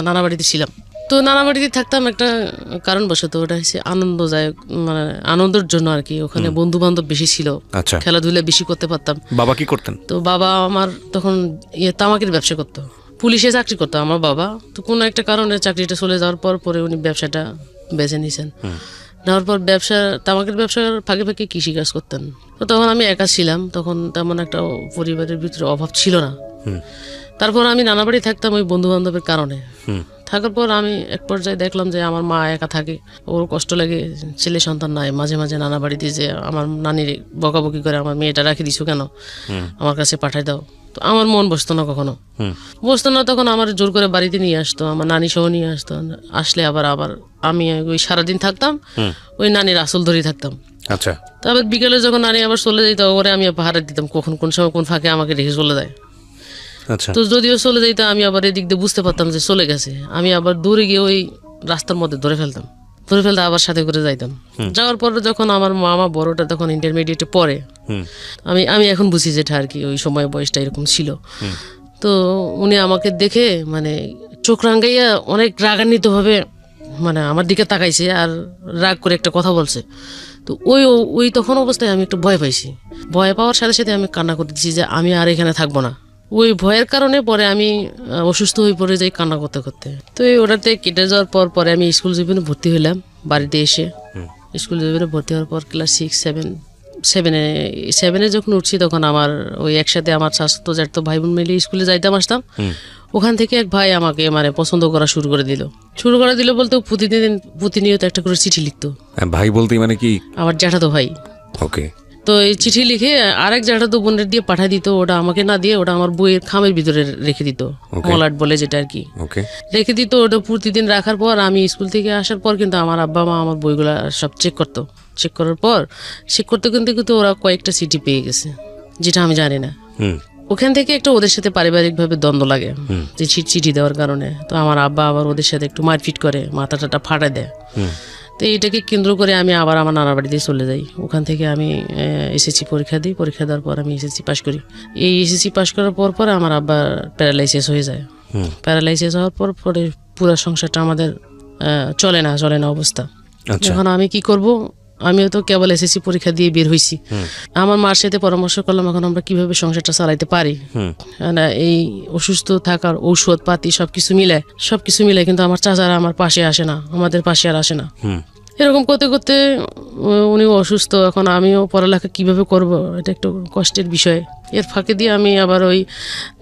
আমার নানা বাড়িতে ছিলাম। তো নানা বাড়িতে থাকতাম একটা কারণবশত, ওটা হচ্ছে আনন্দদায়ক, মানে আনন্দের জন্য আর কি। ওখানে বন্ধু বান্ধব বেশি ছিল, খেলাধুলা বেশি করতে পারতাম। বাবা কি করতেন? তো বাবা আমার তখন তামাকের ব্যবসা করতো, পুলিশে চাকরি করতো আমার বাবা। তো কোনো একটা কারণে চাকরিটা চলে যাওয়ার পরে উনি ব্যবসাটা বেছে নিয়েছেন। নেওয়ার পর তামাকের ব্যবসার ফাঁকে ফাঁকে কৃষিকাজ করতেন। তো তখন আমি একা ছিলাম, তখন তেমন একটা পরিবারের ভিতরে অভাব ছিল না। তারপর আমি নানা বাড়ি থাকতাম ওই বন্ধু বান্ধবের কারণে। থাকার পর আমি এক পর্যায়ে দেখলাম যে আমার মা একা থাকে, ওর কষ্ট লাগে, ছেলে সন্তান নাই। মাঝে মাঝে নানা বাড়িতে যে আমার নানির বকাবকি করে, আমার মেয়েটা রাখি দিছো কেন, আমার কাছে পাঠাই দাও। তো আমার মন বসতো না, কখনো বসতো না। তখন আমার জোর করে বাড়িতে নিয়ে আসতো, আমার নানি সহ নিয়ে আসতো। আসলে আবার আমি ওই সারাদিন থাকতাম, ওই নানির আসল ধরেই থাকতাম। আচ্ছা। তারপর বিকেলে যখন নানি আবার চলে যেত, ওরে আমি পাহারা দিতাম কখন কোন সময় কোন ফাঁকে আমাকে রেখে চলে যায়। তো যদিও চলে যাইতো, আমি আবার এদিক দিয়ে বুঝতে পারতাম যে চলে গেছে। আমি আবার দূরে গিয়ে ওই রাস্তার মধ্যে ধরে ফেলতে আবার সাথে করে যাইতাম। যাওয়ার পরে যখন আমার মামা বড়টা তখন ইন্টারমিডিয়েটে পড়ে, আমি এখন বুঝি যেটা আর কি ওই সময় বয়সটা এরকম ছিল। তো উনি আমাকে দেখে মানে চোখ রাঙ্গাইয়া অনেক রাগান্বিত ভাবে মানে আমার দিকে তাকাইছে আর রাগ করে একটা কথা বলছে। তো ওই তখন অবস্থায় আমি একটু ভয় পাইছি। ভয় পাওয়ার সাথে সাথে আমি কান্না করে দিচ্ছি যে আমি আর এখানে থাকবো না। ওই ভয়ের কারণে পরে আমি অসুস্থ হয়ে পড়ে যাই কান্না করতে করতে। তো ওটাতে কেটে যাওয়ার পরে আমি স্কুল জীবনে ভর্তি হইলাম বাড়িতে এসে। স্কুল জীবনে ভর্তি হওয়ার পর ক্লাস 6-7 যখন উঠছি, তখন আমার ওই একসাথে আমার স্বাস্থ্য ভাই বোন মিলে স্কুলে যাইতাম আসতাম। ওখান থেকে এক ভাই আমাকে মানে পছন্দ করা শুরু করে দিল বলতে প্রতিনিয়ত একটা করে চিঠি লিখতো। ভাই বলতে মানে কি? আমার জ্যাঠাতো ভাই। ওকে। তো এই চিঠি লিখে আরেক জ্যাঠাতো বোনের দিয়ে পাঠাই দিত। ওটা আমাকে না দিয়ে ওটা আমার বইয়ের খামের ভিতরে রেখে দিত, মলাট বলে যেটা আর কি, রেখে দিত। ওটা প্রতিদিন রাখার পর আমি স্কুল থেকে আসার পর কিন্তু আমার আব্বা মা আমার বইগুলা সব চেক করতো। চেক করার পর কিন্তু ওরা কয়েকটা চিঠি পেয়ে গেছে, যেটা আমি জানি না। ওখান থেকে একটা ওদের সাথে পারিবারিকভাবে দ্বন্দ্ব লাগে যে চিঠি দেওয়ার কারণে। তো আমার আব্বা আবার ওদের সাথে একটু মারপিট করে, মাথা টাটা ফাটায় দেয়। তো এইটাকে কেন্দ্র করে আমি আবার আমার নানার বাড়িতে চলে যাই। ওখান থেকে আমি এসএসসি পরীক্ষা দিই। পরীক্ষা দেওয়ার পর আমি এসএসসি পাশ করি। এই এসএসসি পাশ করার পর আমার আব্বার প্যারালাইসিস হয়ে যায়। প্যারালাইসিস হওয়ার পরে পুরো সংসারটা আমাদের চলে না অবস্থা। এখন আমি কি করব? আমিও তো কেবল এসএসসি পরীক্ষা দিয়ে বের হয়েছি। আমার মার সাথে পরামর্শ করলাম এখন আমরা কিভাবে সংসারটা চালাইতে পারি। এই অসুস্থ থাকার ঔষধ পাতি সবকিছু মিলে কিন্তু আমার চাচারা আমার পাশে আসে না, আমাদের পাশে আর আসে না। এরকম করতে করতে উনিও অসুস্থ। এখন আমিও পড়ালেখা কিভাবে করব, এটা একটু কষ্টের বিষয়। এর ফাঁকে দিয়ে আমি আবার ওই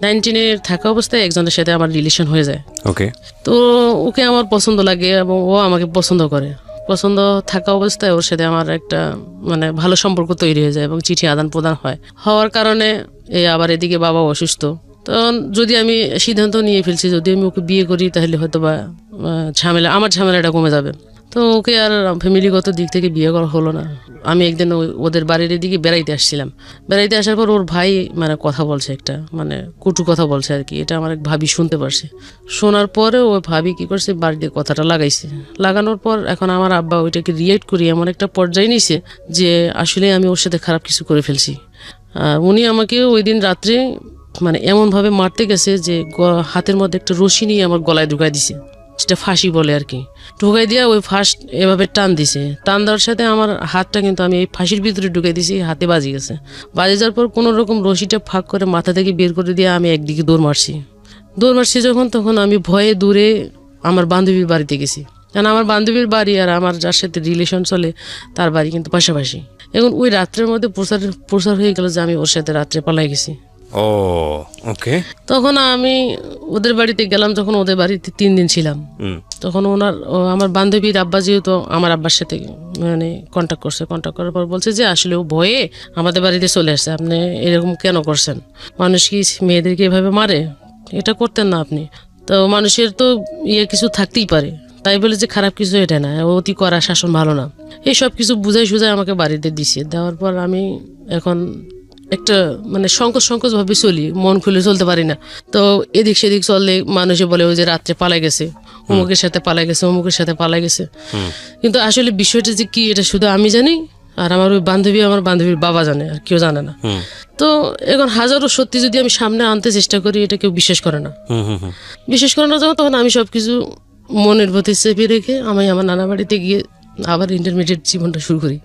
19 থাকা অবস্থায় একজনের সাথে আমার রিলেশন হয়ে যায়। তো ওকে আমার পছন্দ লাগে এবং ও আমাকে পছন্দ করে। পছন্দ থাকা অবস্থায় ওর সাথে আমার একটা মানে ভালো সম্পর্ক তৈরি হয়ে যায় এবং চিঠি আদান প্রদান হওয়ার কারণে আবার এদিকে বাবা অসুস্থ। তখন যদি আমি সিদ্ধান্ত নিয়ে ফেলছি যদি আমি ওকে বিয়ে করি তাহলে হয়তো বা আমার ঝামেলাটা কমে যাবে। তো ওকে আর ফ্যামিলিগত দিক থেকে বিয়ে করা হলো না। আমি একদিন ওদের বাড়ির দিকে বেড়াইতে আসছিলাম। বেড়াইতে আসার পর ওর ভাই মানে কথা বলছে, একটা মানে কটু কথা বলছে আর কি। এটা আমার এক ভাবি শুনতে পারছে। শোনার পরে ওই ভাবি কি করছে, বাড়িতে কথাটা লাগানোর পর এখন আমার আব্বা ওইটাকে রিয়েক্ট করি এমন একটা পর্যায়ে নিছে যে আসলে আমি ওর সাথে খারাপ কিছু করে ফেলছি। উনি আমাকে ওই দিন রাত্রে মানে এমনভাবে মারতে গেছে যে হাতের মধ্যে একটা রশি নিয়ে আমার গলায় ঢুকাই দিছে, সেটা ফাঁসি বলে আর কি। ঢুকাই দিয়ে ওই ফাঁস এভাবে টান দিছে। টান দেওয়ার সাথে আমার হাতটা কিন্তু আমি এই ফাঁসির ভিতরে ঢুকাই দিছি, হাতে বাজি গেছে। বাজি যাওয়ার পর কোনো রকম রশিটা ফাঁক করে মাথা থেকে বের করে দিয়ে আমি একদিকে দৌড় মারছি তখন আমি ভয়ে দূরে আমার বান্ধবীর বাড়িতে গেছি। কারণ আমার বান্ধবীর বাড়ি আর আমার যার সাথে রিলেশন চলে তার বাড়ি কিন্তু পাশাপাশি। এখন ওই রাত্রের মধ্যে প্রচার হয়ে গেল যে আমি ওর সাথে রাত্রে পালাই গেছি। তখন আমি ওদের বাড়িতে গেলাম। যখন ওদের বাড়িতে 3 দিন ছিলাম, তখন আমার বান্ধবীর আব্বা যেহেতু আমার আব্বার সাথে মানে কন্ট্যাক্ট করার পর বলছে যে আসলে ও ভয়ে আমাদের বাড়িতে চলে আসছে। আপনি এরকম কেন করছেন? মানুষ কি মেয়েদেরকে এভাবে মারে? এটা করতেন না আপনি। তো মানুষের তো কিছু থাকতেই পারে, তাই বলে যে খারাপ কিছু এটা না। অতি করা শাসন ভালো না। এই সব কিছু বুঝাই আমাকে বাড়িতে দিছে। দেওয়ার পর আমি এখন একটা মানে সংকোচ ভাবে চলি, মন খুলে চলতে পারি না। তো এদিক সেদিক চললে মানুষে বলে ওই যে রাত্রে পালাই গেছে, অমুকের সাথে পালাই গেছে। কিন্তু আসলে বিষয়টা যে কি এটা শুধু আমি জানি আর আমার বান্ধবীর বাবা জানে, আর কেউ জানে না। তো এখন হাজারো সত্যি যদি আমি সামনে আনতে চেষ্টা করি, এটা কেউ বিশ্বাস করে না। যখন তখন আমি সবকিছু মনের প্রতি চেপে রেখে আমি আমার নানা বাড়িতে গিয়ে আবার ইন্টারমিডিয়েট জীবনটা শুরু করি।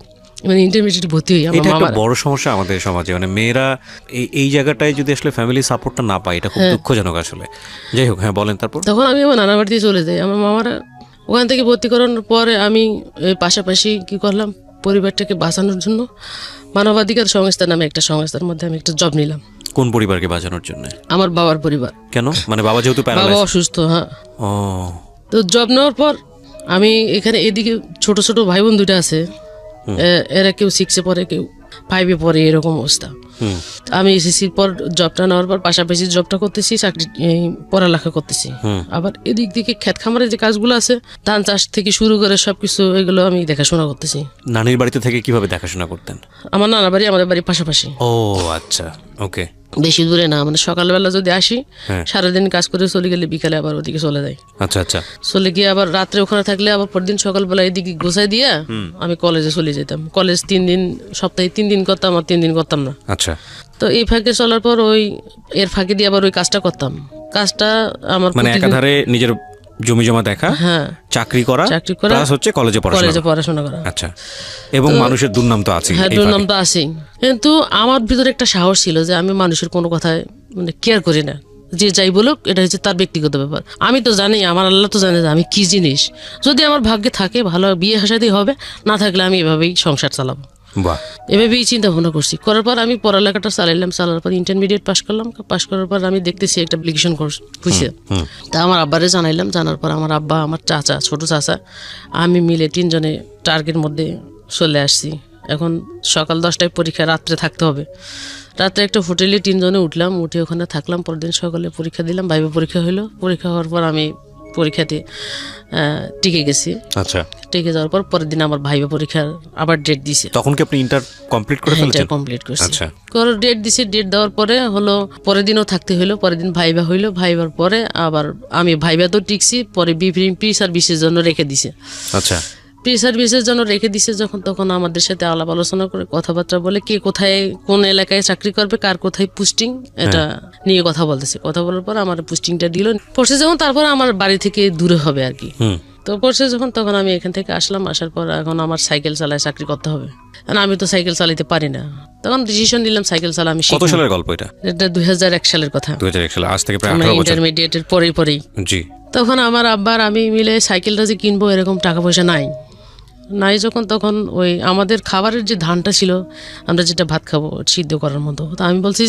মানে ইন্টারমিডিয়েট ভর্তি হই। এটা একটা বড় সমস্যা আমাদের সমাজে, মানে মেয়েরা এই জায়গাটায় যদি আসলে ফ্যামিলি সাপোর্টটা না পায়, এটা খুব দুঃখজনক আসলে। যাই হোক, হ্যাঁ বলেন। তারপর তখন আমি আমার নানা বাড়িতে চলে যাই। আমার মামারা ওখান থেকে ভর্তি করানোর পরে আমি পাশাপাশি কি করলাম, পরিবারটাকে বাঁচানোর জন্য মানবাধিকার সংস্থা নামে একটা সংস্থার মধ্যে আমি একটা জব নিলাম। কোন পরিবারকে বাঁচানোর জন্য? আমার বাবার পরিবার। কেন? মানে বাবা যেহেতু বাবা অসুস্থ। হ্যাঁ। ও, তো জব নেওয়ার পর আমি এখানে এদিকে ছোট ছোট ভাই বোন দুইটা আছে, এরা কেউ 6-এ পড়ে, কেউ 5-এ পড়ে, এরকম অবস্থা। আমি এসএসসির পর জবটা নেওয়ার পর পাশাপাশি জবটা করতেছি, চাকরি পড়ালেখা করতেছি। আবার এদিক দিকে ক্ষেত খামারের যে কাজগুলো আছে, ধান চাষ থেকে শুরু করে সবকিছু, এগুলো আমি দেখাশোনা করতেছি। নানির বাড়িতে থেকে কিভাবে দেখাশোনা করতেন? আমার নানা বাড়ি আমাদের বাড়ির পাশাপাশি। ও আচ্ছা, ওকে। বেশি দূরে না, মানে সকালবেলা যদি আসি, সারাদিন কাজ করে চলে গেলে বিকালে আবার ওদিকে চলে যাই। আচ্ছা আচ্ছা। চলে গিয়ে আবার রাত্রে ওখানে থাকলে আবার পরদিন সকালবেলা এদিকে গোছাই দিয়ে আমি কলেজে চলে যেতাম। কলেজ 3 দিন, সপ্তাহে 3 দিন করতাম, আর 3 দিন করতাম না। আচ্ছা। তো এই ফাঁকে চলার পর এর ফাঁকে দিয়ে আবার ওই কাজটা করতাম। কাজটা আমার মানে একাধারে নিজের জমি জমা দেখা, চাকরি করা, প্লাস হচ্ছে কলেজে পড়াশোনা করা। আচ্ছা। এবং মানুষের দুর্নাম তো আছে। হ্যাঁ, দুর্নাম তো আছেই। কিন্তু আমার ভিতরে একটা সাহস ছিল যে আমি মানুষের কোনো কথায় মানে কেয়ার করি না। যে যাই বলুক, এটা হচ্ছে তার ব্যক্তিগত ব্যাপার। আমি তো জানি, আমার আল্লাহ তো জানে যে আমি কি জিনিস। যদি আমার ভাগ্যে থাকে ভালো, বিয়ে হাসাতেই হবে, না থাকলে আমি এভাবেই সংসার চালাবো। এভাবেই চিন্তা ভাবনা করছি। করার পর আমি পড়ালেখাটা চালাইলাম। চালার পর ইন্টারমিডিয়েট পাস করলাম। পাস করার পর আমি দেখতেছি একটা অ্যাপ্লিকেশন হয়েছে। তা আমার আব্বারে জানাইলাম। জানার পর আমার আব্বা, আমার চাচা, ছোট চাচা, আমি মিলে 3 জনে টার্গের মধ্যে চলে আসছি। এখন সকাল 10টায় পরীক্ষা, রাত্রে থাকতে হবে। রাত্রে একটা হোটেলে 3 জনে উঠলাম, উঠে ওখানে থাকলাম। পরদিন সকালে পরীক্ষা দিলাম। ভাইবা পরীক্ষা হইলো। পরীক্ষা হওয়ার পর আমি পরীক্ষাতে টিকে গেছি। আচ্ছা। টিকে যাওয়ার পর পরের দিন আমার ভাইবা পরীক্ষার আবার ডেট দিছে। তখন কি আপনি ইন্টার কমপ্লিট করে ফেলেছেন? ইন্টার কমপ্লিট করছি। আচ্ছা। ডেট দিছে। ডেট দেওয়ার পরে হলো পরের দিনও থাকতে হইলো। পরের দিন ভাইবা হইলো। ভাইবার পরে আবার আমি ভাইবা তো টিকছি, পরে প্রি সার্ভিসের জন্য রেখে দিছে। আচ্ছা। প্রি সার্ভিসের জন্য রেখে দিছে যখন, তখন আমাদের সাথে আলাপ আলোচনা করে কথাবার্তা বলে কে কোথায় কোন এলাকায় চাকরি করবে, কার কোথায় পোস্টিং, এটা নিয়ে কথা বলতেছে। কথা বলার পর আমার পোস্টিংটা দিল। পড়ছে যখন, তারপর আমার বাড়ি থেকে দূরে হবে আর কি। তো পড়ছে যখন, তখন আমি এখান থেকে আসলাম। আসার পর এখন আমার সাইকেল চালায় চাকরি করতে হবে। কারণ আমি তো সাইকেল চালাতে পারি না। তখন ডিসিশন নিলাম সাইকেল চালা আমি শিখব। কত সালের গল্প এটা? এটা 2001 সালের কথা। 2001 সালে, আজ থেকে প্রায় 18 বছর। ইন্টারমিডিয়েটের পরেই। জি। তখন আমার আব্বার আমি মিলে সাইকেলটা যে কিনবো, এরকম টাকা পয়সা নাই যখন, তখন ওই আমাদের খাবারের যে ধানটা ছিল, আমরা যেটা ভাত খাবো সিদ্ধ করার মতো, তো আমি বলছি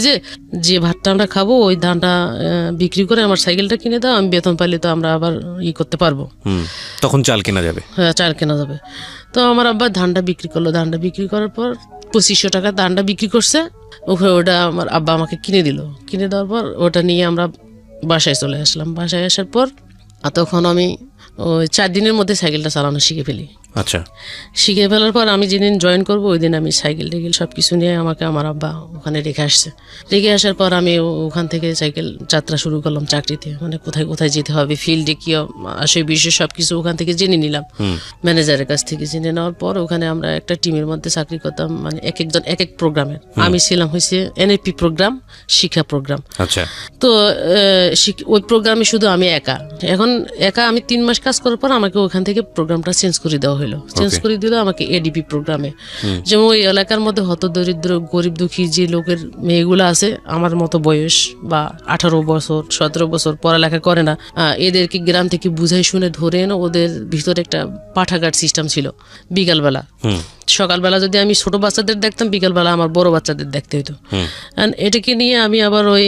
যে ভাতটা আমরা খাবো, ওই ধানটা বিক্রি করে আমার সাইকেলটা কিনে দাও, আমি বেতন পাইলে তো আমরা আবার করতে পারবো। তখন চাল কেনা যাবে। হ্যাঁ, চাল কেনা যাবে। তো আমার আব্বা ধানটা বিক্রি করলো। ধানটা বিক্রি করার পর 2500 টাকা ধানটা বিক্রি করছে। ওটা আমার আব্বা আমাকে কিনে দিল। কিনে দেওয়ার পর ওটা নিয়ে আমরা বাসায় চলে আসলাম। বাসায় আসার পর তখন আমি ওই 4 দিনের মধ্যে সাইকেলটা চালানো শিখে ফেলি। আচ্ছা। শিখে ফেলার পর আমি যেদিন জয়েন করবো, ওই দিন আমি সাইকেল টেকেল সব কিছু নিয়ে আমাকে আমার আব্বা ওখানে রেখে আসছে। রেখে আসার পর আমি ওখান থেকে সাইকেল যাত্রা শুরু করলাম চাকরিতে। মানে কোথায় কোথায় যেতে হবে, ফিল্ডে কি আসে, বিষয় সব কিছু ওখান থেকে জেনে নিলাম ম্যানেজারের কাছ থেকে। জেনে নেওয়ার পর ওখানে আমরা একটা টিমের মধ্যে চাকরি করতাম। মানে এক একজন এক এক প্রোগ্রামের। আমি ছিলাম হয়েছে এনএপি প্রোগ্রাম, শিক্ষা প্রোগ্রাম। আচ্ছা। তো ওই প্রোগ্রামে শুধু আমি একা আমি 3 মাস কাজ করার পর আমাকে ওখান থেকে প্রোগ্রামটা চেঞ্জ করে দেওয়া হলো। চেঞ্জ করে দিল আমাকে এডিপি প্রোগ্রামে। যেমন ওই এলাকার মধ্যে হতদরিদ্র, গরিব দুঃখী যে লোকের মেয়েগুলো আছে আমার মতো বয়স, বা 18 বছর 17 বছর, পড়ালেখা করে না, এদেরকে গ্রাম থেকে বুঝাই শুনে ধরে এনে ওদের ভিতরে একটা পাঠাগার সিস্টেম ছিল। বিকালবেলা, সকালবেলা যদি আমি ছোট বাচ্চাদের দেখতাম, বিকালবেলা আমার বড় বাচ্চাদের দেখতে হইতো। এটাকে নিয়ে আমি আবার ওই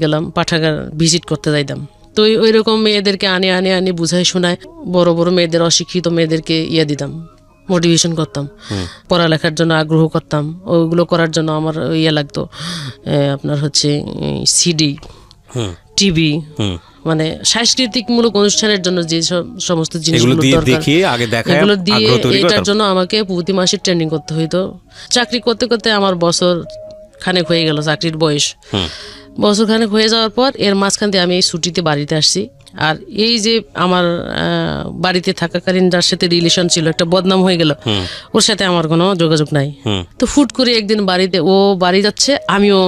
গেলাম, পাঠাগার ভিজিট করতে যাইতাম। তো ওই রকম মেয়েদেরকে আনে বুঝাই শোনায়, বড় বড় মেয়েদের, অশিক্ষিত মেয়েদেরকে দিতাম, মোটিভেশন করতাম, পড়ালেখার জন্য আগ্রহ করতাম। ওইগুলো করার জন্য আমার লাগতো আপনার হচ্ছে সিডি, টিভি, মানে সাংস্কৃতিকমূলক অনুষ্ঠানের জন্য যে সমস্ত জিনিসগুলো দরকার, এগুলো দিয়ে এটার জন্য আমাকে প্রতি মাসে ট্রেনিং করতে হইতো। চাকরি করতে করতে আমার বছর খানেক হয়ে গেল চাকরির বয়স। বছরখানেক হয়ে যাওয়ার পর এর মাঝখান দিয়ে আমি এই ছুটিতে বাড়িতে আসছি। আর এই যে আমার বাড়িতে থাকাকালীন যার সাথে রিলেশন ছিল, একটা বদনাম হয়ে গেল, ওর সাথে আমার কোনো যোগাযোগ নাই। তো ফুট করে একদিন বাড়িতে, ও বাড়ি যাচ্ছে, আমিও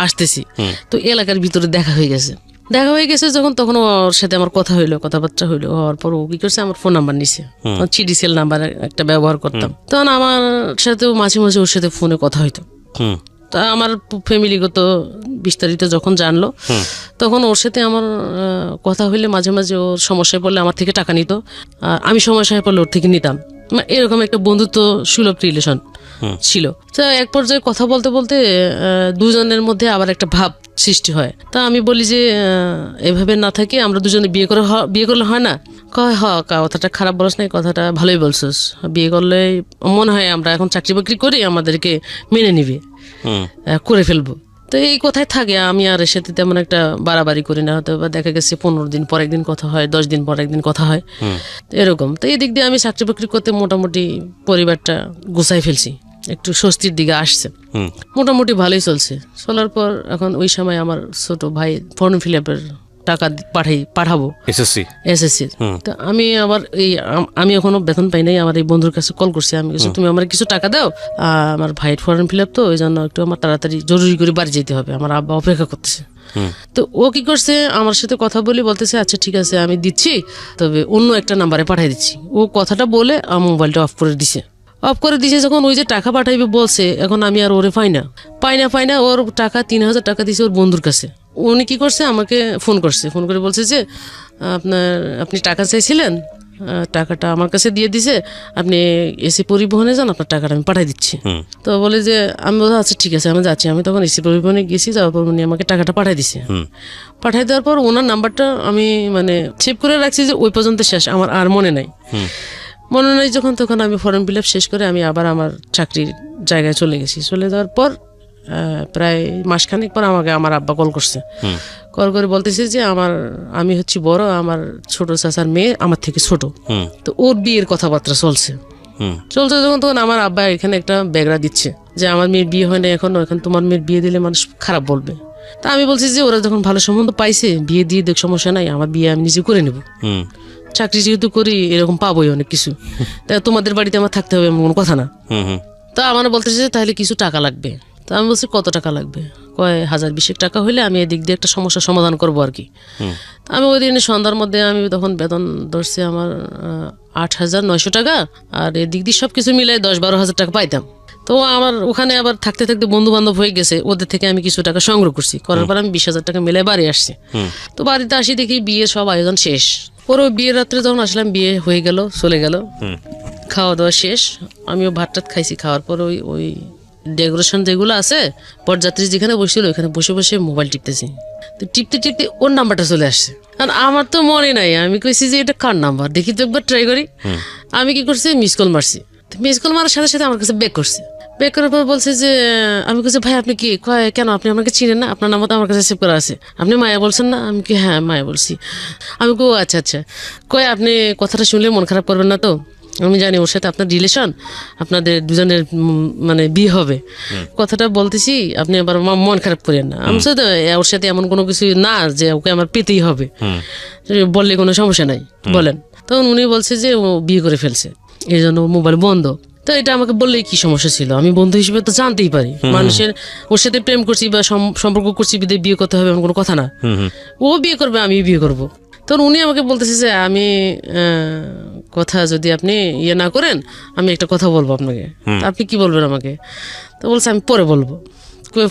আসতেছি, তো এলাকার ভিতরে দেখা হয়ে গেছে যখন, তখন ওর সাথে আমার কথাবার্তা হইলো। হওয়ার পর ও কি করছে, আমার ফোন নাম্বার নিছে, চিডিসেল নাম্বার একটা ব্যবহার করতাম, তখন আমার সাথে মাঝে মাঝে ওর সাথে ফোনে কথা হইতো। তা আমার ফ্যামিলিগত বিস্তারিত যখন জানলো, তখন ওর সাথে আমার কথা হইলে মাঝে মাঝে ওর সমস্যায় পড়লে আমার থেকে টাকা নিত, আর আমি সমস্যায় পড়লে ওর থেকে নিতাম। এরকম একটা বন্ধুত্ব সুলভ রিলেশন ছিল। তো এক পর্যায়ে কথা বলতে বলতে দুজনের মধ্যে আবার একটা ভাব সৃষ্টি হয়। তা আমি বলি যে এভাবে না থাকে আমরা দুজনে বিয়ে করলে হয় না? কয় কথাটা খারাপ বলছ না, কথাটা ভালোই বলছিস, বিয়ে করলে মনে হয় আমরা এখন চাকরি বাকরি করি, আমাদেরকে মেনে নিবে, করে ফেলবো। তো এই কথাই থাকে, আমি আর এর সাথে তেমন একটা বাড়াবাড়ি করি না। হয়তো দেখা গেছে 15 দিন পর একদিন কথা হয়, 10 দিন পর একদিন কথা হয়, এরকম। তো এই দিক দিয়ে আমি চাকরি বাকরি করতে মোটামুটি পরিবারটা গুছাই ফেলছি, একটু স্বস্তির দিকে আসছে, মোটামুটি ভালোই চলছে। চলার পর এখন ওই সময় আমার ছোট ভাই ফর্ম ফিল আপের টাকা পাঠাবো এসএসসি। তো আমি আবার আমি এখনো বেতন পাই নাই, আমার এই বন্ধুর কাছে কল করছি, আমি কিছু তুমি আমার কিছু টাকা দাও, আমার ভাইয়ের ফর্ম ফিল আপ, তো ওই জন্য একটু আমার তাড়াতাড়ি জরুরি করে বাড়ি যেতে হবে, আমার আব্বা অপেক্ষা করতেছে। তো ও কি করছে, আমার সাথে কথা বলি, বলতেছে আচ্ছা ঠিক আছে আমি দিচ্ছি, তবে অন্য একটা নাম্বারে পাঠিয়ে দিচ্ছি। ও কথাটা বলে আমার মোবাইলটা অফ করে দিছে। যখন ওই যে টাকা পাঠাইবে বলছে, এখন আমি আর ওরে পাই না। ওর টাকা 3000 টাকা দিছে ওর বন্ধুর কাছে। উনি কি করছে, আমাকে ফোন করে বলছে যে আপনি টাকা চাইছিলেন, টাকাটা আমার কাছে দিয়ে দিছে, আপনি এসি পরিবহনে যান, আপনার টাকাটা আমি পাঠিয়ে দিচ্ছি। তো বলে যে আমি বলছি আচ্ছা ঠিক আছে আমি যাচ্ছি। আমি তখন এসি পরিবহনে গেছি, যাওয়ার পর উনি আমাকে টাকাটা পাঠিয়ে দিছে। পাঠিয়ে দেওয়ার পর ওনার নাম্বারটা আমি সেভ করে রাখছি, যে ওই পর্যন্ত শেষ, আমার আর মনে নাই। তখন আমি ফর্ম ফিল আপ শেষ করে আমি আবার আমার চাকরির জায়গায় চলে গেছি। চলে যাওয়ার পর প্রায় মাসখানেক পর আমাকে আমার আব্বা কল করছে। কল করে বলতেছে যে আমি হচ্ছি বড়, আমার ছোট চাচার মেয়ে আমার থেকে ছোট, তো ওর বিয়ের কথাবার্তা চলছে যখন, তখন আমার আব্বা এখানে একটা ব্যাগরা দিচ্ছে যে আমার মেয়ের বিয়ে হয় না এখন তোমার মেয়ের বিয়ে দিলে মানুষ খারাপ বলবে। তা আমি বলছি যে ওরা যখন ভালো সম্বন্ধ পাইছে, বিয়ে দিয়ে দেখ, সমস্যা নাই, আমার বিয়ে আমি নিজে করে নেব, চাকরি যেহেতু করি এরকম পাবোই অনেক কিছু, তা তোমাদের বাড়িতে আমার থাকতে হবে এমন কোনো কথা না। তা আমার বলতেছে তাহলে কিছু টাকা লাগবে। তা আমি বলছি কত টাকা লাগবে? কয় 1020 টাকা হইলে আমি এদিক দিয়ে একটা সমস্যার সমাধান করবো আর কি। আমি ওই দিন সন্ধ্যার মধ্যে আমি তখন বেতন ধরছি আমার 8900 টাকা, আর এদিক দিয়ে সবকিছু মিলাই 10-12 হাজার টাকা পাইতাম। তো আমার ওখানে আবার থাকতে থাকতে বন্ধু বান্ধব হয়ে গেছে, ওদের থেকে আমি কিছু টাকা সংগ্রহ করছি, করার পর আমি 20,000 টাকা মিলাই বাড়ি আসছি। তো বাড়িতে আসি দেখি বিয়ের সব আয়োজন শেষ। পরে বিয়ের রাত্রে যখন আসলাম, বিয়ে হয়ে গেল, চলে গেল, খাওয়া দাওয়া শেষ, আমিও ভাত টাত খাইছি। খাওয়ার পর ওই ডেকোরেশন যেগুলো আছে, পরযাত্রী যেখানে বসছিল ওইখানে বসে বসে মোবাইল টিপতেছি। তো টিপতে ওর নাম্বারটা চলে আসছে, আর আমার তো মনে নাই। আমি কইছি যে এটা কার নাম্বার, দেখি তো একবার ট্রাই করি। আমি কি করছি, মিস কল মারছি। মিস কল মারার সাথে সাথে আমার কাছে ব্যাক করছে। ব্যাক করার পর বলছে যে, আমি বলছি ভাই আপনি কি, কেন আপনি আমাকে চিনেন না? আপনার নাম্বার তো আমার কাছে সেভ করা আছে, আপনি মায়া বলছেন না? আমি কি হ্যাঁ মায়া বলছি। আমি কো আচ্ছা আপনি কথাটা শুনলে মন খারাপ করবেন না তো? আমি জানি ওর সাথে আপনার রিলেশন, আপনাদের দুজনের বিয়ে হবে, কথাটা বলতেছি, আপনি আবার মন খারাপ করেন না। আমি সাথে ওর সাথে এমন কোনো কিছু না যে ওকে আমার পেতেই হবে, বললে কোনো সমস্যা নাই, বলেন। তখন উনি বলছে যে ও বিয়ে করে ফেলছে, এই জন্য মোবাইল বন্ধ। তো এটা আমাকে বললেই কি সমস্যা ছিল? আমি বন্ধু হিসেবে তো জানতেই পারি, মানুষের ওর সাথে প্রেম করছি বা সম্পর্ক করছি, বিয়ে করতে হবে এমন কোনো কথা না। ও বিয়ে করবে, আমি বিয়ে করবো। তখন উনি আমাকে বলতেছে যে আমি কথা যদি আপনি না করেন, আমি একটা কথা বলবো আপনাকে, আপনি কি বলবেন আমাকে? তো বলছে আমি পরে বলবো।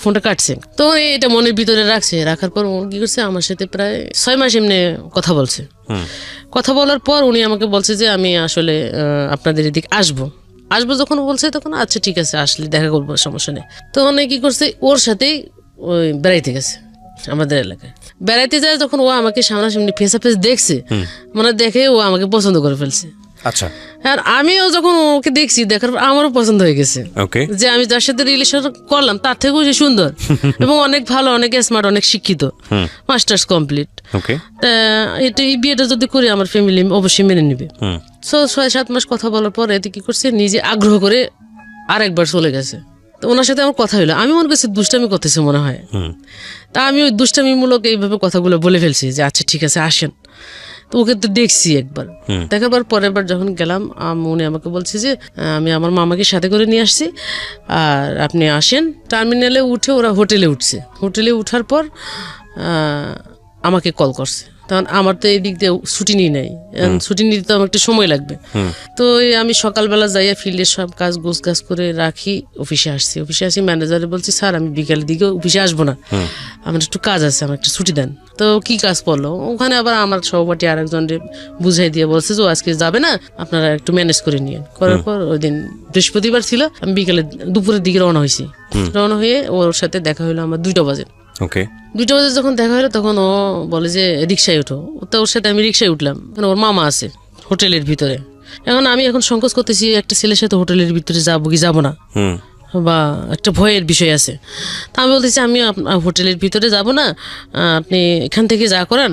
ফোনটা কাটছে। তো এটা মনের ভিতরে রাখার পর কি করছে, আমার সাথে প্রায় 6 মাস এমনি কথা বলছে। কথা বলার পর উনি আমাকে বলছে যে আমি আসলে আপনাদের এদিকে আসবো যখন বলছে, তখন আচ্ছা ঠিক আছে আসলে দেখা করবো, সমস্যা নেই। তখন কি করছে, ওর সাথেই ওই বেড়াইতে গেছে আমাদের এলাকায়। বেড়াইতে যায় যখন ও আমাকে সামনাসামনি ফেস টু ফেস দেখছে, দেখে ও আমাকে পছন্দ করে ফেলছে। আচ্ছা, আর আমিও যখন ওকে দেখছি, দেখার পর আমারও পছন্দ হয়ে গেছে, যে আমি যার সাথে রিলেশন করলাম তার থেকেও যে সুন্দর এবং অনেক ভালো, অনেক স্মার্ট, অনেক শিক্ষিত, মাস্টার্স কমপ্লিট। এই বিয়েটা যদি করি আমার ফ্যামিলি অবশ্যই মেনে নিবে। 6-7 মাস কথা বলার পর এতে কি করছে, নিজে আগ্রহ করে আরেকবার চলে গেছে। তো ওনার সাথে আমার কথা হলো, আমি মনে করছি দুষ্টামি করতেছে মনে হয়, তা আমি ওই দুষ্টামিমূলক এইভাবে কথাগুলো বলে ফেলছি যে আচ্ছা ঠিক আছে আসেন। তো ওকে তো দেখছি একবার, দেখার পর পরের বার যখন গেলাম উনি আমাকে বলছে যে আমি আমার মামাকে সাথে করে নিয়ে আসছি, আর আপনি আসেন। টার্মিনালে উঠে ওরা হোটেলে উঠছে, হোটেলে উঠার পর আমাকে কল করছে। তখন আমার তো এই দিক দিয়ে ছুটি নিয়ে নেই, ছুটি নিতে তো আমার একটু সময় লাগবে। তো আমি সকালবেলা যাইয়া ফিল্ডের সব কাজ গোছগাছ করে রাখি, অফিসে আসছি। অফিসে আসি, ম্যানেজারে বলছি স্যার আমি বিকালের দিকে অফিসে আসবো না, আমার একটু কাজ আছে, আমার একটু ছুটি দেন। তো কি কাজ পড়লো ওখানে, আবার আমার সহপাঠী আরেকজনকে বুঝাই দিয়ে বলছে যে আজকে যাবে না, আপনারা একটু ম্যানেজ করে নিয়ে। করার পর ওই দিন বৃহস্পতিবার ছিল, আমি বিকালে দুপুরের দিকে রওনা হয়েছি। রওনা হয়ে ওর সাথে দেখা হলো আমার 2টা বাজে। 2টা বাজে যখন দেখা হলো তখন ও বলে যে রিক্সায় ওঠো, তো ওর সাথে আমি রিক্সায় উঠলাম। ওর মামা আছে হোটেলের ভিতরে। আমি এখন সংকোচ করতেছি একটা ছেলের সাথে হোটেলের ভিতরে যাবো কি যাবো না, বা একটা ভয়ের বিষয় আছে। তা আমি বলতেছি আমি হোটেলের ভিতরে যাব না, আপনি এখান থেকে যা করান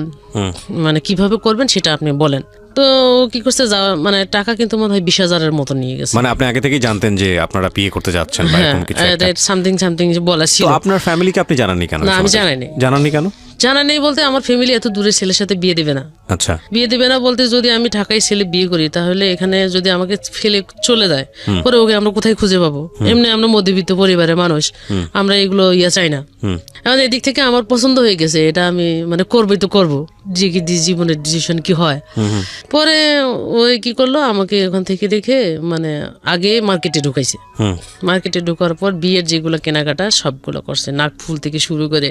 মানে কিভাবে করবেন সেটা আপনি বলেন। তো কি করছে, মানে টাকা কিন্তু মনে হয় 20,000-এর মতো নিয়ে গেছে। মানে আপনি আগে থেকেই জানতেন যে আপনারা বিয়ে করতে যাচ্ছেন বা এরকম কিছু একটা সামথিং বলা ছিল। তো আপনার ফ্যামিলিকে আপনি জানাননি কেন? না আমি জানাইনি কেন? জানা নেই বলতে আমার ফ্যামিলি এত দূরের ছেলের সাথে বিয়ে দেবে না। আচ্ছা, বিয়ে দেবে না বলতে যদি আমি ঢাকায় ছেলে বিয়ে করি তাহলে এখানে যদি আমাকে ফেলে চলে যায় পরে ওকে আমরা কোথায় খুঁজে পাবো? এমনি আমরা মধ্যবিত্ত পরিবারের মানুষ, আমরা এগুলো চাই না। এখন এদিক থেকে আমার পছন্দ হয়ে গেছে, এটা আমি মানে করবোই তো করবো, যে কি জীবনের ডিসিশন কি হয়। পরে ওই কি করলো, আমাকে ওখান থেকে রেখে মানে আগে মার্কেটে ঢুকাইছে। মার্কেটে ঢোকার পর বিয়ের যেগুলো কেনাকাটা সবগুলো করছে, নাক ফুল থেকে শুরু করে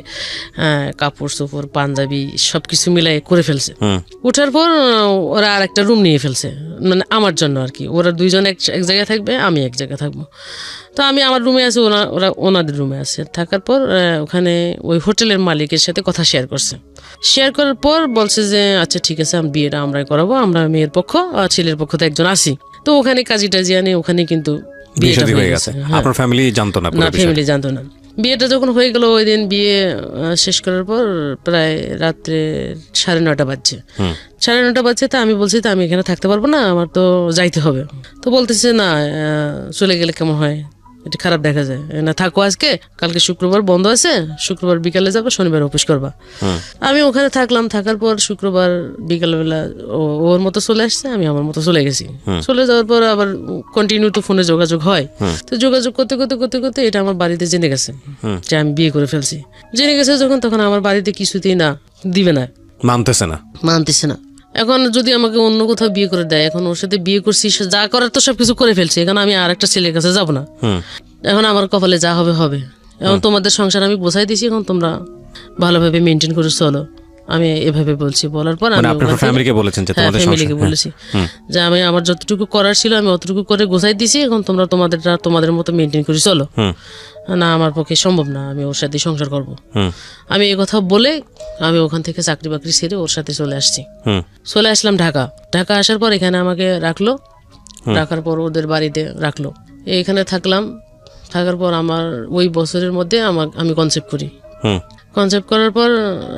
কাপড় চোপড় পাঞ্জাবি সবকিছু মিলাই করে ফেলছে। ওঠার পর ওরা আর একটা রুম নিয়ে ফেলছে, মানে আমার জন্য আর কি। ওরা 2জন এক জায়গায় থাকবে, আমি এক জায়গায় থাকবো। তো আমি আমার রুমে আছি, ওরা ওনাদের রুমে আছে। থাকার পর ওখানে ওই হোটেলের মালিকের সাথে কথা শেয়ার করছে। শেয়ার করার পর বলছে যে আচ্ছা ঠিক আছে আমি বিয়েটা আমরাই করাবো, আমরা মেয়ের পক্ষ আর ছেলের পক্ষ তো একজন আসি। তো ওখানে কাজী টাজি আনে, ওখানে কিন্তু বিয়েটা হয়ে গেছে। আপনার ফ্যামিলি জানতো না? না, ফ্যামিলি জানতো না। বিয়েটা যখন হয়ে গেল, ওই দিন বিয়ে শেষ করার পর প্রায় রাত্রে 9:30 বাজছে। 9:30 বাজছে। তা আমি বলছি তো আমি এখানে থাকতে পারবো না, আমার তো যাইতে হবে। তো বলতেছে না চলে গেলে কেমন হয়, এটা খারাপ দেখা যায় না, থাকো আজকে, কালকে শুক্রবার বন্ধ আছে, শুক্রবার বিকালে যাবো, শনিবার অফিস করবা। আমি ওখানে থাকলাম। থাকার পর শুক্রবার বিকালবেলা ওর মতো চলে আসছে, আমি আমার মতো চলে গেছি। চলে যাওয়ার পর আবার কন্টিনিউ তো ফোনে যোগাযোগ হয়। তো যোগাযোগ করতে করতে করতে করতে এটা আমার বাড়িতে জেনে গেছে যে আমি বিয়ে করে ফেলছি। জেনে গেছে যখন, তখন আমার বাড়িতে কিছুতেই না দিবে না, মানতেছে না। এখন যদি আমাকে অন্য কোথাও বিয়ে করে দেয়, এখন ওর সাথে বিয়ে করছি, যা করার তো সবকিছু করে ফেলছি, এখন আমি আর একটা ছেলের কাছে যাবো না। এখন আমার কপালে যা হবে হবে। এখন তোমাদের সংসার আমি বোঝাই দিছি, এখন তোমরা ভালোভাবে মেনটেন করে চলো, আমি এভাবে বলছি। বলার পর আমি ফ্যামিলিকে বলেছি যে আমি আমার যতটুকু করার ছিল আমি অতটুকু করে গোছাই দিছি, এখন তোমরা তোমাদের মতো মেনটেন করে চলো। না, আমার পক্ষে সম্ভব না, আমি ওর সাথে সংসার করব। আমি এই কথা বলে আমি ওখান থেকে চাকরি বাকরি ছেড়ে ওর সাথে চলে আসলাম ঢাকা আসার পর এখানে আমাকে রাখলো। রাখার পর ওদের বাড়িতে রাখলো, এখানে থাকলাম। থাকার পর আমার ওই বছরের মধ্যে আমি কনসেপ্ট করার পর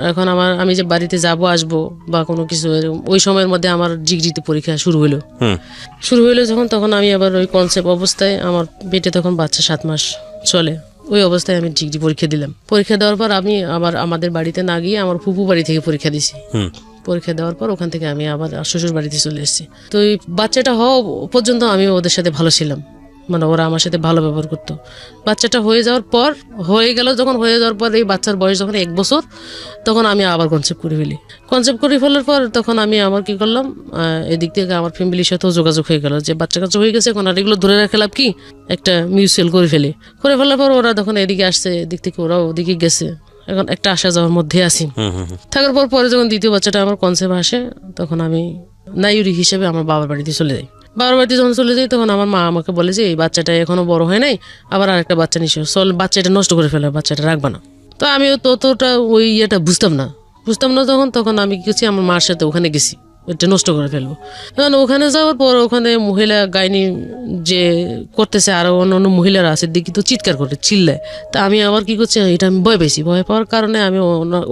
এখন আমি যে বাড়িতে যাব আসবো বা কোনো কিছু, ওই সময়ের মধ্যে আমার ডিগ্রিতে পরীক্ষা শুরু হইলো যখন, তখন আমি আবার ওই কনসেপ্ট অবস্থায়, আমার পেটে তখন বাচ্চা 7 মাস চলে, ওই অবস্থায় আমি ডিগ্রি পরীক্ষা দিলাম। পরীক্ষা দেওয়ার পর আমি আবার আমাদের বাড়িতে না গিয়ে আমার ফুপু বাড়ি থেকে পরীক্ষা দিছি। পরীক্ষা দেওয়ার পর ওখান থেকে আমি আবার শ্বশুর বাড়িতে চলে এসেছি। তো এই বাচ্চাটা হওয়া পর্যন্ত আমি ওদের সাথে ভালো ছিলাম, মানে ওরা আমার সাথে ভালো ব্যবহার করতো। বাচ্চাটা হয়ে যাওয়ার পর এই বাচ্চার বয়স যখন 1 বছর, তখন আমি আবার কনসেপ্ট করে ফেলার পর তখন আমি আমার কি করলাম, এদিক থেকে আমার ফ্যামিলির সাথেও যোগাযোগ হয়ে গেল যে বাচ্চা কাচ্চা হয়ে গেছে, এখন আর এগুলো ধরে রাখে লাভ কি, একটা মিউচুয়াল করে ফেলার পর ওরা তখন এদিকে আসছে, এদিক থেকে ওরাও ওদিকে গেছে। এখন একটা আসা যাওয়ার মধ্যে আছি। থাকার পরে যখন দ্বিতীয় বাচ্চাটা আমার কনসেপ্ট আসে, তখন আমি নাইউরি হিসেবে আমার বাবার বাড়িতে চলে যাই। যখন চলে যাই, তখন আমার মা আমাকে বলে যে এই বাচ্চাটা এখনো বড় হয় নাই, আবার আরেকটা বাচ্চা নিশ্চয়, বাচ্চাটা নষ্ট করে ফেলে, বাচ্চাটা রাখবা না। তো আমিও ততটা ওই বুঝতাম না তখন আমি কি করছি, আমার মার সাথে ওখানে গেছি, ওইটা নষ্ট করে ফেলবো। এখন ওখানে যাওয়ার পর ওখানে মহিলা গাইনি যে করতেছে, আরো অন্য মহিলারা আছে, দেখি তো চিৎকার করে চিল্লায়। তা আমি আবার কি করছি, এটা আমি ভয় পাওয়ার কারণে আমি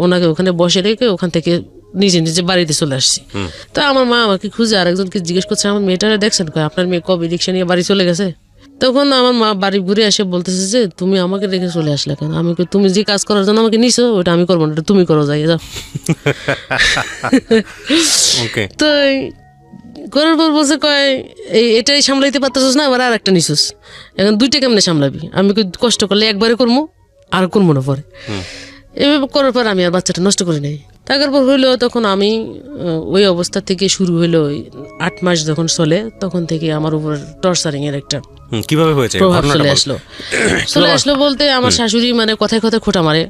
ওনাকে ওখানে বসে রেখে ওখান থেকে নিজে বাড়িতে চলে আসছি। তো আমার মা আমাকে খুঁজে আরেকজনকে জিজ্ঞেস করছে, আমার মেয়েটারে দেখছেন? আপনার মেয়ে কবে রিক্সা নিয়ে বাড়ি চলে গেছে? তখন আমার মা বাড়ি ঘুরে এসে বলতেছে যে তুমি আমাকে রেখে চলে আসলে কেন? আমি তুমি যে কাজ করার জন্য আমাকে নিছো ওটা আমি করবো না, এটা তুমি করো, যাই যাও। তো করার পর বলছে কয় এটাই সামলাইতে পারতেছিস না, আবার আর একটা নিছিস, এখন দুইটা কেমনে সামলাবি? আমি কষ্ট করলে একবারে করবো আর করবো না পরে। এভাবে করার পর আমি আর বাচ্চাটা নষ্ট করে নেই। তারপর হইলো তখন আমি ওই অবস্থা থেকে শুরু হইলো 8 মাস যখন চলে তখন থেকে আমার উপর টর্চারিং এর একটা কিভাবে হয়েছে প্রভাব চলে আসলো বলতে আমার শাশুড়ি মানে কথায় কথায় খোঁটা মারে,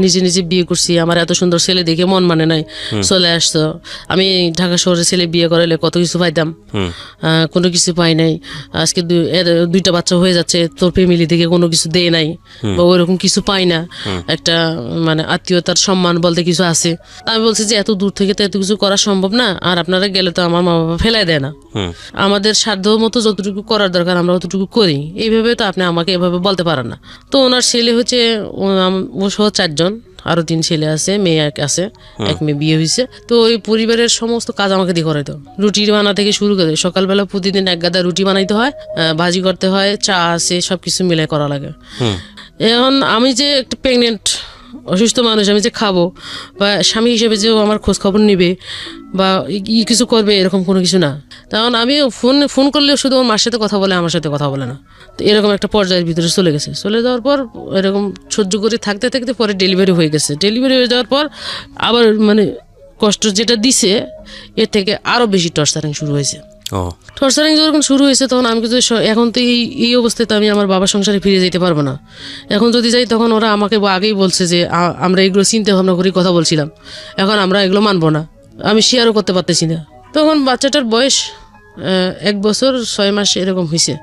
নিজে নিজে বিয়ে করছি, আমার এত সুন্দর ছেলে দেখে মন মানে নাই, চলে আসতো। আমি ঢাকা শহরে ছেলে বিয়ে করালে কত কিছু পাইতাম, কোনো কিছু পাই নাই। আজকে দুইটা বাচ্চা হয়ে যাচ্ছে, তোর ফ্যামিলি থেকে কোনো কিছু দেয় নাই বা ওইরকম কিছু পাই না, একটা মানে আত্মীয়তার সম্মান বলতে কিছু আছে। আমি বলছি যে এত দূর থেকে তো এত কিছু করা সম্ভব না, আর আপনারা গেলে তো আমার মা বাবা ফেলাই দেয় না, আমাদের সাধ্য মতো যতটুকু করার দরকার আমরা অতটুকু করি, এইভাবে তো আপনি আমাকে এভাবে বলতে পারেন না। তো ওনার ছেলে হচ্ছে ও সহ 4 জন, আরো 3 ছেলে আছে, মেয়ে আছে, এক মেয়ে বিয়ে হয়েছে। তো ওই পরিবারের সমস্ত কাজ আমাকে দিয়ে করাইতো, রুটি বানা থেকে শুরু করে সকালবেলা প্রতিদিন 1 গাদা রুটি বানাইতে হয়, ভাজি করতে হয়, চা আছে, সবকিছু মিলে করা লাগে। এখন আমি যে একটা প্রেগনেন্ট অসুস্থ মানুষ, আমি যে খাবো বা স্বামী হিসেবে যে আমার খোঁজ খবর নিবে বা কিছু করবে এরকম কোনো কিছু না। তখন আমি ফোন করলেও শুধু ওর মার সাথে কথা বলে, আমার সাথে কথা বলে না। তো এরকম একটা পর্যায়ের ভিতরে চলে গেছে। চলে যাওয়ার পর এরকম সহ্য করে থাকতে থাকতে পরে ডেলিভারি হয়ে গেছে। ডেলিভারি হয়ে যাওয়ার পর আবার মানে কষ্ট যেটা দিছে এর থেকে আরও বেশি টর্চারিং শুরু হয়েছে। টর্চারিং যখন শুরু হয়েছে তখন আমি কিন্তু এখন তো এই অবস্থায় তো আমি আমার বাবার সংসারে ফিরে যেতে পারবো না। এখন যদি যাই তখন ওরা আমাকে আগেই বলছে যে আমরা এগুলো চিন্তা ভাবনা করে কথা বলছিলাম, এখন আমরা এগুলো মানবো না, আমি শেয়ারও করতে পারতেছি না। তখন বাচ্চাটার বয়স 1 বছর 6 মাস এরকম হয়েছে।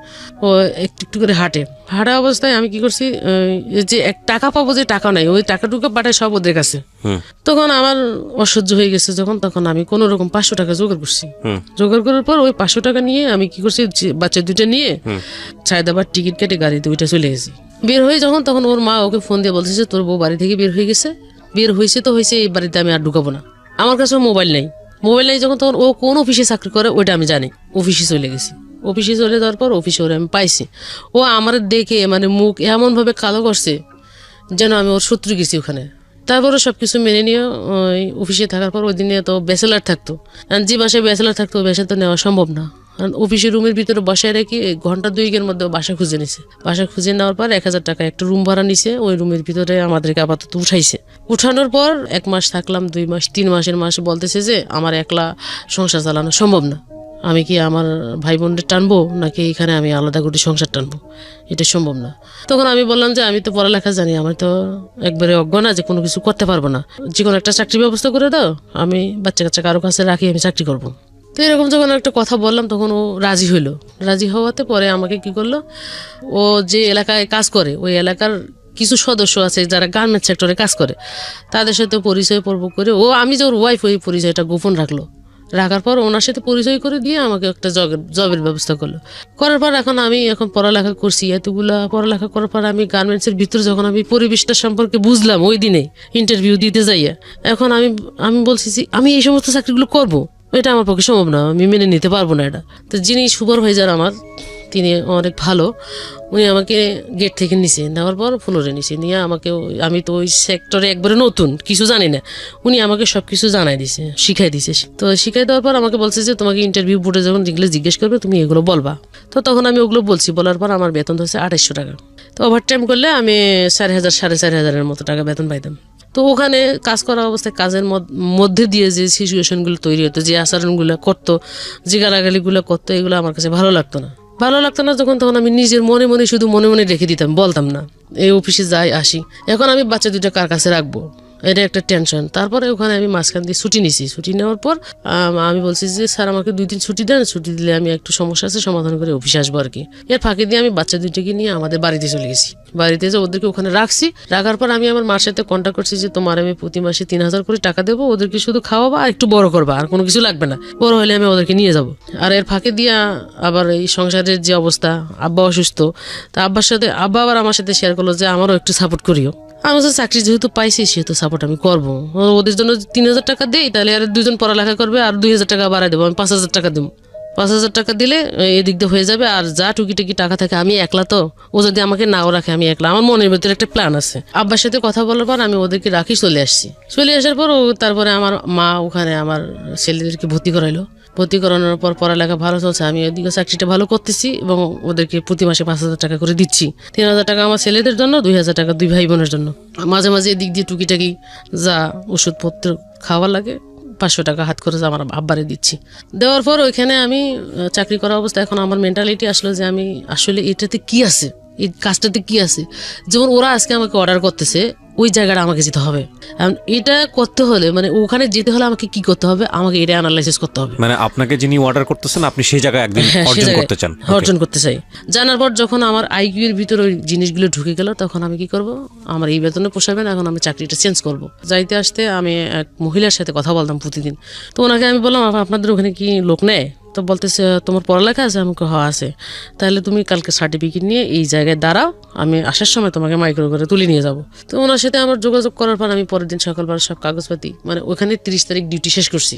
ও একটু একটু করে হাঁটা অবস্থায় আমি কি করছি, যে টাকা পাবো, যে টাকা নাই ওই টাকাটুকু পাঠায় সব ওদের কাছে। তখন আমার অসহ্য হয়ে গেছে যখন, তখন আমি কোনো রকম 500 টাকা জোগাড় করছি। জোগাড় করার পর ওই 500 টাকা নিয়ে আমি কি করছি, বাচ্চা 2টা নিয়ে ছায়দাবাদ টিকিট কেটে গাড়িতে ওইটা চলে গেছি। বের হয়ে যখন তখন ওর মা ওকে ফোন দিয়ে বলতেছে তোর বউ বাড়ি থেকে বের হয়ে গেছে। বের হয়েছে তো হয়েছে, এই বাড়িতে আমি আর ঢুকাবো না। আমার কাছে মোবাইল নেই যখন, তখন ও কোন অফিসে চাকরি করে ওইটা আমি জানি। অফিসে চলে গেছি, অফিসে চলে যাওয়ার পর অফিসে ওরে আমি পাইছি। ও আমার দেখে মানে মুখ এমনভাবে কালো করছে যেন আমি ওর শত্রু গেছি ওখানে। তারপরে সবকিছু মেনে নিয়ে ওই অফিসে থাকার পর ওই দিনে তো ব্যাচেলার থাকতো, যে বাসায় ব্যাচেলার থাকতো ওই বাসায় তো নেওয়া সম্ভব না। অফিসের রুমের ভিতরে বসায় রেখে ঘন্টা 2 মধ্যে বাসা খুঁজে নিছে। বাসা খুঁজে নেওয়ার পর 1000 টাকা একটা রুম ভাড়া নিছে, ওই রুমের ভিতরে আমাদেরকে আপাতত উঠাইছে। উঠানোর পর 1 মাস থাকলাম, 2 মাস, 3 মাসের মাসে বলতেছে যে আমার একলা সংসার চালানো সম্ভব না, আমি কি আমার ভাই বোনদের টানবো নাকি এখানে আমি আলাদা করে সংসার টানবো, এটা সম্ভব না। তখন আমি বললাম যে আমি তো পড়ালেখা জানি, আমার তো একবারে অজ্ঞ না যে কোনো কিছু করতে পারবো না, যে কোনো একটা চাকরির ব্যবস্থা করে দাও, আমি বাচ্চা কাচ্চা কারো কাছে রাখি, আমি চাকরি করবো। তো এরকম যখন একটা কথা বললাম তখন ও রাজি হইলো। রাজি হওয়াতে পরে আমাকে কি করলো, ও যে এলাকায় কাজ করে ওই এলাকার কিছু সদস্য আছে যারা গার্মেন্টস সেক্টরে কাজ করে, তাদের সাথে পরিচয় পর্ব করে আমি যে ওর ওয়াইফ ওই পরিচয়টা গোপন রাখার পর ওনার সাথে পরিচয় করে দিয়ে আমাকে একটা জবের ব্যবস্থা করলো। করার পর আমি এখন পড়ালেখা করছি, এতগুলা পড়ালেখা করার পর আমি গার্মেন্টসের ভিতরে যখন আমি পরিবেশটা সম্পর্কে বুঝলাম ওই দিনে ইন্টারভিউ দিতে যাইয়া, এখন আমি বলছি যে আমি এই সমস্ত চাকরিগুলো করবো, এটা আমার পক্ষে সম্ভব না, আমি মেনে নিতে পারবো না এটা। তো যিনি সুপারভাইজার আমার, তিনি অনেক ভালো, উনি আমাকে গেট থেকে নিচে নেওয়ার পর ফ্লোরে নিচে নিয়ে আমাকে, আমি তো ওই সেক্টরে একবারে নতুন, কিছু জানি না, উনি আমাকে সব কিছু জানাই দিছে, শিখাই দিছে। তো শিখাই দেওয়ার পর আমাকে বলছে যে তোমাকে ইন্টারভিউ বোর্ডে যখন যেগুলো জিজ্ঞেস করবে তুমি এগুলো বলবা। তো তখন আমি ওগুলো বলছি, বলার পর আমার বেতন হচ্ছে 2800 টাকা। তো ওভারটাইম করলে আমি 4000 4500 মতো টাকা বেতন পাইতাম। তো ওখানে কাজ করা অবস্থায় কাজের মধ্যে দিয়ে যে সিচুয়েশনগুলো তৈরি হতো, যে আচরণগুলো করতো, যে গালাগালিগুলো করতো, এগুলো আমার কাছে ভালো লাগতো না যখন, তখন আমি নিজের মনে মনে শুধু মনে মনে রেখে দিতাম, বলতাম না। এই অফিসে যাই আসি, এখন আমি বাচ্চা 2টা কার কাছে রাখবো, এটা একটা টেনশন। তারপরে ওখানে আমি মাঝখান দিয়ে ছুটি নিছি। ছুটি নেওয়ার পর আমি বলছি যে স্যার আমাকে 2 দিন ছুটি দেন, ছুটি দিলে আমি একটু সমস্যা আছে সমাধান করে অফিসে আসবো আর কি। এর ফাঁকে দিয়ে আমি বাচ্চা 2টাকে নিয়ে আমাদের বাড়িতে চলে গেছি। বাড়িতে যে ওদেরকে ওখানে রাখার পর আমি আমার মার সাথে কন্ট্যাক্ট করছি যে তোমার আমি প্রতি মাসে 3000 করে টাকা দেবো, ওদেরকে শুধু খাওয়াবো আর একটু বড় করবা, আর কোনো কিছু লাগবে না, বড় হলে আমি ওদেরকে নিয়ে যাব। আর এর ফাঁকে দিয়ে আবার এই সংসারের যে অবস্থা, আব্বা অসুস্থ, তা আব্বা আবার আমার সাথে শেয়ার করলো যে আমারও একটু সাপোর্ট করিও। আমি তো চাকরি যেহেতু পাইছি সেহেতু সাপোর্ট আমি করবো, ওদের জন্য 3000 টাকা দেই, তাহলে আর 2জন পড়ালেখা করবে, আর 2000 টাকা বাড়াই দেবো, আমি 5000 টাকা দেবো। 5,000 টাকা দিলে এদিক দিয়ে হয়ে যাবে, আর যা টুকিটাকি টাকা থাকে আমি একলা, তো ও যদি আমাকে নাও রাখে আমি একলা, আমার মনের ভিতরে একটা প্ল্যান আছে। আব্বার সাথে কথা বলার পর আমি ওদেরকে রাখি চলে আসছি। চলে আসার পর তারপরে আমার মা ওখানে আমার ছেলেদেরকে ভর্তি করাইলো। ভর্তি করানোর পর পড়ালেখা ভালো চলছে, আমি ওইদিকে চাকরিটা ভালো করতেছি এবং ওদেরকে প্রতি মাসে 5,000 টাকা করে দিচ্ছি। 3,000 টাকা আমার ছেলেদের জন্য, 2,000 টাকা 2 ভাই বোনের জন্য। মাঝে মাঝে এদিক দিয়ে টুকিটাকি যা ওষুধপত্র খাওয়া লাগে 500 টাকা হাত খরচ আমার আব্বারে দিচ্ছি। দেওয়ার পর ওইখানে আমি চাকরি করা অবস্থা, এখন আমার মেন্টালিটি আসলো যে আমি আসলে এটাতে কি আছে, এই কাজটাতে কি আছে। যেমন ওরা আজকে আমাকে অর্ডার করতেছে, ওই জায়গাটা আমাকে যেতে হবে। এটা করতে হলে মানে ওখানে যেতে হলে আমাকে কি করতে হবে, আমাকে এটা অ্যানালাইসিস করতে হবে। মানে আপনাকে যিনি অর্ডার করতেছেন আপনি সেই জায়গায় একদিন অর্জন করতে চান। অর্জন করতে চাই। জানার পর যখন আমার আইকিউ এর ভিতর ওই জিনিসগুলো ঢুকে গেল, তখন আমি কি করব, আমার এই বেতনে পোষাবে না, এখন আমি চাকরিটা চেঞ্জ করব। যাইতে আসতে আমি এক মহিলার সাথে কথা বলতাম প্রতিদিন। তো ওনাকে আমি বললাম, আপনাদের ওখানে কি লোক নেয়? তো বলতেছে, তোমার পড়ালেখা আছে? আমাকে হওয়া আছে। তাহলে তুমি কালকে সার্টিফিকেট নিয়ে এই জায়গায় দাঁড়াও, আমি আসার সময় তোমাকে মাইক্রো করে তুলে নিয়ে যাব। তো ওনার সাথে আমার যোগাযোগ করার পর আমি পরের দিন সকালবেলা সব কাগজপাতি, মানে ওখানে 30 তারিখ ডিউটি শেষ করছি,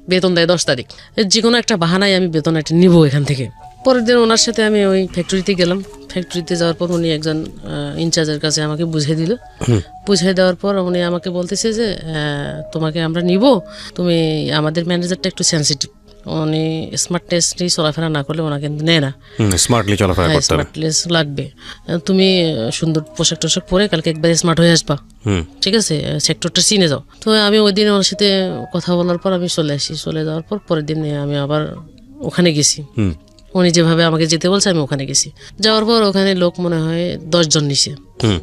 বেতন দেয় 10 তারিখ। যে কোনো একটা বাহানায় আমি বেতন একটা নিবো এখান থেকে। পরের দিন ওনার সাথে আমি ওই ফ্যাক্টরিতে গেলাম। ফ্যাক্টরিতে যাওয়ার পর উনি একজন ইনচার্জের কাছে আমাকে বুঝিয়ে দিল। বুঝিয়ে দেওয়ার পর উনি আমাকে বলতেছে যে তোমাকে আমরা নিব, তুমি আমাদের ম্যানেজারটা একটু সেন্সিটিভ, উনি স্মার্টনেসলি চলাফেরা না করলে ওনা কিন্তু নেয় না। স্মার্টলি চলাফেরা করতে হবে, স্মার্টনেস লাগবে। তুমি সুন্দর পোশাক টোশাক পরে কালকে একবার স্মার্ট হয়ে আসবা, ঠিক আছে, সেক্টরটা চিনে যাও। তো আমি ওই দিন ওনার সাথে কথা বলার পর আমি চলে আসি। চলে যাওয়ার পর পরের দিন আমি আবার ওখানে গেছি। উনি যেভাবে আমাকে যেতে বলছে আমি ওখানে গেছি। যাওয়ার পর ওখানে লোক মনে হয় 10 জন নিছে।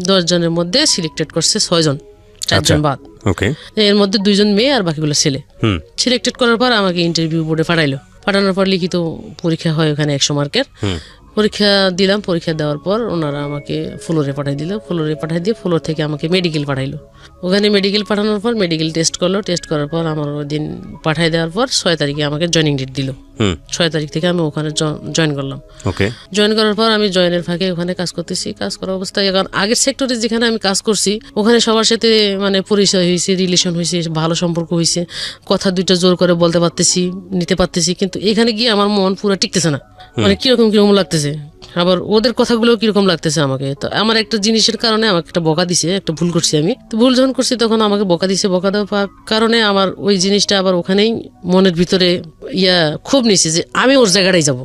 10 জনের মধ্যে সিলেক্টেড করছে 6 জন, 4 জন বাদ। এর মধ্যে 2 জন মেয়ে আর বাকিগুলো ছেলে। সিলেক্টেড করার পর আমাকে ইন্টারভিউ বোর্ডে পাঠাইলো। পাঠানোর পর লিখিত পরীক্ষা হয় ওখানে 100 মার্কের। পরীক্ষা দিলাম। পরীক্ষা দেওয়ার পর ওনারা আমাকে ফ্লোরে পাঠাই দিল। ফ্লোরে পাঠাই দিয়ে ফ্লোর থেকে আমাকে মেডিকেল পাঠাইলো। ওখানে মেডিকেল পাঠানোর পর মেডিকেল টেস্ট করলো। টেস্ট করার পর আমার ওই দিন পাঠাই দেওয়ার পর 6 তারিখে আমাকে জয়েনিং ডেট দিল। 6 তারিখ থেকে আমি ওখানে জয়েন করলাম। জয়েন করার পর আমি জয়েনের ফাঁকে ওখানে কাজ করতেছি। কাজ করার অবস্থায় এখন আগের সেক্টরে যেখানে আমি কাজ করছি ওখানে সবার সাথে মানে পরিচয় হয়েছে, রিলেশন হয়েছে, ভালো সম্পর্ক হয়েছে, কথা দুইটা জোর করে বলতে পারতেছি, নিতে পারতেছি। কিন্তু এখানে গিয়ে আমার মন পুরো টিকতেছে না, মানে কিরকম কিরকম লাগতেছে, আবার ওদের কথাগুলো কিরকম লাগতেছে আমাকে। তো আমার একটা জিনিসের কারণে আমাকে একটা বকা দিছে, একটা ভুল করছি আমি। তো ভুল যখন করছি তখন আমাকে বকা দিছে। বকা দেওয়ার কারণে আমার ওই জিনিসটা আবার ওখানেই মনের ভিতরে খুব নিছে যে আমি ওর জায়গাটাই যাব,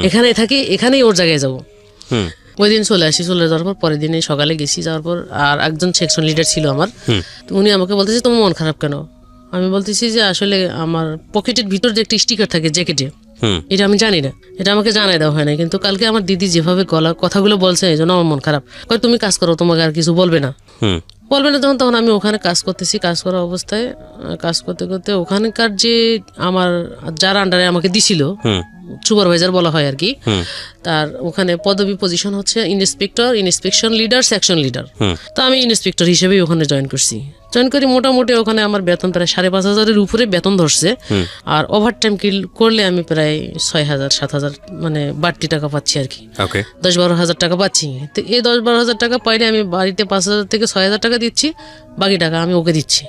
এখানে থাকি, এখানেই ওর জায়গায় যাব। ওই দিন চলে আসি। চলে যাওয়ার পর পরের দিনে সকালে গেছি। যাওয়ার পর আর একজন সেকশন লিডার ছিল আমার। তো উনি আমাকে বলতেছে, তোমার মন খারাপ কেন? আমি বলতেছি যে আসলে আমার পকেটের ভিতর যে একটা স্টিকার থাকে জ্যাকেটে, এটা আমি জানি না, এটা আমাকে জানাই দেওয়া হয় না। কিন্তু কালকে আমার দিদি যেভাবে কথাগুলো বলছে এই জন্য আমার মন খারাপ। তুমি কাজ করো, তোমাকে আর কিছু বলবে না। তখন আমি ওখানে কাজ করতেছি। কাজ করা অবস্থায় কাজ করতে করতে ওখানকার যে আমার যার আন্ডারে আমাকে দিছিল, সুপারভাইজার বলা হয় আর কি, তার ওখানে পদবি পজিশন হচ্ছে inspector, inspection leader, section leader. তো আমি ইন্সপেক্টর হিসেবেই ওখানে জয়েন করছি। জয়েন করি মোটামুটি ওখানে আমার বেতন প্রায় 5,500-এর উপরে বেতন ধরছে। আর ওভার টাইম করলে আমি প্রায় 6,000-7,000 মানে বাড়তি টাকা পাচ্ছি আর কি। 10-12 হাজার টাকা পাচ্ছি। তো এই 10-12 হাজার টাকা পাইলে আমি বাড়িতে 5,000 থেকে 6,000 টাকা দিচ্ছি, বাকি টাকা আমি ওকে দিচ্ছি।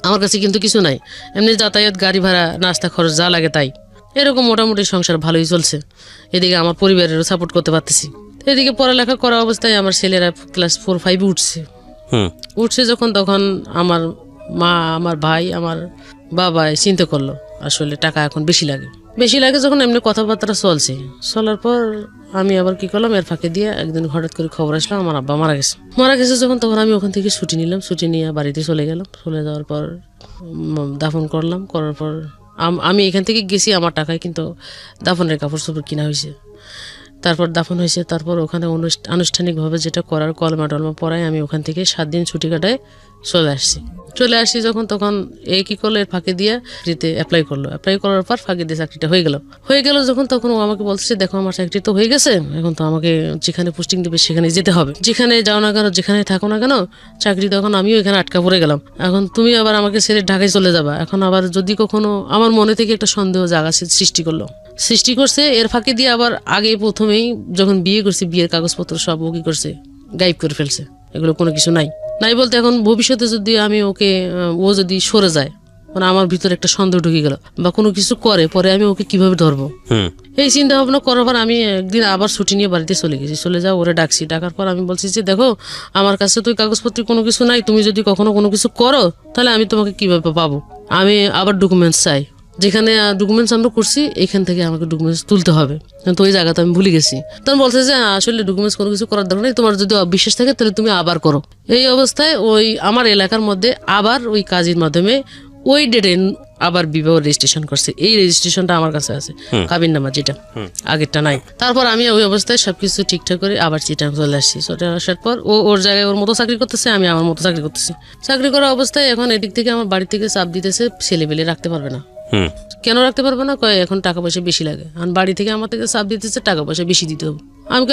আমার কাছে কিন্তু কিছু নাই, এমনি যাতায়াত, গাড়ি ভাড়া, নাস্তা খরচ যা লাগে তাই। এরকম মোটামুটি সংসার ভালোই চলছে। এদিকে আমার পরিবারেরও সাপোর্ট করতে পারতেছি। এদিকে পড়ালেখা করা অবস্থায় আমার ছেলেরা ক্লাস 4-5 উঠছে যখন, তখন আমার মা, আমার ভাই, আমার বাবা চিন্তা করলো আসলে টাকা এখন বেশি লাগে যখন এমনি কথাবার্তা চলার পর আমি আবার কি করলাম, এর ফাঁকে দিয়ে একদিন হঠাৎ করে খবর আসলো আমার আব্বা মারা গেছে যখন, তখন আমি ওখান থেকে ছুটি নিলাম। ছুটি নিয়ে বাড়িতে চলে গেলাম। চলে যাওয়ার পর দাফন করলাম। করার পর আমি এখান থেকে গেছি আমার টাকায়, কিন্তু দাফনের কাপড় চোপড় কিনা হয়েছে। তারপর দাফন হয়েছে। তারপর ওখানে আনুষ্ঠানিকভাবে যেটা করার কলমা টলমা পড়ায় আমি ওখান থেকে 7 দিন ছুটি কাটায় চলে আসছি যখন, তখন এই কি করলো, এর ফাঁকে দিয়ে চাকরিতে অ্যাপ্লাই করার পর ফাঁকে দিয়ে চাকরিটা হয়ে গেল যখন, তখন ও আমাকে বলছে, দেখো আমার চাকরি তো হয়ে গেছে, এখন তো আমাকে যেখানে পোস্টিং দেবে সেখানে যেতে হবে, যেখানে যাও না কেন, যেখানে থাকো না কেন চাকরি, তখন আমিও এখানে আটকা পড়ে গেলাম। এখন তুমি আবার আমাকে ছেড়ে ঢাকায় চলে যাবা। এখন আবার যদি কখনো আমার মনে থেকে একটা সন্দেহ জায়গা সৃষ্টি করছে। এর ফাঁকে দিয়ে আবার আগে প্রথমেই যখন বিয়ে করছি, বিয়ের কাগজপত্র সব ও কি করছে, গায়েব করে ফেলছে। এগুলো কোনো কিছু নাই বলতে এখন ভবিষ্যতে যদি আমি ও যদি সরে যায়, মানে আমার ভিতরে একটা সন্দেহ ঢুকে গেল, বা কোনো কিছু করে পরে আমি ওকে কিভাবে ধরবো। এই চিন্তা ভাবনা করার পর আমি একদিন আবার ছুটি নিয়ে বাড়িতে চলে গেছি। চলে যাও, ওরে ডাকছি। ডাকার পর আমি বলছি যে দেখো, আমার কাছে তো কাগজপত্র কোনো কিছু নাই, তুমি যদি কখনো কোনো কিছু করো তাহলে আমি তোমাকে কিভাবে পাবো, আমি আবার ডকুমেন্টস চাই। যেখানে ডকুমেন্টস আমরা করছি এখান থেকে আমাকে ডকুমেন্টস তুলতে হবে, কিন্তু ওই জায়গাতে আমি ভুলে গেছি। তখন বলছে যে আসলে ডকুমেন্টস কোনো কিছু করার দরকার নেই, তোমার যদি অবিশ্বাস থাকে তাহলে তুমি আবার করো। এই অবস্থায় ওই আমার এলাকার মধ্যে আবার ওই কাজের মাধ্যমে ওই ডেটে আবার বিবাহ রেজিস্ট্রেশন করছে। এই রেজিস্ট্রেশনটা আমার কাছে আছে, কাবিন নামা যেটা, আগেরটা নাই। তারপর আমি ওই অবস্থায় সবকিছু ঠিকঠাক করে আবার চিটাং চলে আসছি। চলে আসার পর ও ওর জায়গায় ওর মতো চাকরি করতেছে, আমি আমার মতো চাকরি করতেছি। চাকরি করা অবস্থায় এখন এদিক থেকে আমার বাড়ি থেকে চাপ দিতেছে, ছেলে পেলে রাখতে পারবে না। কেন রাখতে পারবে না? কয় এখন টাকা পয়সা বেশি লাগে। আর বাড়ি থেকে আমার থেকে চাপ দিতেছে টাকা পয়সা বেশি দিতে হবে।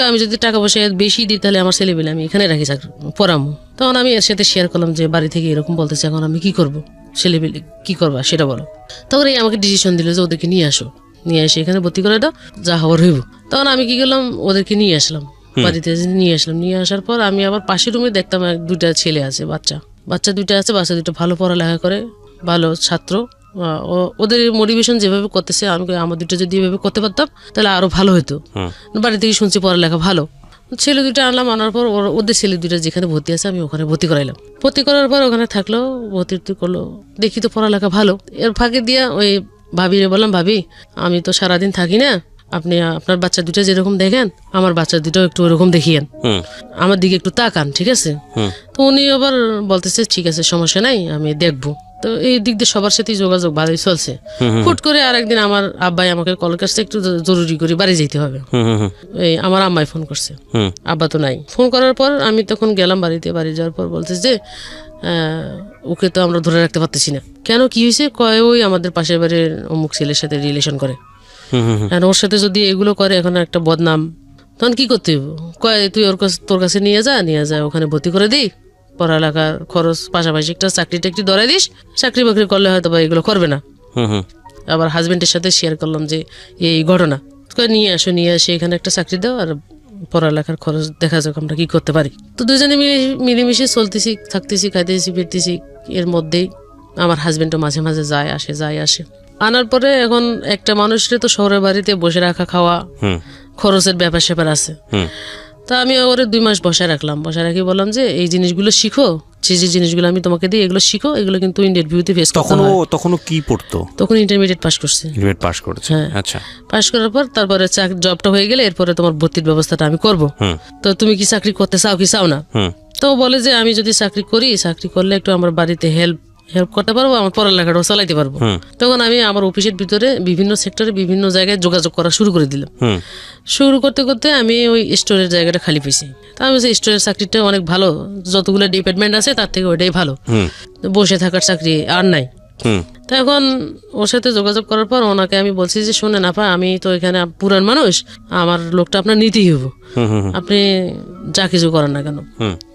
আমি যদি টাকা পয়সা বেশি দিই তাহলে আমার ছেলে পেলে আমি এখানে রাখি চাকরি পড়ামো। তখন আমি এর সাথে শেয়ার করলাম যে বাড়ি থেকে এরকম বলতেছে, এখন আমি কি করবো, ছেলে পেলে কি করবা সেটা বলো। তখন এই আমাকে ডিসিশন দিল যে ওদেরকে নিয়ে আসো, নিয়ে এসে এখানে ভর্তি করে দাও, যা হওয়ার হইব। তখন আমি কি করলাম, ওদেরকে নিয়ে আসলাম বাড়িতে। নিয়ে আসলাম, নিয়ে আসার পর আমি আবার পাশের রুমে দেখতাম দুটা ছেলে আছে, বাচ্চা দুইটা আছে। বাচ্চা দুটো ভালো পড়ালেখা করে, ভালো ছাত্র। ওদের মোটিভেশন যেভাবে করতেছে, আমি আমার দুটো যদি এভাবে করতে পারতাম তাহলে আরো ভালো হতো। বাড়ি থেকে শুনছি পড়ালেখা ভালো। ছেলে দুটো আনলাম, আনার পর ওদের ছেলে দুটো যেখানে ভর্তি আছে আমি ওখানে ভর্তি করাইলাম। ভর্তি করার পর ওখানে থাকলো, ভর্তি করলো, দেখি তো পড়ালেখা ভালো। এর ফাঁকে দিয়া ওই ভাবিরে বললাম, ভাবি আমি তো সারাদিন থাকি না, আপনি আপনার বাচ্চা দুটো যেরকম দেখেন আমার বাচ্চা দুটো একটু ওরকম দেখিয়েন, আমার দিকে একটু তাকান, ঠিক আছে? তো উনি আবার বলতেছে ঠিক আছে, সমস্যা নাই, আমি দেখবো। তো এই দিক দিয়ে সবার সাথে যোগাযোগ ভালোই চলছে। হুট করে আরেকদিন আমার আব্বাই আমাকে কল করছে, একটু জরুরি করে বাড়ি যেতে হবে। এই আমার আম্মাই ফোন করছে, আব্বা তো নাই। ফোন করার পর আমি তখন গেলাম বাড়িতে। বাড়ি যাওয়ার পর বলছে যে ওকে তো আমরা ধরে রাখতে পারতেছি না। কেন, কি হয়েছে? কয় ওই আমাদের পাশের বাড়ির অমুক ছেলের সাথে রিলেশন করে, ওর সাথে যদি এগুলো করে এখন একটা বদনাম, তখন কি করতে হইব? কয় তুই তোর কাছে নিয়ে যা, ওখানে ভর্তি করে দিই, পড়ালেখার খরচ পাশাপাশি একটা চাকরি টাকরি ধরাই দিস, চাকরি বাকরি করলে হয়তো বা এগুলো করবে না। আবার হাজবেন্ডের সাথে শেয়ার করলাম যে এই ঘটনা, নিয়ে আসে এখানে একটা চাকরি দাও, আর পড়ালেখার খরচ দেখা যাক আমরা কি করতে পারি। তো দুজনে মিলেমিশে চলতেছি, থাকতেছি, খাইতেছি, ফিরতেছি। এর মধ্যেই আমার হাজবেন্ডও মাঝে মাঝে যায় আসে। আনার পরে এখন একটা মানুষের তো শহরের বাড়িতে বসে রাখা খাওয়া খরচের ব্যাপার স্যাপার আছে। তা আমি ওরে 2 মাস বসায় রাখি, বললাম যে এই জিনিসগুলো শিখো, যে জিনিসগুলো আমি তোমাকে দিই এগুলো শিখো, এগুলো কিন্তু ইন্টারভিউতে ফেস করতে হয়। তখনও কি পড়তো? তখন ইন্টারমিডিয়েট পাস করছে। হ্যাঁ, আচ্ছা। পাস করার পর তারপরে জবটা হয়ে গেলে এরপরে তোমার ভর্তির ব্যবস্থাটা আমি করব। তো তুমি কি চাকরি করতে চাও কি চাও না? তো বলে যে আমি যদি চাকরি করলে একটু আমার বাড়িতে হেল্প করতে পারবো, আমার পড়ালেখাটাও চালাইতে পারবো। তখন আমি আমার অফিসের ভিতরে বিভিন্ন সেক্টরে বিভিন্ন জায়গায় যোগাযোগ করা শুরু করে দিলাম। শুরু করতে করতে আমি ওই স্টোরের জায়গাটা খালি পেয়েছি। তা আমি স্টোরের চাকরিটা অনেক ভালো, যতগুলো ডিপার্টমেন্ট আছে তার থেকে ওইটাই ভালো, বসে থাকার চাকরি আর নাই। তো এখন ওর সাথে যোগাযোগ করার পর ওনাকে আমি বলছি যে শোনেন আপা, আমি তো এখানে পুরান মানুষ, আমার লোকটা আপনার নিতেই হবো, আপনি যা কিছু করেন না কেন।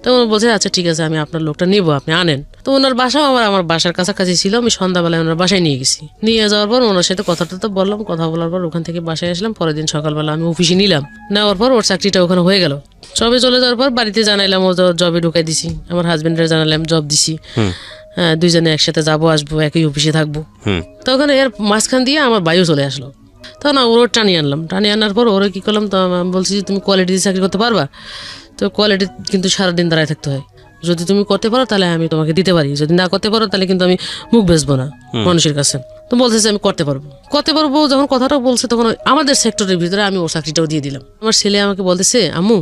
তখন বলছে আচ্ছা ঠিক আছে, আমি আপনার লোকটা নিবো, আপনি আনেন। তো ওনার বাসাও আমার বাসার কাছাকাছি ছিল। আমি সন্ধ্যাবেলায় ওনার বাসায় নিয়ে গেছি। নিয়ে যাওয়ার পর ওনার সাথে কথাটা বললাম, কথা বলার পর ওখান থেকে বাসায় আসলাম। পরের দিন সকালবেলা আমি অফিসে নিলাম। নেওয়ার পর ওর চাকরিটা ওখানে হয়ে গেল। সবে চলে যাওয়ার পর বাড়িতে জানাইলাম, ও জবে ঢুকাই দিছি। আমার হাজবেন্ডের জানালাম জব দিছি, হ্যাঁ, দুইজনে একসাথে যাবো আসবো, একই অফিসে থাকবো। তখন এর মাঝখান দিয়ে আমার ভাইও চলে আসলো। তখন ওর টানিয়ে আনার পর ওরা কি করলাম, তো বলছি যে তুমি কোয়ালিটি চাকরি করতে পারবা? তো কোয়ালিটি কিন্তু সারাদিন দাঁড়ায় থাকতে হয়, যদি তুমি করতে পারো তাহলে আমি তোমাকে দিতে পারি, যদি না করতে পারো তাহলে কিন্তু আমি মুখ বেচবো না মানুষের কাছে। তো বলতেছে আমি করতে পারবো। যখন কথাটা বলছে তখন আমাদের সেক্টরের ভিতরে আমি ওর চাকরিটাও দিয়ে দিলাম। আমার ছেলে আমাকে বলতেছে আম্মু,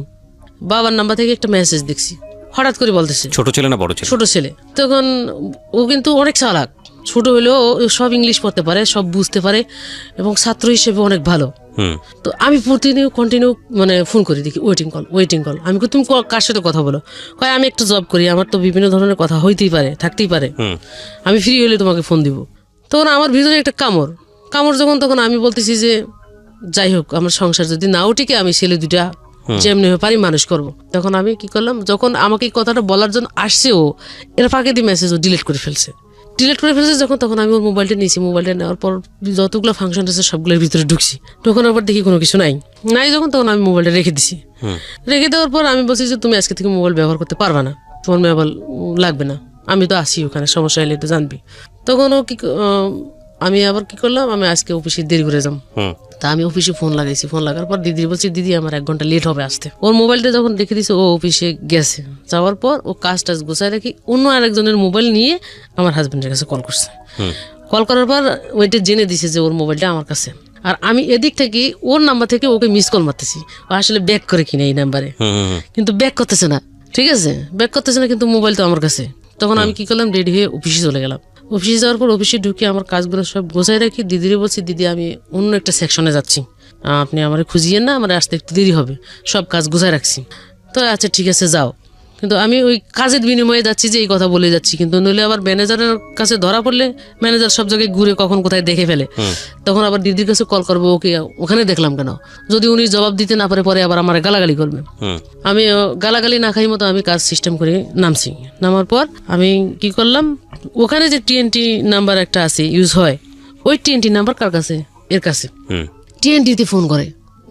বাবার নাম্বার থেকে একটা মেসেজ দেখছি, হঠাৎ করে বলতেছে। ছোট ছেলে না বড় ছেলে? ছোট ছেলে। তখন ও কিন্তু অনেক চালাক, ছোট হলেও সব ইংলিশ পড়তে পারে, সব বুঝতে পারে এবং ছাত্র হিসেবে অনেক ভালো। তো আমি কন্টিনিউ মানে ফোন করি, দেখি ওয়েটিং কল। আমি তুমি কার সাথে কথা বলো? কয় আমি একটা জব করি, আমার তো বিভিন্ন ধরনের কথা হইতেই পারে, থাকতেই পারে, আমি ফ্রি হলে তোমাকে ফোন দিব। তখন আমার ভিতরে একটা কামড় যখন, তখন আমি বলতেছি যে যাই হোক, আমার সংসার যদি নাও টিকে আমি ছেলে দুটা যেমনি পারি মানুষ করব। তখন আমি কি করলাম, যখন আমাকে এই কথাটা বলার জন্য আসছে ও, এর ফাঁকে দিয়ে মেসেজ ও ডিলিট করে ফেলছে যখন, তখন আমি ওর মোবাইলটা নিয়েছি। মোবাইলটা নেওয়ার পর যতগুলো ফাংশন আছে সবগুলোর ভিতরে ঢুকছি। ঢোকানোর পর দেখি কোনো কিছু নাই যখন, তখন আমি মোবাইলটা রেখে দিছি। রেখে দেওয়ার পর আমি বলছি যে তুমি আজকে থেকে মোবাইল ব্যবহার করতে পারবা না, তোমার মোবাইল লাগবে না। আমি তো আসি ওখানে, সমস্যা হলে তো জানবি। তখন ও আমি আবার কি করলাম, আমি আজকে অফিসে দেরি করে যাম। তা আমি অফিসে ফোন লাগাইছি, ফোন লাগার পর দিদি বলছি দিদি আমার 1 ঘন্টা লেট হবে আসতে। ওর মোবাইলটা যখন রেখে দিছে ও অফিসে গেছে, যাওয়ার পর ও কাজ টাজ গোছায় রাখি অন্য আরেকজনের মোবাইল নিয়ে আমার হাজবেন্ডের কাছে কল করছে। কল করার পর ওইটা জেনে দিছে যে ওর মোবাইলটা আমার কাছে, আর আমি এদিক থেকে ওর নাম্বার থেকে ওকে মিস কল মারতেছি। ও আসলে ব্যাক করে কিনা এই নাম্বারে, কিন্তু ব্যাক করতেছে না, ঠিক আছে ব্যাক করতেছে না, কিন্তু মোবাইল তো আমার কাছে। তখন আমি কি করলাম, রেডি হয়ে অফিসে চলে গেলাম। অফিসে যাওয়ার পর অফিসে ঢুকে আমার কাজগুলো সব গোছায় রাখি, দিদিরে বলছি দিদি আমি অন্য একটা সেকশনে যাচ্ছি, আপনি আমার খুঁজিয়েন না, আমার আসতে একটু দেরি হবে, সব কাজ গোছায় রাখছি। তো আচ্ছা ঠিক আছে যাও। কিন্তু আমি ওই কাজের বিনিময়ে যাচ্ছি যে এই কথা বলে যাচ্ছি, কিন্তু নইলে আবার ম্যানেজারের কাছে ধরা পড়লে ম্যানেজার সব জায়গায় ঘুরে কখন কোথায় দেখে ফেলে, তখন আবার দিদির কাছে কল করবো, ওকে ওখানে দেখলাম কেন, যদি উনি জবাব দিতে না পারে পরে আবার আমার গালাগালি করবে। আমি গালাগালি না খাই মতো আমি কাজ সিস্টেম করে নামছি। নামার পর আমি কি করলাম, ওখানে যে TNT নাম্বার একটা আছে ইউজ হয়, ওই TNT নাম্বার কার কাছে, এর কাছে। TNT-তে ফোন করে,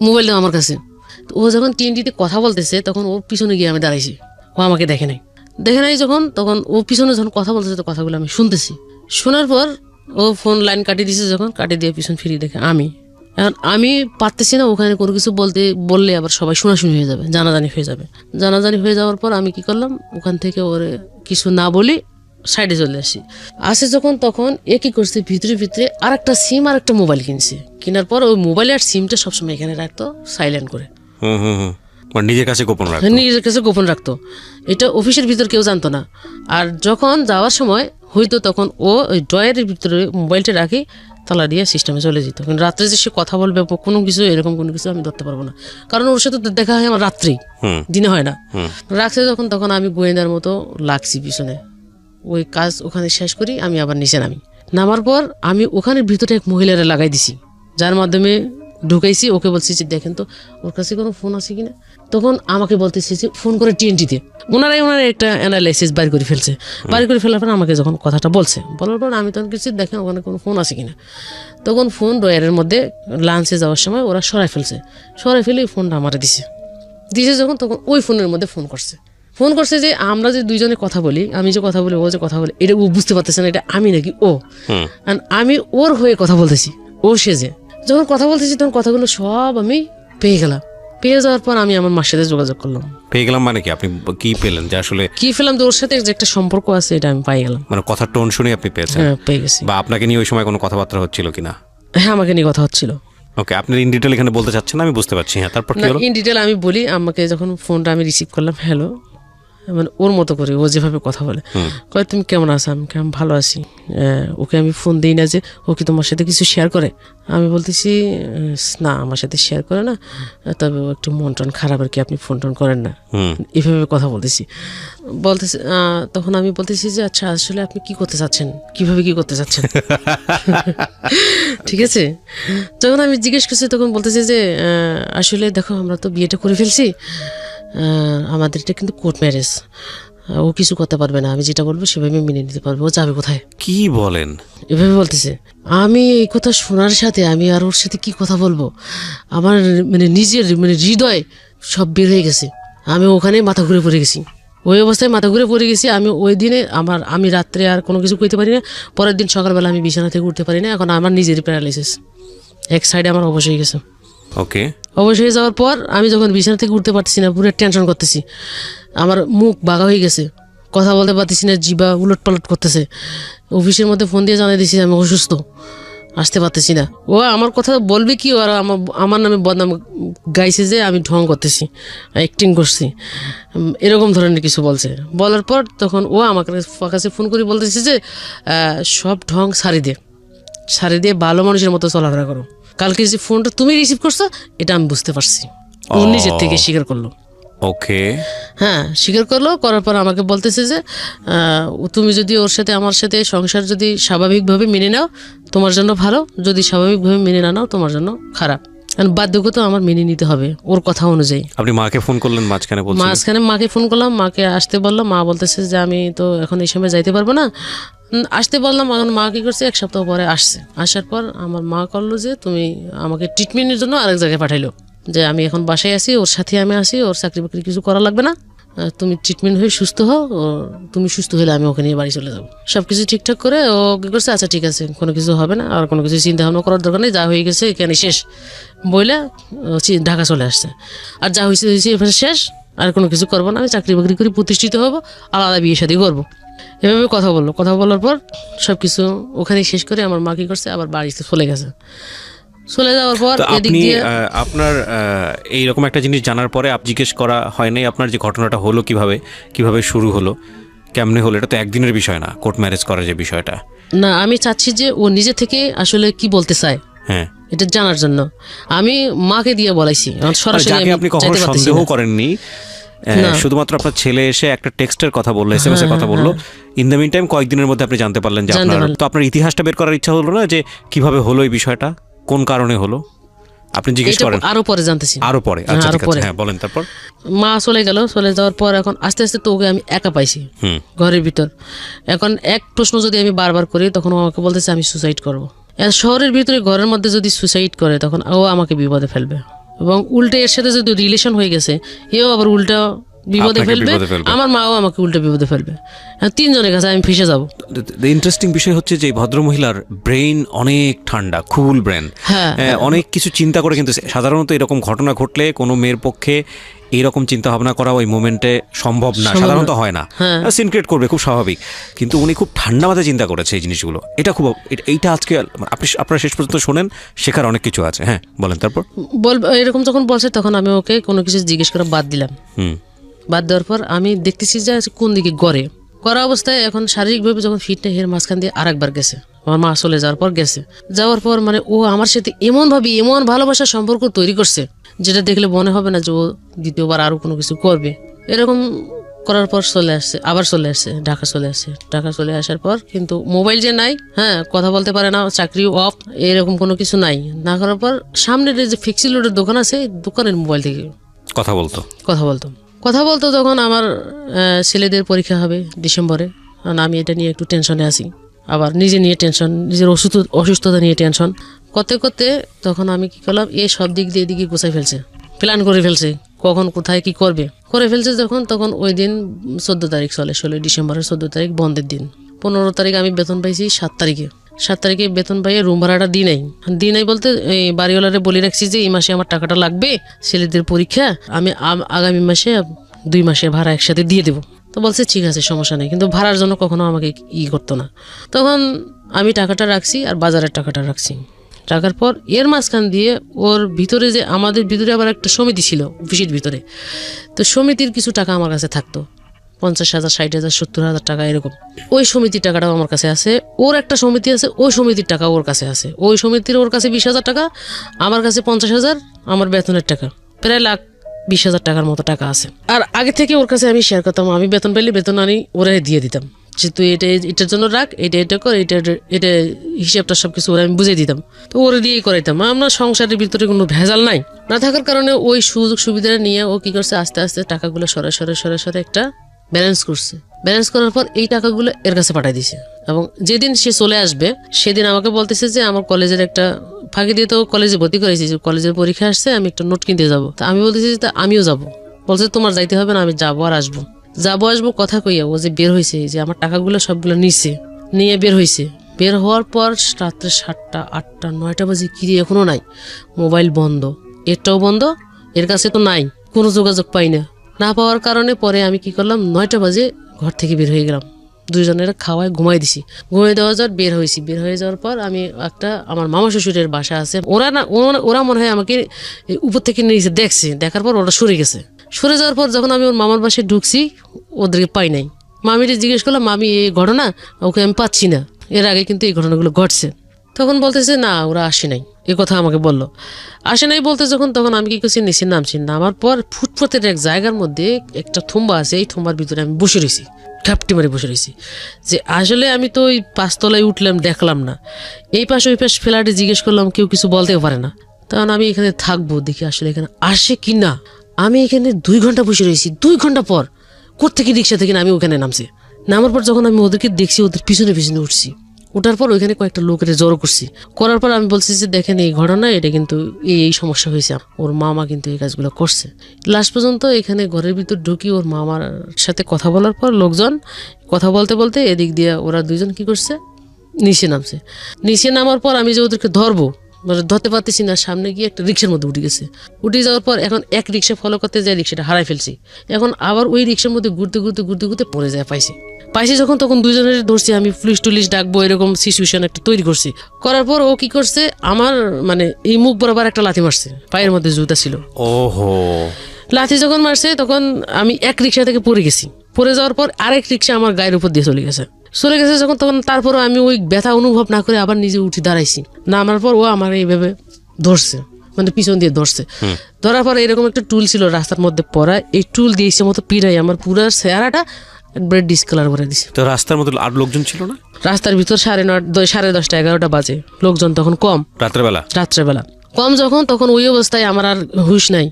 মোবাইলটা আমার কাছে। ও যখন TNT-তে কথা বলতেছে তখন ওর পিছনে গিয়ে আমি দাঁড়াইছি, ও আমাকে দেখে নাই যখন, তখন ও পিছনে যখন কথা বলতেছে তো কথাগুলো আমি শুনতেছি। শোনার পর ও ফোন লাইন কাটিয়ে দিছে, যখন কাটিয়ে দিয়ে পিছন ফিরিয়ে দেখে এখন আমি পারতেছি না ওখানে কোনো কিছু বললে আবার সবাই শোনাশুনি হয়ে যাবে, জানাজানি হয়ে যাওয়ার পর আমি কি করলাম, ওখান থেকে ওরে কিছু না বলি সাইডে চলে আসে যখন, তখন এ কি করছে, ভিতরে আরেকটা সিম আর একটা মোবাইল কিনছে। কেনার পর ওই মোবাইল আর সিমটা সবসময় এখানে রাখতো সাইলেন্ট করে, নিজের কাছে গোপন রাখতো। এটা অফিসের ভিতর কেউ জানতো না। আর যখন যাওয়ার সময় হয়তো তখন ও ওই ড্রয়ারের ভিতরে মোবাইলটা রাখি তালা দিয়ে সিস্টেমে চলে যেত। কিন্তু রাত্রে যে সে কথা বলবে কোনো কিছু এরকম কোনো কিছু আমি ধরতে পারবো না, কারণ ওর সাথে দেখা হয় আমার রাত্রেই, দিনে হয় না। রাখছে যখন, তখন আমি গোয়েন্দার মতো লাগছি পিছনে, ওই কাজ ওখানে শেষ করি, আমি আবার নিচে নামার পর আমি ওখানের ভিতরে এক মহিলারে লাগাই দিছি, যার মাধ্যমে ঢুকাইছি। ওকে বলছি যে দেখেন তো ওর কাছে কোনো ফোন আছে কিনা। তখন আমাকে বলতেছি যে ফোন করে TNT-তে, ওনারাই একটা অ্যানালাইসিস বাইর করে ফেলার পর আমাকে যখন কথাটা বলার পর আমি তখন কিছু দেখেন ওখানে কোনো ফোন আছে কিনা। তখন ফোন ড্রয়ারের মধ্যে লাঞ্চে যাওয়ার সময় ওরা সরাই ফেলে ফোনটা আমারে দিছে যখন, তখন ওই ফোনের মধ্যে ফোন করছে যে আমরা যে দুইজনে কথা বলি, আমি যে কথা বলি, ও যে কথা বলে, এটা ও বুঝতে পারতেছে না এটা আমি নাকি ও। আমি ওর হয়ে কথা বলতেছি, ও সেজে যখন কথা বলতেছি তখন কথাগুলো সব আমি পেয়ে যাওয়ার পর আমি আমার মার সাথে যোগাযোগ করলাম। পেয়ে গেলাম মানে কি, আপনি কি পেলেন যে আসলে কি পেলাম, যে ওর সাথে যে একটা সম্পর্ক আছে এটা আমি পাই গেলাম। মানে কথার টোন শুনে আপনি পেয়েছেন? হ্যাঁ, পেয়ে গেছি। বা আপনাকে নিয়ে ওই সময় কোনো কথাবার্তা হচ্ছিল কিনা? হ্যাঁ, আমাকে নিয়ে কথা হচ্ছিল। ওকে, আপনি ইন ডিটেল এখানে বলতে চাচ্ছেন না, আমি বুঝতে পারছি। হ্যাঁ, তারপর কি হলো? ইন ডিটেল আমি বলি, আমাকে যখন ফোনটা আমি রিসিভ করলাম, হ্যালো, মানে ওর মতো করে ও যেভাবে কথা বলে, কয় তুমি কেমন আছো, আমি কেমন ভালো আছি। ওকে আমি ফোন দিই না যে ও কি তোমার সাথে কিছু শেয়ার করে। আমি বলতেছি না, আমার সাথে শেয়ার করে না, তবে ও একটু মন টন খারাপ আর কি, আপনি ফোন টোন করেন না, এভাবে কথা বলতেছি। তখন আমি বলতেছি যে আচ্ছা আসলে আপনি কি করতে চাচ্ছেন, কিভাবে কি করতে চাচ্ছেন। ঠিক আছে, যখন আমি জিজ্ঞেস করছি তখন বলতেছি যে আসলে দেখো আমরা তো বিয়েটা করে ফেলছি, আমাদের এটা কিন্তু কোর্ট ম্যারেজ, ও কিছু করতে পারবে না, আমি যেটা বলবো সেভাবে মেনে নিতে পারবে, ও যাবে কোথায়। কি বলেন? এভাবে বলতেছে। আমি এই কথা শোনার সাথে আমি আর ওর সাথে কি কথা বলবো, আমার নিজের হৃদয় সব বের হয়ে গেছে। আমি ওখানে মাথা ঘুরে পড়ে গেছি, ওই অবস্থায় মাথা ঘুরে পড়ে গেছি। আমি ওই দিনে আমি রাত্রে আর কোনো কিছু কইতে পারি না, পরের দিন সকালবেলা আমি বিছানা থেকে উঠতে পারি না। এখন আমার নিজেরই প্যারালাইসিস, এক সাইডে আমার অবশ হয়ে গেছে। ওকে, অবশ হয়ে যাওয়ার পর আমি যখন বিছানা থেকে উঠতে পারতেছি না, পুরো টেনশন করতেছি, আমার মুখ বাঁকা হয়ে গেছে, কথা বলতে পারতেছি না, জিবা উলট পালট করতেছে। অফিসের মধ্যে ফোন দিয়ে জানাই দিছি আমি অসুস্থ, আসতে পারতেছি না। ও আমার কথা বলবে কি, আর আমার নামে বদনাম গাইছে যে আমি ঢং করতেছি, অ্যাক্টিং করছি, এরকম ধরনের কিছু বলছে। বলার পর তখন ও আমার কাছে ফোন করে বলতেছে যে সব ঢং সারি দিয়ে ভালো মানুষের মতো চলাফেরা করো। কালকে যে ফোনটা তুমি রিসিভ করছো এটা আমি বুঝতে পারছি, ও নিজের থেকে স্বীকার করলো। ওকে, হ্যাঁ, স্বীকার করার পর আমাকে বলতেছে যে তুমি যদি ওর সাথে আমার সাথে সংসার যদি স্বাভাবিকভাবে মেনে নাও তোমার জন্য ভালো, যদি স্বাভাবিকভাবে মেনে না নাও তোমার জন্য খারাপ। কারণ বাধ্যগত আমার মেনে নিতে হবে ওর কথা অনুযায়ী। আপনি মাকে ফোন করলেন মাঝখানে? মাকে ফোন করলাম, মাকে আসতে বললাম। মা বলতেছে যে আমি তো এখন এই সময় যাইতে পারবো না, আসতে বললাম। এখন মা কি করছে, 1 সপ্তাহ পরে আসছে। আসার পর আমার মা করলো যে তুমি আমাকে ট্রিটমেন্টের জন্য আরেক জায়গায় পাঠাইলো, যে আমি এখন বাসায় আছি, ওর সাথে আমি আসি, ওর চাকরি বাকরি কিছু করা লাগবে না, তুমি ট্রিটমেন্ট হয়ে সুস্থ হও, তুমি সুস্থ হলে আমি ওকে নিয়ে বাড়ি চলে যাবো। সবকিছু ঠিকঠাক করে ও কি করছে, আচ্ছা ঠিক আছে, কোনো কিছু হবে না, আর কোনো কিছু চিন্তা ভাবনা করার দরকার নেই, যা হয়ে গেছে এখানে শেষ বইলে ঢাকা চলে আসছে। আর যা হয়েছে হয়েছে এখানে শেষ, আর কোনো কিছু করবো না, আমি চাকরি বাকরি করে প্রতিষ্ঠিত হবো, আলাদা বিয়ে শাদী করবো। এভাবে কথা বললো। কথা বলার পর সবকিছু ওখানে শেষ করে আমার মা কি করছে, আবার বাড়িতে চলে গেছে। চলে যাওয়ার পর এদিক দিয়ে আপনার এইরকম একটা জিনিস জানার পরে আপ জিজ্ঞেস করা হয় নাই আপনার যে ঘটনাটা হলো কিভাবে শুরু হলো, কেমনে হলো? এটা তো একদিনের বিষয় না, কোর্ট ম্যারেজ করার যে বিষয়টা। না, আমি চাচ্ছি যে ও নিজে থেকে আসলে কি বলতে চায় হ্যাঁ, এটা জানার জন্য আমি মাকে দিয়ে বলাইছি। সরাসরি আপনি কখনো সন্দেহ করেননি, শুধুমাত্র আপনার ছেলে এসে একটা টেক্সটের কথা বললো, এসএমএস এর কথা বললো, ইন দ্য মিন টাইম কয়েকদিনের মধ্যে আপনি জানতে পারলেন যে আপনার, তো আপনার ইতিহাসটা বের করার ইচ্ছা হলো না যে কিভাবে হলো এই বিষয়টা, কোন কারণে হলো? আপনি জিজ্ঞেস করেন আরো পরে জানতেছি, আরো পরে? আচ্ছা ঠিক আছে, হ্যাঁ বলেন। তারপর মা চলে গেল, চলে যাওয়ার পর এখন আস্তে আস্তে তো ওকে আমি একা পাইছি ঘরের ভিতর। এখন এক প্রশ্ন যদি আমি বারবার করি, তখন ও আমাকে বলতেছে আমি সুসাইড করবো। শহরের ভিতরে ঘরের মধ্যে যদি সুসাইড করে, তখন ও আমাকে বিপদে ফেলবে, এবং উল্টে এর সাথে যদি রিলেশন হয়ে গেছে, এও আবার উল্টা বিপদে ফেলবে, আমার মাও আমাকে উল্টে বিপদে ফেলবে, তিনজনের কাছে আমি ফেসে যাবো। ইন্টারেস্টিং বিষয় হচ্ছে যে ভদ্রমহিলার ব্রেইন অনেক ঠান্ডা, কুল ব্রেন, অনেক কিছু চিন্তা করে, কিন্তু সাধারণত এরকম ঘটনা ঘটলে কোনো মেয়ের পক্ষে এইরকম চিন্তা ভাবনা করা ওই মোমেন্টে সম্ভব না, সাধারণত হয় না, সিনক্রেট করবে, খুব স্বাভাবিক। কিন্তু উনি খুব ঠান্ডা মাথায় চিন্তা করেছে এই জিনিসগুলো। এটা খুব, এইটা আজকে আপনারা শেষ পর্যন্ত শোনেন, শেখার অনেক কিছু আছে। হ্যাঁ বলেন। তারপর এরকম যখন বলছে, তখন আমি ওকে কোনো কিছু জিজ্ঞেস করে বাদ দিলাম। বাদ দেওয়ার পর আমি দেখতেছি যে কোন দিকে গড়ে করা অবস্থায়, এখন শারীরিকভাবে যখন ফিটনেস এর মাঝখান দিয়ে আরেকবার গেছে, আমার মা চলে যাওয়ার পর গেছে। যাওয়ার পর মানে ও আমার সাথে এমন ভালোবাসার সম্পর্ক তৈরি করছে, যেটা দেখলে মনে হবে না যে ও দ্বিতীয়বার আরো কোনো কিছু করবে। এরকম করার পর আবার চলে আসছে, ঢাকা চলে আসছে। ঢাকা চলে আসার পর কিন্তু মোবাইল যে নাই, কথা বলতে পারে না, চাকরি অফ, এরকম কোনো কিছু নাই। না করার পর সামনের যে ফিক্সি লোডের দোকান আছে, দোকানের মোবাইল থেকে কথা বলতো। তখন আমার ছেলেদের পরীক্ষা হবে ডিসেম্বরে, কারণ আমি এটা নিয়ে একটু টেনশনে আছি, আবার নিজে নিয়ে টেনশন, নিজের অসুস্থতা নিয়ে টেনশন করতে করতে তখন আমি কি করলাম, এই সব দিক দিয়ে এদিকে গোছাই ফেলছে, প্ল্যান করে ফেলছে, কখন কোথায় কি করে ফেলছে। তখন ওই দিন 14 তারিখ চলে, 16 ডিসেম্বরের 14 তারিখ বন্ধের দিন। 15 তারিখ আমি বেতন পাইছি, 7 তারিখে বেতন পাইয়ে রুম ভাড়াটা দিই নাই বলতে এই বাড়িওয়ালারে বলে রাখছি যে এই মাসে আমার টাকাটা লাগবে, ছেলেদের পরীক্ষা, আমি আগামী মাসে 2 মাসের ভাড়া একসাথে দিয়ে দেবো। তো বলছে ঠিক আছে, সমস্যা নেই, কিন্তু ভাড়ার জন্য কখনো আমাকে করতো না। তখন আমি টাকাটা রাখছি আর বাজারের টাকাটা রাখছি। রাখার পর এর মাঝখান দিয়ে ওর ভিতরে যে আমাদের ভিতরে আবার একটা সমিতি ছিল অফিসের ভিতরে, তো সমিতির কিছু টাকা আমার কাছে থাকতো, 50,000, 60,000, 70,000 টাকা এরকম। ওই সমিতির টাকাটাও আমার কাছে আছে। ওর একটা সমিতি আছে, ওই সমিতির টাকা ওর কাছে আছে। ওই সমিতির ওর কাছে 20,000 টাকা, আমার কাছে 50,000, আমার বেতনের টাকা প্রায় 1,20,000 টাকার মতো টাকা আছে। আর আগে থেকে ওর কাছে আমি শেয়ার করতাম, আমি বেতন পেলে বেতন আনি ওরা দিয়ে দিতাম, যে তুই এটার জন্য রাখ, এটা কর, এটা হিসাবটা সবকিছু ওরা আমি বুঝিয়ে দিতাম। তো ওরা দিয়েই করাইতাম। আমরা সংসারের ভিতরে কোনো ভেজাল নাই না থাকার কারণে ওই সুযোগ সুবিধা নিয়ে ও কি করছে, আস্তে আস্তে টাকাগুলো সরে একটা ব্যালেন্স করছে। ব্যালেন্স করার পর এই টাকাগুলো এর কাছে পাঠিয়ে দিছে, এবং যেদিন সে চলে আসবে সেদিন আমাকে বলতেছে যে আমার কলেজের একটা ফাঁকি দিয়ে, তো কলেজে ভর্তি করেছি, কলেজের পরীক্ষা আসছে, আমি একটা নোট কিনতে যাবো। তা আমি বলতেছি যে আমিও যাবো। বলছে তোমার যাইতে হবে না, আমি যাবো আর আসবো কথা কইয়া ও যে বের হয়েছে, যে আমার টাকাগুলো সবগুলো নিয়ে বের হয়েছে। বের হওয়ার পর রাত্রে 7টা, 8টা, 9টা বাজে, কি এখনো নাই, মোবাইল বন্ধ, এটাও বন্ধ, এর কাছে তো নাই, কোনো যোগাযোগ পাই না পাওয়ার কারণে পরে আমি কি করলাম, 9টা বাজে ঘর থেকে বের হয়ে গেলাম, দুইজনের খাওয়ায় ঘুমাই দিছি। ঘুমাই দেওয়া যাওয়ার বের হয়ে যাওয়ার পর আমি একটা আমার মামা শ্বশুরের বাসা আছে, ওরা মনে হয় আমাকে উপর থেকে নিচে দেখছে, দেখার পর ওরা সরে যাওয়ার পর যখন আমি ওর মামার বাসায় ঢুকছি, ওদেরকে পাই নাই। মামিরে জিজ্ঞেস করলাম, মামি এই ঘটনা, ওকে আমি পাচ্ছি না, এর আগে কিন্তু এই ঘটনাগুলো ঘটছে। তখন বলতেছে না, ওরা আসে নাই, এ কথা আমাকে বললো। আসে নাই বলতে তখন আমি কি করছি, নিচে নামার পর ফুটপাতের এক জায়গার মধ্যে একটা থুম্বা আছে, এই থুম্বার ভিতরে আমি বসে রয়েছি, ঘাপটি মারে বসে রয়েছি, যে আসলে আমি তো ওই 5 তলায় উঠলাম, দেখলাম না, এই পাশ ওই পাশ ফ্ল্যাটে জিজ্ঞেস করলাম, কেউ কিছু বলতেও পারে না। তখন আমি এখানে থাকবো, দেখি আসলে এখানে আসে কি না। আমি এখানে 2 ঘন্টা বসে রয়েছি। 2 ঘন্টা পর কোত্থেকে রিক্সা থেকে আমি ওখানে নামার পর যখন আমি ওদেরকে দেখছি, ওদের পিছনে উঠছি। ওঠার পর ওইখানে কয়েকটা লোকের জড়ো করছি, করার পর আমি বলছি যে দেখেন এই ঘটনা, এটা কিন্তু এই সমস্যা হয়েছে, ওর মামা কিন্তু এই কাজগুলো করছে। লাস্ট পর্যন্ত এখানে ঘরের ভিতর ঢুকি ওর মামার সাথে কথা বলার পর লোকজন কথা বলতে বলতে এদিক দিয়ে ওরা দুইজন কি করছে, নিচে নামছে। নিচে নামার পর আমি যে ওদেরকে ধরবো, মানে ধরতে পারতেছি না, সামনে গিয়ে একটা রিক্সার মধ্যে উঠে গেছে। উঠে যাওয়ার পর এখন এক রিক্সা ফলো করতে যায়, রিক্সাটা হারাই ফেলছি। এখন আবার ওই রিক্সার মধ্যে ঘুরতে ঘুরতে ঘুরতে ঘুরতে পড়ে যায়, পাইছি যখন তখন দুজনের ধরছি, আমি পুলিশ টুলিশ ডাকবো এরকম সিচুয়েশন একটা তৈরি করছি। করার পর ও কি করছে, আমার মানে এই মুখ বরাবর একটা লাথি মারছে, পায়ের মধ্যে জুতা ছিল। ওহো, লাথি যখন মারছে তখন আমি এক রিক্সা থেকে পড়ে গেছি। পড়ে যাওয়ার পর আরেক রিক্সা আমার গায়ের উপর দিয়ে চলে গেছে যখন, তখন তারপরও আমি ওই ব্যথা অনুভব না করে আবার নিজে উঠে দাঁড়াইছি। নামার পর ও আমার এইভাবে ধরছে, মানে পিছন দিয়ে ধরছে। ধরার পর এরকম একটা টুল ছিল রাস্তার মধ্যে পড়া, এই টুল দিয়ে ইচ্ছে মতো পিড়াই আমার পুরো চেহারাটা একবারে ডিসকালার করে দিছে। তো রাস্তার মধ্যে আর লোকজন ছিল না? রাস্তার ভিতর 10:30 11টা বাজে, লোকজন তখন কম। রাত্রেবেলা কম যখন, তখন ওই অবস্থায় আমার আর হুঁশ নাই।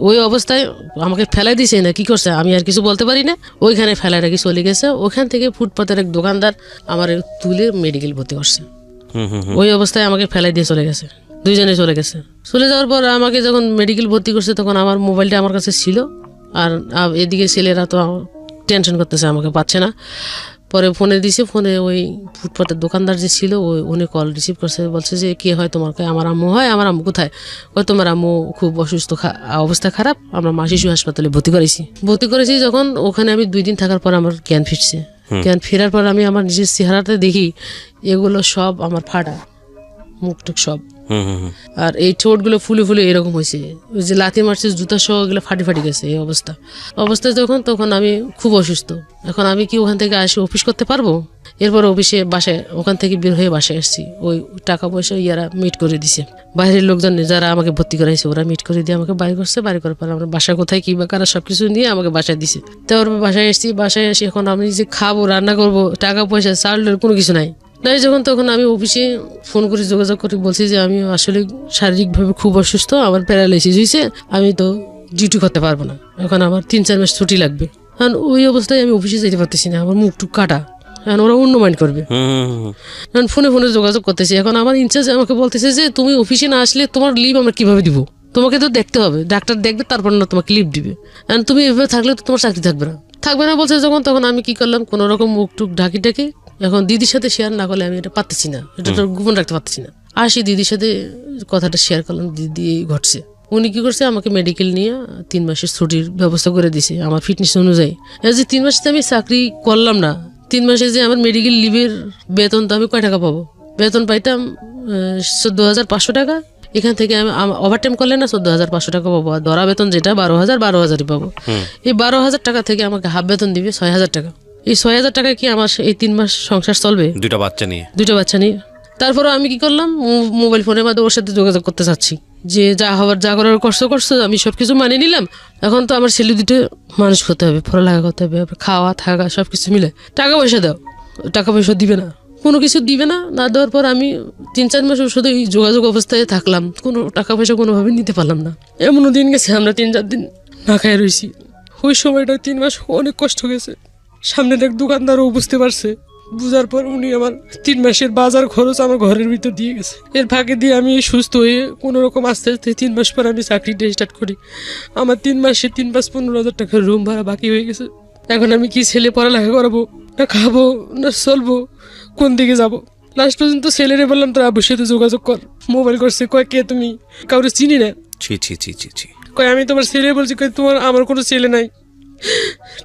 ওই অবস্থায় আমাকে ফেলাই দিছে না, কি করছে আমি আর কিছু বলতে পারি না, ওইখানে ফেলাই রাখি চলে গেছে। ওখান থেকে ফুটপাতের এক দোকানদার আমার তুলে মেডিকেল ভর্তি করছে। ওই অবস্থায় আমাকে ফেলাই দিয়ে চলে গেছে, দুইজনে চলে গেছে। চলে যাওয়ার পর আমাকে যখন মেডিকেল ভর্তি করছে তখন আমার মোবাইলটা আমার কাছে ছিল, আর এদিকে ছেলেরা তো টেনশন করতেছে, আমাকে পাচ্ছে না। পরে ফোনে দিছে, ফোনে ওই ফুটপাতের দোকানদার যে ছিল উনি কল রিসিভ করছে, বলছে যে কে হয় তোমার? আমার আম্মু হয়। আমার আম্মু কোথায়? ওই তোমার আম্মু খুব অসুস্থ, অবস্থা খারাপ, আমরা মা শিশু হাসপাতালে ভর্তি করেছি। যখন ওখানে আমি 2 দিন থাকার পর আমার জ্ঞান ফিরছে। জ্ঞান ফেরার পর আমি আমার নিজের চেহারাতে দেখি এগুলো সব আমার ফাটা, মুখটুক সব, আর এই ঠোঁটগুলো ফুলে ফুলে এরকম হয়েছে। ওই যে লাথি মারছে জুতা সহ এগুলো ফাটি গেছে। এই অবস্থায় তখন আমি খুব অসুস্থ। এখন আমি কি ওখান থেকে আসি অফিস করতে পারবো? এরপর অফিসে বাসায়, ওখান থেকে বের হয়ে বাসায় আসছি। ওই টাকা পয়সা ইয়ারা মিট করে দিছে, বাইরের লোকজন যারা আমাকে ভর্তি করাইছে ওরা মিট করে দিয়ে আমাকে বাড়ি করছে। বাড়ি করার পর আমরা বাসা কোথায় কি বা কারা সবকিছু নিয়ে আমাকে বাসায় দিছে। তারপর বাসায় আসি। এখন আমি যে খাবো, রান্না করবো, টাকা পয়সা চালের কোনো কিছু নাই। যখন তখন আমি অফিসে ফোন করে যোগাযোগ করে বলছি যে আমি আসলে শারীরিকভাবে খুব অসুস্থ, আমার প্যারালাইসিস হয়েছে, আমি তো ডিউটি করতে পারবো না, এখন আমার 3-4 মাস ছুটি লাগবে। কারণ ওই অবস্থায় আমি অফিসে যেতে পারতেছি না, আমার মুখটুক কাটা, এখন ওরা অন্য মাইন্ড করবে। ফোনে যোগাযোগ করতেছি। এখন আমার ইনচার্জ আমাকে বলতেছে যে তুমি অফিসে না আসলে তোমার লিভ আমরা কিভাবে দিব, তোমাকে তো দেখতে হবে, ডাক্তার দেখবে তারপর না তোমাকে লিভ দিবে, কারণ তুমি এভাবে থাকলে তো তোমার চাকরি থাকবে না বলছে যখন, তখন আমি কি করলাম, কোনো রকম মুখটুক ঢাকি এখন দিদির সাথে শেয়ার না করলে আমি এটা পারতেছি না, এটা তো গোপন রাখতে পারতেছি না। দিদির সাথে কথাটা শেয়ার করলাম, দিদি ঘটছে। উনি কি করছে, আমাকে মেডিকেল নিয়ে 3 মাসের ছুটির ব্যবস্থা করে দিছে আমার ফিটনেস অনুযায়ী। যে 3 মাসে আমি চাকরি করলাম না, 3 মাসে যে আমার মেডিকেল লিভের বেতন, তো আমি কয় টাকা পাবো? বেতন পাইতাম 14,500 টাকা। এখান থেকে আমি ওভারটাইম করলে না 14,500 টাকা পাবো, আর ধরা বেতন যেটা 12,000 পাবো। এই 12,000 টাকা থেকে আমাকে হাফ বেতন দিবে 6,000 টাকা। এই 6,000 টাকা কি আমার এই 3 মাস সংসার চলবে? 2টা বাচ্চা নিয়ে। তারপরে আমি কি করলাম, মোবাইল ফোনের মাধ্যমে ওর সাথে যোগাযোগ করতে চাচ্ছি, যে যা হওয়ার যা করার করছো, আমি সবকিছু মানিয়ে নিলাম। এখন তো আমার ছেলে দুটো মানুষ করতে হবে, পড়ালেখা করতে হবে, খাওয়া থাকা সবকিছু মিলে টাকা পয়সা দাও। টাকা পয়সা দিবে না, কোনো কিছু দিবে না। না দেওয়ার পর আমি 3-4 মাস ওর সাথে এই যোগাযোগ অবস্থায় থাকলাম, কোনো টাকা পয়সা কোনোভাবে নিতে পারলাম না। এমনও দিন গেছে আমরা 3-4 দিন না খাই রয়েছি। ওই সময়টা 3 মাস অনেক কষ্ট গেছে। সামনের এক দোকানদারও বুঝতে পারছে, বুঝার পর উনি আমার 3 মাসের বাজার খরচ আমার ঘরের ভিতর দিয়ে গেছে। এর ফাঁকে দিয়ে আমি সুস্থ হয়ে কোনো রকম আস্তে আস্তে 3 মাস পর আমি চাকরিটা স্টার্ট করি। আমার 3 মাসে 15,000 টাকার রুম ভাড়া বাকি হয়ে গেছে। এখন আমি কি ছেলে পড়ালেখা করাবো, না খাবো, না চলবো, কোন দিকে যাব? লাস্ট পর্যন্ত ছেলেরে বললাম তোর আব্বুর সাথে যোগাযোগ কর। মোবাইল করছে, কয় কে তুমি? কাউরে চিনি না। কয় আমি তোমার ছেলে বলছি, কয় আমার কোনো ছেলে নাই।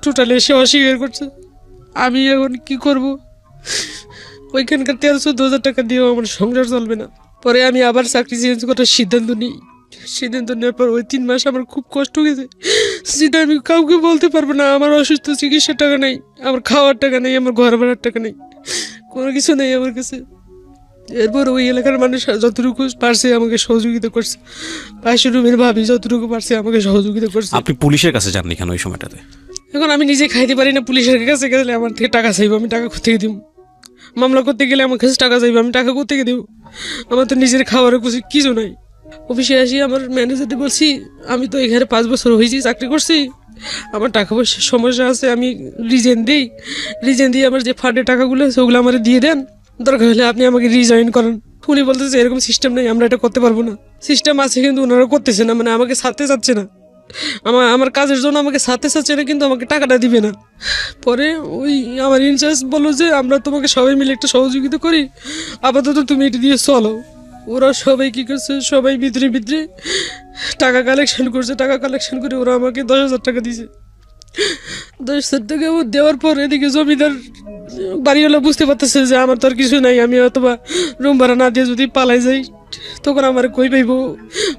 টোটালি এসে অস্বীকার করছে। আমি এখন কি করব? ওইখানকার 13-14,000 টাকা দিয়েও আমার সংসার চলবে না। পরে আমি আবার চাকরি চেঞ্জ করার সিদ্ধান্ত নেওয়ার পর ওই 3 মাস আমার খুব কষ্ট গেছে, যেটা আমি কাউকে বলতে পারবো না। আমার অসুস্থ চিকিৎসার টাকা নেই, আমার খাওয়ার টাকা নেই, আমার ঘর ভাড়ার টাকা নেই, কোনো কিছু নেই আমার কাছে। এরপর ওই এলাকার মানুষ যতটুকু পারছে আমাকে সহযোগিতা করছে, পাশের রুমের ভাবি যতটুকু পারছে আমাকে সহযোগিতা করছে। আপনি পুলিশের কাছে যাননি কেন ওই সময়টাতে? এখন আমি নিজে খাইতে পারি না, পুলিশের কাছে গেলে আমার থেকে টাকা চাইবো, আমি টাকা কোথেকে দিব? মামলা করতে গেলে আমার কাছে টাকা চাইবো, আমি টাকা কোথেকে দেবো? আমার তো নিজের খাওয়ার কিছু নাই। অফিসে আসি, আমার ম্যানেজারকে বলছি আমি তো এখানে 5 বছর হয়েছি চাকরি করছি, আমার টাকা পয়সার সমস্যা আছে, আমি রিজেন দিয়ে আমার যে ফান্ডের টাকাগুলো আছে ওগুলো আমার দিয়ে দেন, দরকার হলে আপনি আমাকে রিজয়েন করেন। উনি বলতেছে এরকম সিস্টেম নেই, আমরা এটা করতে পারবো না। সিস্টেম আছে কিন্তু ওনারা করতেছে না, মানে আমাকে ছাড়তে চাচ্ছে না, আমার কাজের জন্য আমাকে ছাড়তে চাচ্ছে না, কিন্তু আমাকে টাকাটা দিবে না। পরে ওই আমার ইনচার্জ বললো যে আমরা তোমাকে সবাই মিলে একটা সহযোগিতা করি, আপাতত তুমি এটা দিয়ে চলো। ওরা সবাই কী করছে, সবাই ভিতরে ভিতরে টাকা কালেকশন করছে। টাকা কালেকশন করে ওরা আমাকে 10,000 টাকা দিয়েছে। 10,000 টাকা দেওয়ার পর এদিকে জমিদার বাড়িওয়ালা বুঝতে পারতেছে যে আমার তো আর কিছু নাই, আমি অথবা রুম ভাড়া না দিয়ে যদি পালাই যাই তখন আমার কই পাইব।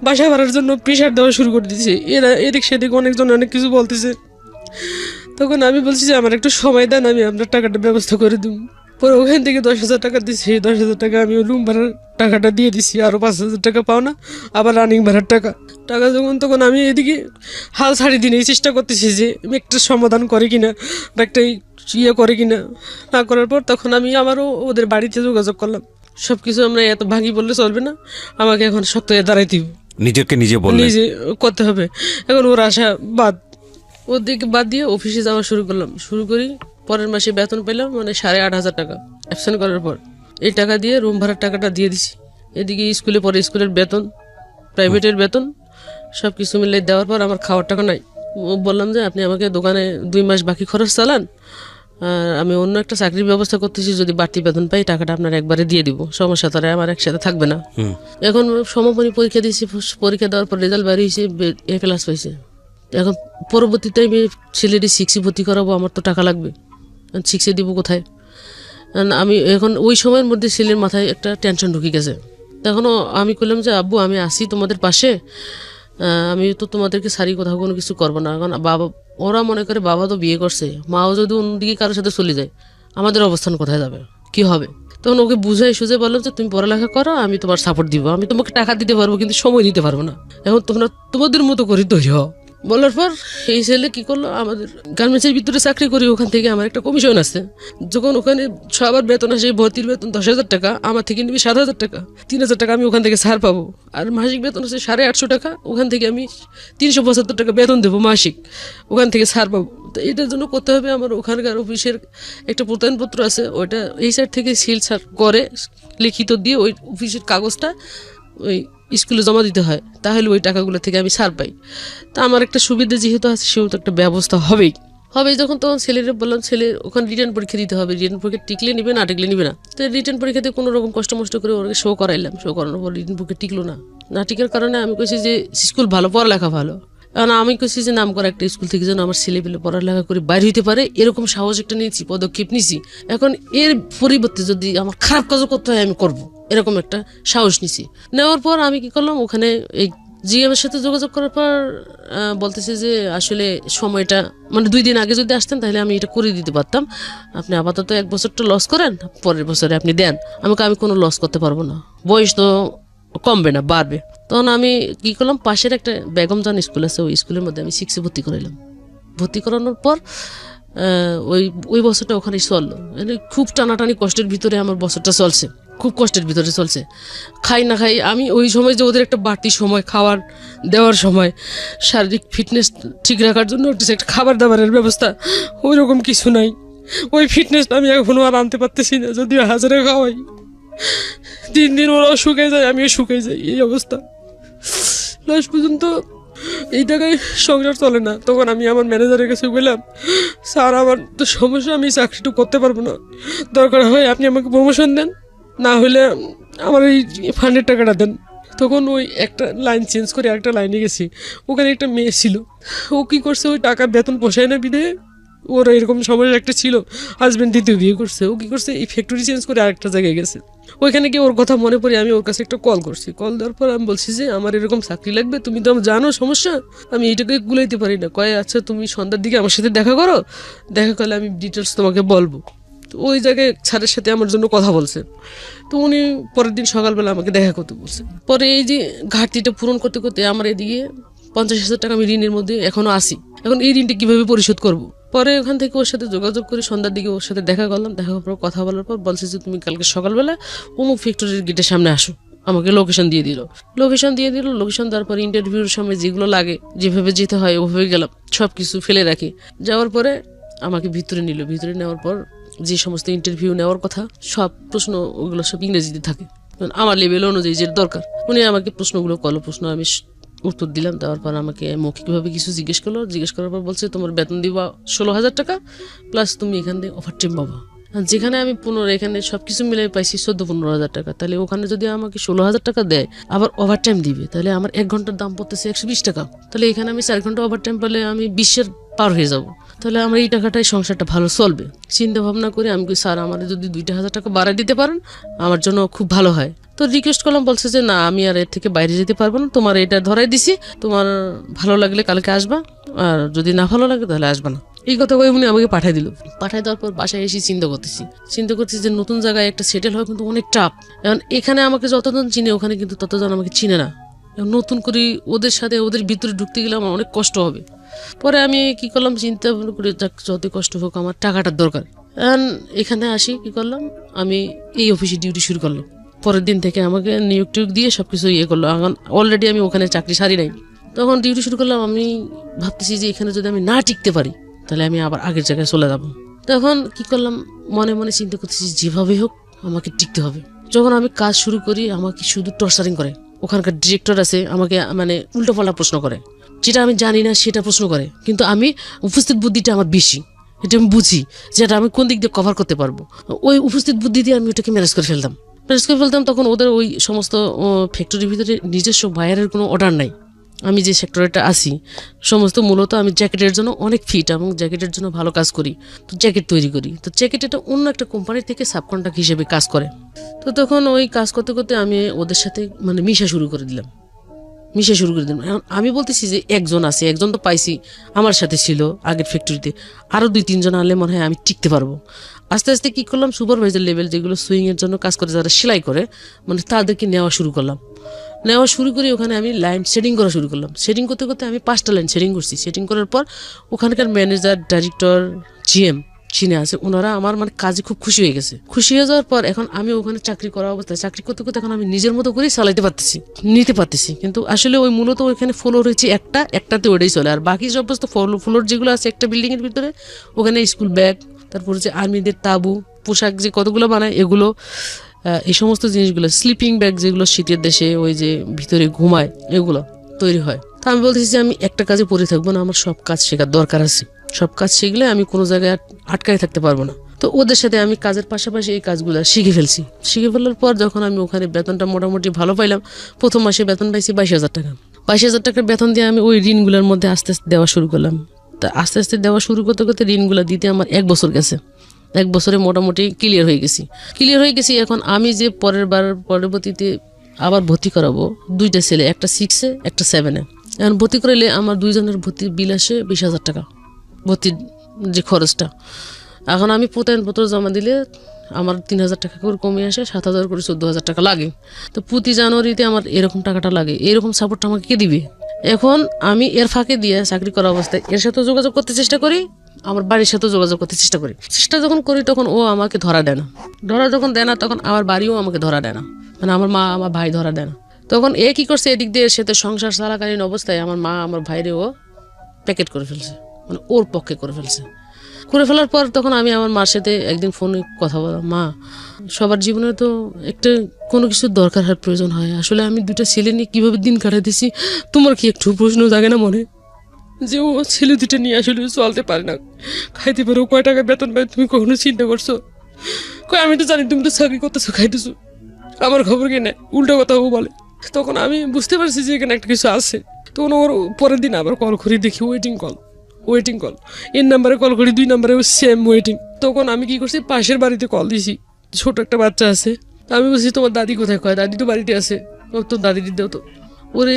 বাসা ভাড়ার জন্য প্রেশার দেওয়া শুরু করে দিয়েছে। এরা এদিক সেদিক অনেকজন অনেক কিছু বলতেছে। তখন আমি বলছি যে আমার একটু সময় দেন, আমি আপনার টাকাটা ব্যবস্থা করে দিব। পরে ওখান থেকে 10,000 টাকা দিচ্ছি। 10,000 টাকা আমি রুম ভাড়ার টাকাটা দিয়ে দিছি, আরও 5,000 টাকা পাও না, আবার রানিং ভাড়ার টাকা যখন তখন আমি এদিকে হাল ছাড়ি দিনে চেষ্টা করতেছি যে একটা সমাধান করে কিনা বা একটা ইয়ে করে কিনা। না করার পর তখন আমি আবারও ওদের বাড়িতে যোগাযোগ করলাম। সব কিছু আমরা এত ভাঙি বললে চলবে না, আমাকে এখন শক্ত হয়ে দাঁড়াইতে হবে, নিজে নিজে করতে হবে। এখন ওর আশা বাদ, ওদিকে বাদ দিয়ে অফিসে যাওয়া শুরু করি। পরের মাসে বেতন পেলাম, মানে 8,500 টাকা অ্যাবসেন্ট করার পর। এই টাকা দিয়ে রুম ভাড়ার টাকাটা দিয়ে দিছি। এদিকে স্কুলে পরে স্কুলের বেতন, প্রাইভেটের বেতন সব কিছু মিলে দেওয়ার পর আমার খাওয়ার টাকা নাই। বললাম যে আপনি আমাকে দোকানে 2 মাস বাকি খরচ চালান, আর আমি অন্য একটা চাকরির ব্যবস্থা করতেছি, যদি বাড়তি বেতন পাই টাকাটা আপনার একবারে দিয়ে দিব, সমস্যা তারা আমার একসাথে থাকবে না। এখন সমাপনী পরীক্ষা দিয়েছি, পরীক্ষা দেওয়ার পর রেজাল্ট বাইরে হয়েছে, A+ পাইছে। এখন পরবর্তীতে আমি ছেলেটি 6 ভর্তি করাবো, আমার তো টাকা লাগবে, 6 দিব কোথায়? আমি এখন ওই সময়ের মধ্যে ছেলের মাথায় একটা টেনশন ঢুকে গেছে। তখনও আমি বললাম যে আব্বু আমি আসি তোমাদের পাশে, আমি তো তোমাদেরকে সারি কোথাও কোনো কিছু করবো না। এখন বাবা, ওরা মনে করে বাবা তো বিয়ে করছে, মাও যদি অন্যদিকে কারোর সাথে চলে যায় আমাদের অবস্থান কোথায় যাবে, কি হবে? তখন ওকে বুঝাই সুঝে বললাম যে তুমি পড়ালেখা করো, আমি তোমার সাপোর্ট দিব, আমি তোমাকে টাকা দিতে পারবো কিন্তু সময় দিতে পারবো না। এখন তোমরা তোমাদের মতো করে তৈরি হও। বলার পর এই ছেলে কি করলো, আমাদের গার্মেন্টসের ভিতরে চাকরি করি, ওখান থেকে আমার একটা কমিশন আছে। যখন ওখানে সবার বেতন আসে, ভর্তির বেতন 10,000 টাকা, আমার থেকে নিবি 7,000 টাকা, 3,000 টাকা আমি ওখান থেকে ছাড় পাবো। আর মাসিক বেতন আছে 850 টাকা, ওখান থেকে আমি 375 টাকা বেতন দেবো মাসিক, ওখান থেকে ছাড় পাবো। তো এটার জন্য করতে হবে আমার ওখানকার অফিসের একটা প্রত্যয়নপত্র আছে, ওইটা এই সাইড থেকে সিল ছাড় করে লিখিত দিয়ে ওই অফিসের কাগজটা ওই স্কুলে জমা দিতে হয়, তাহলে ওই টাকাগুলো থেকে আমি ছাড় পাই। তা আমার একটা সুবিধা যেহেতু আছে, সেহেতু একটা ব্যবস্থা হবেই। যখন তখন ছেলের বললাম, ছেলে ওখানে রিটার্ন পরীক্ষা দিতে হবে, রিটার্ন পরীক্ষা টিকলে নিবে না টিকলে নিবে না। তো রিটার্ন পরীক্ষাতে কোনো রকম কষ্ট করে ওকে শো করাইলাম, শো করানোর পর রিটার্ন পরীক্ষা টিকলো না টিকার কারণে আমি কইছি যে স্কুল ভালো, পড়ালেখা ভালো। কারণ আমি কইছি যে নাম করা একটা স্কুল থেকে যেন আমার ছেলে পেলে পড়ালেখা করে বাইরে হইতে পারে, এরকম সাহস একটা নিয়েছি, পদক্ষেপ নিয়েছি। এখন এর পরিবর্তে যদি আমার খারাপ কাজও করতে হয় আমি করব, এরকম একটা সাহস নিছি। নেওয়ার পর আমি কি করলাম, ওখানে এই জিএমের সাথে যোগাযোগ করার পর বলতেছে যে আসলে সময়টা, মানে 2 দিন আগে যদি আসতেন তাহলে আমি এটা করে দিতে পারতাম, আপনি আপাতত 1 বছরটা লস করেন, পরের বছরে আপনি দেন। আমি কোনো লস করতে পারবো না, বয়স তো কমবে না, বাড়বে। তখন আমি কি করলাম, পাশের একটা বেগমজান স্কুল আছে, ওই স্কুলের মধ্যে আমি 6 ভর্তি করাইলাম। ভর্তি করানোর পর ওই বছরটা ওখানে চললো। খুব টানাটানি কষ্টের ভিতরে আমার বছরটা চলছে, খুব কষ্টের ভিতরে চলছে। খাই না খাই আমি ওই সময় যে ওদের একটা বাড়তি সময় খাওয়ার দেওয়ার সময়, শারীরিক ফিটনেস ঠিক রাখার জন্য একটা খাবার দাবারের ব্যবস্থা ওই রকম কিছু নাই। ওই ফিটনেসটা আমি এখনও আর আনতে পারতেছি না, যদিও হাজারে খাওয়াই। 3 দিন ওরাও শুকিয়ে যায়, আমিও শুকিয়ে যাই, এই অবস্থা। লাস্ট পর্যন্ত এই টাকায় সংসার চলে না। তখন আমি আমার ম্যানেজারের কাছে বললাম, স্যার আমার তো সমস্যা, আমি চাকরিটা করতে পারবো না, দরকার হয় আপনি আমাকে প্রমোশন দেন, না হলে আমার এই ফান্ডের টাকাটা দেন। তখন ওই একটা লাইন চেঞ্জ করে আরেকটা লাইনে গেছি, ওখানে একটা মেয়ে ছিল, ও কী করছে, ওই টাকা বেতন পোষায় না বিধে, ওর এরকম সমস্যা একটা ছিল, হাজব্যান্ড 2য় বিয়ে করছে। ও কী করছে, এই ফ্যাক্টরি চেঞ্জ করে আরেকটা জায়গায় গেছে। ওইখানে গিয়ে ওর কথা মনে পড়ে আমি ওর কাছে একটা কল করছি। কল দেওয়ার পর আমি বলছি যে আমার এরকম চাকরি লাগবে, তুমি তো জানো সমস্যা, আমি এইটাকে গুলাইতে পারি না। কয় আচ্ছা তুমি সন্ধ্যার দিকে আমার সাথে দেখা করো, দেখা করলে আমি ডিটেলস তোমাকে বলবো। তো ওই জায়গায় স্যারের সাথে আমার জন্য কথা বলছে। তো উনি পরের দিন সকালবেলা আমাকে দেখা করতে বলছে। পরে এই যে ঘাটতিটা পূরণ করতে করতে আমার এদিকে 50,000 টাকা আমি ঋণের মধ্যে এখনো আসি। এখন এই ঋণটা কীভাবে পরিশোধ করব? পরে ওখান থেকে ওর সাথে যোগাযোগ করে সন্ধ্যার দিকে ওর সাথে দেখা করলাম। দেখা করার পর কথা বলার পর বলছে যে তুমি কালকে সকালবেলা অমুক ফ্যাক্টরির গেটের সামনে আসো। আমাকে লোকেশন দিয়ে দিল। লোকেশন দেওয়ার পর ইন্টারভিউর সময় যেগুলো লাগে, যেভাবে যেতে হয় ওভাবে গেলাম, সব কিছু ফেলে রাখি। যাওয়ার পরে আমাকে ভিতরে নিল। ভিতরে নেওয়ার পর যে সমস্ত ইন্টারভিউ নেওয়ার কথা সব প্রশ্ন ওগুলো সব ইংরেজিতে থাকে, আমার লেভেল অনুযায়ী যেটা দরকার। উনি আমাকে প্রশ্নগুলো করলো, প্রশ্ন আমি উত্তর দিলাম। দেওয়ার পর আমাকে মৌখিকভাবে কিছু জিজ্ঞেস করলো, জিজ্ঞেস করার পর বলছে তোমার বেতন দিবা 16,000 টাকা প্লাস তুমি এখান থেকে ওভার টাইম পাবা। যেখানে আমি এখানে সবকিছু মিলে পাইছি 14-15,000 টাকা, তাহলে ওখানে যদি আমাকে 16,000 টাকা দেয় আবার ওভার টাইম দিবে, তাহলে আমার 1 ঘন্টার দাম পড়তেছে 120 টাকা। তাহলে এখানে আমি 4 ঘন্টা ওভার টাইম পেলে আমি 20-এর পার হয়ে যাব, তাহলে আমার এই টাকাটাই সংসারটা ভালো চলবে। চিন্তা ভাবনা করে আমি স্যার আমার যদি 2,000 টাকা বাড়াই দিতে পারেন আমার জন্য খুব ভালো হয়। তো রিকোয়েস্ট করলাম, বলছে যে না আমি আর এর থেকে বাইরে যেতে পারবো না, তোমার এটা ধরাই দিছি, তোমার ভালো লাগলে কালকে আসবা, আর যদি না ভালো লাগে তাহলে আসবা না। এই কথা কয়ে উনি আমাকে পাঠিয়ে দিল। পাঠিয়ে দেওয়ার পর বাসায় এসে চিন্তা করতেছি যে নতুন জায়গায় একটা সেটেল হওয়া কিন্তু অনেক টাফ। এখন এখানে আমাকে যতজন চিনে ওখানে কিন্তু ততজন আমাকে চিনে না। নতুন করে ওদের সাথে ওদের ভিতরে ঢুকতে গেলে আমার অনেক কষ্ট হবে। পরে আমি কি করলাম, চিন্তা করে যত কষ্ট হোক আমার টাকাটার দরকার। এখানে আসি কি করলাম, আমি এই অফিসে ডিউটি শুরু করলাম। পরের দিন থেকে আমাকে নিয়োগ টিয়োগ দিয়ে সবকিছু করলো। এখন অলরেডি আমি ওখানে চাকরি সারি নাই, তখন ডিউটি শুরু করলাম। আমি ভাবতেছি যে এখানে যদি আমি না টিকতে পারি তাহলে আমি আবার আগের জায়গায় চলে যাব। তখন কি করলাম, মনে মনে চিন্তা করতেছি যেভাবে হোক আমাকে টিকতে হবে। যখন আমি কাজ শুরু করি আমাকে শুধু টর্চারিং করে। ওখানকার ডিরেক্টর আছে, আমাকে উল্টোপাল্টা প্রশ্ন করে, যেটা আমি জানি না সেটা প্রশ্ন করে, কিন্তু আমি উপস্থিত বুদ্ধিটা আমার বেশি, এটা আমি বুঝি যেটা আমি কোন দিক দিয়ে কভার করতে পারবো। ওই উপস্থিত বুদ্ধি দিয়ে আমি ওটাকে ম্যানেজ করে ফেলতাম। তখন ওদের ওই সমস্ত ফ্যাক্টরির ভিতরে নিজস্ব বাইরের কোনো অর্ডার নাই। আমি যে সেক্টরটা আছি সমস্ত মূলত আমি জ্যাকেটের জন্য অনেক ফিট এবং জ্যাকেটের জন্য ভালো কাজ করি, তো জ্যাকেট তৈরি করি। তো জ্যাকেট এটা অন্য একটা কোম্পানির থেকে সাবকন্ট্রাক্ট হিসেবে কাজ করে। তো তখন ওই কাজ করতে করতে আমি ওদের সাথে মিশা শুরু করে দিলাম। এখন আমি বলতেছি যে একজন আছে, একজন তো পাইছি আমার সাথে ছিল আগের ফ্যাক্টরিতে, আরও 2-3 জন আনলে মনে হয় আমি টিকতে পারবো। আস্তে আস্তে কি করলাম, সুপারভাইজার লেভেল যেগুলো সুইং এর জন্য কাজ করে, যারা সেলাই করে তাদেরকে নেওয়া শুরু করে ওখানে আমি লাইন সেটিং করা শুরু করলাম। সেটিং করতে করতে আমি 5টা লাইন সেটিং করছি। সেটিং করার পর ওখানকার ম্যানেজার, ডাইরেক্টর, জিএম চিনে আছে, ওনারা আমার কাজে খুব খুশি হয়ে গেছে। খুশি হয়ে যাওয়ার পর এখন আমি ওখানে চাকরি করা অবস্থায় চাকরি করতে করতে এখন আমি নিজের মতো করেই চালাইতে নিতে পারতেছি। কিন্তু আসলে ওই মূলত ওইখানে ফ্লোর হয়েছে একটাতে ওটাই চলে, আর বাকি সমস্ত ফ্লোর যেগুলো আছে একটা বিল্ডিং এর ভিতরে, ওখানে স্কুল ব্যাগ, তারপর হচ্ছে আর্মিদের তাবু, পোশাক যে কতগুলো বানায় এগুলো, এই সমস্ত জিনিসগুলো, স্লিপিং ব্যাগ যেগুলো শীতের দেশে ওই যে ভিতরে ঘুমায় এগুলো তৈরি হয়। তা আমি বলতেছি যে আমি একটা কাজে পড়ে থাকবো না, আমার সব কাজ শেখার দরকার আছে। সব কাজ শিখলে আমি কোনো জায়গায় আটকায় থাকতে পারবো না। তো ওদের সাথে আমি কাজের পাশাপাশি এই কাজগুলো শিখে ফেলার পর যখন আমি ওখানে বেতনটা মোটামুটি ভালো পাইলাম, প্রথম মাসে বেতন পাইছি 22,000 টাকা। 22,000 টাকার বেতন দিয়ে আমি ওই ঋণগুলোর মধ্যে আস্তে আস্তে দেওয়া শুরু করলাম। তা আস্তে আস্তে দেওয়া শুরু করতে করতে ঋণগুলো দিতে আমার 1 বছর গেছে। 1 বছরে মোটামুটি ক্লিয়ার হয়ে গেছি। এখন আমি যে পরবর্তীতে আবার ভর্তি করাবো 2টা ছেলে, একটা 6-এ একটা 7-এ। এখন ভর্তি করাইলে আমার 2 জনের ভর্তির বিল আসে 20,000 টাকা, ভর্তির যে খরচটা। এখন আমি প্রত্যয়নপত্র জমা দিলে আমার 3,000 টাকা করে কমে আসে, 7,000 করে 14,000 টাকা লাগে। তো প্রতি জানুয়ারিতে আমার এরকম টাকাটা লাগে। এরকম সাপোর্টটা আমাকে কে দিবে? এখন আমি এর ফাঁকে দিয়ে চাকরি করা অবস্থায় এর সাথে যোগাযোগ করতে চেষ্টা করি, আমার বাড়ির সাথে যোগাযোগ করতে চেষ্টা যখন করি তখন ও আমাকে ধরা দেয় না। তখন আমার বাড়িও আমাকে ধরা দেয় না, আমার মা আমার ভাই ধরা দেয় না। তখন এ কি করছে, এদিক দিয়ে এর সাথে সংসার চালাকালীন অবস্থায় আমার মা আমার ভাইরে ও প্যাকেট করে ফেলছে, ওর পক্ষে করে ফেলার পর তখন আমি আমার মার সাথে একদিন ফোনে কথা বললাম, মা সবার জীবনে তো একটা কোনো কিছুর দরকার হওয়ার প্রয়োজন হয়, আসলে আমি 2টা ছেলে নিয়ে কীভাবে দিন কাটাইতেছি, তোমার কি একটু প্রশ্ন জাগে না মনে যে ও ছেলে 2টা নিয়ে আসলে চলতে পারে না, খাইতে পারো, কয় টাকা বেতন পাই তুমি কখনো চিন্তা করছো? আমি তো জানি তুমি তো চাকরি করতেছো, খাইতেছো, আমার খবর কি নেই, উল্টো কথা ও বলে। তখন আমি বুঝতে পারছি যে এখানে একটা কিছু আছে। তখন ওর পরের দিন আবার কল করি, দেখি ওয়েটিং কল, এর নাম্বারে কল করি, 2 নাম্বারে সেম ওয়েটিং। তখন আমি কি করছি, পাশের বাড়িতে কল দিছি, ছোট একটা বাচ্চা আছে। আমি বলছি তোমার দাদি কোথায়? কয় দাদি তো বাড়িতে আছে। তোর দাদি দিতেও তো ওরে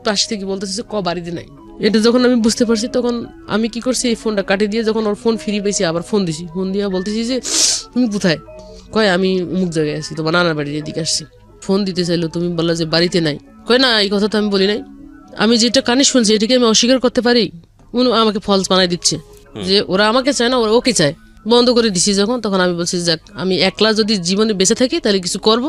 পাশ থেকে বলতেছে বাড়িতে নাই। এটা যখন আমি বুঝতে পারছি তখন আমি কি করছি, এই ফোনটা কাটি দিয়ে যখন ওর ফোন ফিরে পেয়েছি আবার ফোন দিছি। ফোন দিয়ে বলতেছি যে তুমি কোথায়? কয় আমি অমুক জায়গায় আছি, তোমার নানার বাড়ির এদিকে আসছি। ফোন দিতে চাইলো, তুমি বললা যে বাড়িতে নাই। কয় না, এই কথা তো আমি বলি নাই, আমি যেটা কানে শুনছি এটাকে আমি অস্বীকার করতে পারি? আমাকে ফলস বানাই দিচ্ছে যে ওরা আমাকে চায় না, ওরা ওকে চায়। বন্ধ করে দিছি যখন, তখন আমি বলছি যাক আমি একলা যদি জীবনে বেঁচে থাকি তাহলে কিছু করব,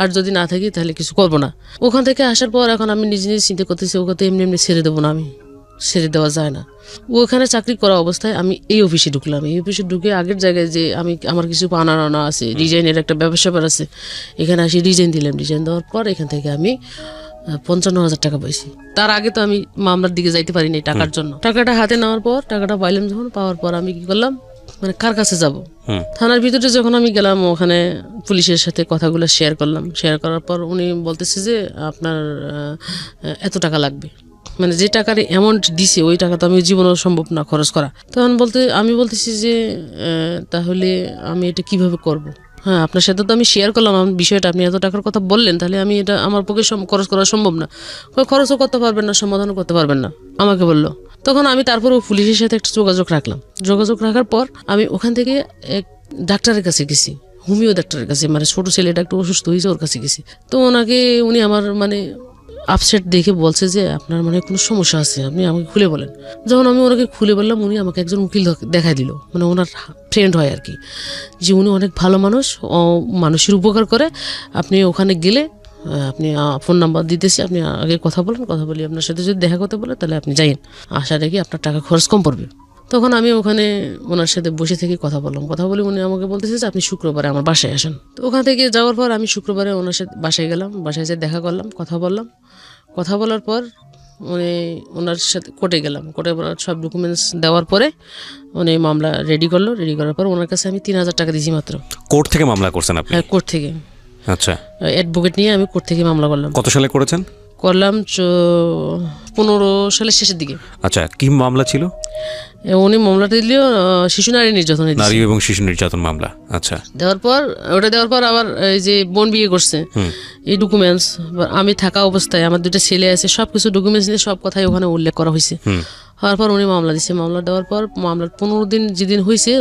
আর যদি না থাকি তাহলে কিছু করব না। ওখান থেকে আসার পর এখন আমি নিজে চিন্তা করতেছি ওকে তো এমনি ছেড়ে দেবো না, আমি ছেড়ে দেওয়া যায় না। ওখানে চাকরি করা অবস্থায় আমি এই অফিসে ঢুকলাম। এই অফিসে ঢুকে আগের জায়গায় যে আমার কিছু আনা আছে, ডিজাইনের একটা ব্যবসা আছে, এখানে আসি ডিজাইন দিলাম। ডিজাইন দেওয়ার পর এখান থেকে আমি 55,000 টাকা পাইছি। তার আগে তো আমি মামলার দিকে যাইতে পারিনি টাকার জন্য। টাকাটা হাতে নেওয়ার পর, টাকাটা পাইলাম যখন, পাওয়ার পর আমি কি করলাম, মানে কার কাছে যাব, থানার ভিতরে যখন আমি গেলাম, ওখানে পুলিশের সাথে কথাগুলো শেয়ার করলাম। শেয়ার করার পর উনি বলতেছে যে আপনার এত টাকা লাগবে, মানে যে টাকার অ্যামাউন্ট দিছে ওই টাকা তো আমি জীবনেও সম্ভব না খরচ করা। তখন আমি বলতেছি যে তাহলে আমি এটা কিভাবে করব। হ্যাঁ, আপনার সাথে তো আমি শেয়ার করলাম আমার বিষয়টা, আপনি এত টাকার কথা বললেন, তাহলে আমি এটা আমার পক্ষে খরচ করা সম্ভব না। খরচও করতে পারবেন না, সমাধানও করতে পারবেন না, আমাকে বললো। তখন আমি তারপরেও পুলিশের সাথে একটা যোগাযোগ রাখলাম। যোগাযোগ রাখার পর আমি ওখান থেকে এক ডাক্তারের কাছে গেছি, হোমিও ডাক্তারের কাছে, মানে ছোটো ছেলেটা একটু অসুস্থ হয়েছে, ওর কাছে গেছি। তো উনি আমার মানে আপসেট দেখে বলছে যে আপনার মানে কোনো সমস্যা আছে, আপনি আমাকে খুলে বলেন। যখন আমি ওনাকে খুলে বললাম, উনি আমাকে একজন উকিল দেখাই দিল, মানে ওনার ফ্রেন্ড হয় আর কি, যে উনি অনেক ভালো মানুষ, মানুষের উপকার করে। আপনি ওখানে গেলে আপনি ফোন নাম্বার দিতেছি, আপনি আগে কথা বলেন, কথা বলি আপনার সাথে যদি দেখা করতে বলে তাহলে আপনি যাইন, আশা রেখে আপনার টাকা খরচ কম পড়বে। তখন আমি ওখানে ওনার সাথে বসে থেকে কথা বললাম। কথা বলে উনি আমাকে বলতেছে যে আপনি শুক্রবারে আমার বাসায় আসেন। তো ওখান থেকে যাওয়ার পর আমি শুক্রবারে ওনার সাথে বাসায় গেলাম। বাসায় যেয়ে দেখা করলাম, কথা বললাম। কথা বলার পর ওনার সাথে কোর্টে গেলাম। কোর্টে সব ডকুমেন্টস দেওয়ার পরে উনি মামলা রেডি করলো। রেডি করার পর ওনার কাছে আমি 3,000 টাকা দিয়েছি মাত্র। কোর্ট থেকে মামলা করছেন আপনি? হ্যাঁ, কোর্ট থেকে। আচ্ছা, অ্যাডভোকেট নিয়ে আমি কোর্ট থেকে মামলা করলাম। কত সালে করেছেন? করলাম 15 সালের শেষের দিকে। আচ্ছা, কি মামলা ছিল? উনি মামলাটা দিল শিশু নারী নির্যাতন, নারী এবং শিশু নির্যাতন মামলা। আচ্ছা, দেওয়ার পর আবার এই যে বোন বিয়ে করছে, এই ডকুমেন্টস আমি থাকা অবস্থায়, আমার 2টা ছেলে আছে, সবকিছু ডকুমেন্টস নিয়ে সব কথাই ওখানে উল্লেখ করা হয়েছে। হওয়ার পর উনি মামলা দিচ্ছে। মামলা দেওয়ার পর মামলার 15 দিন যেদিন হয়েছে,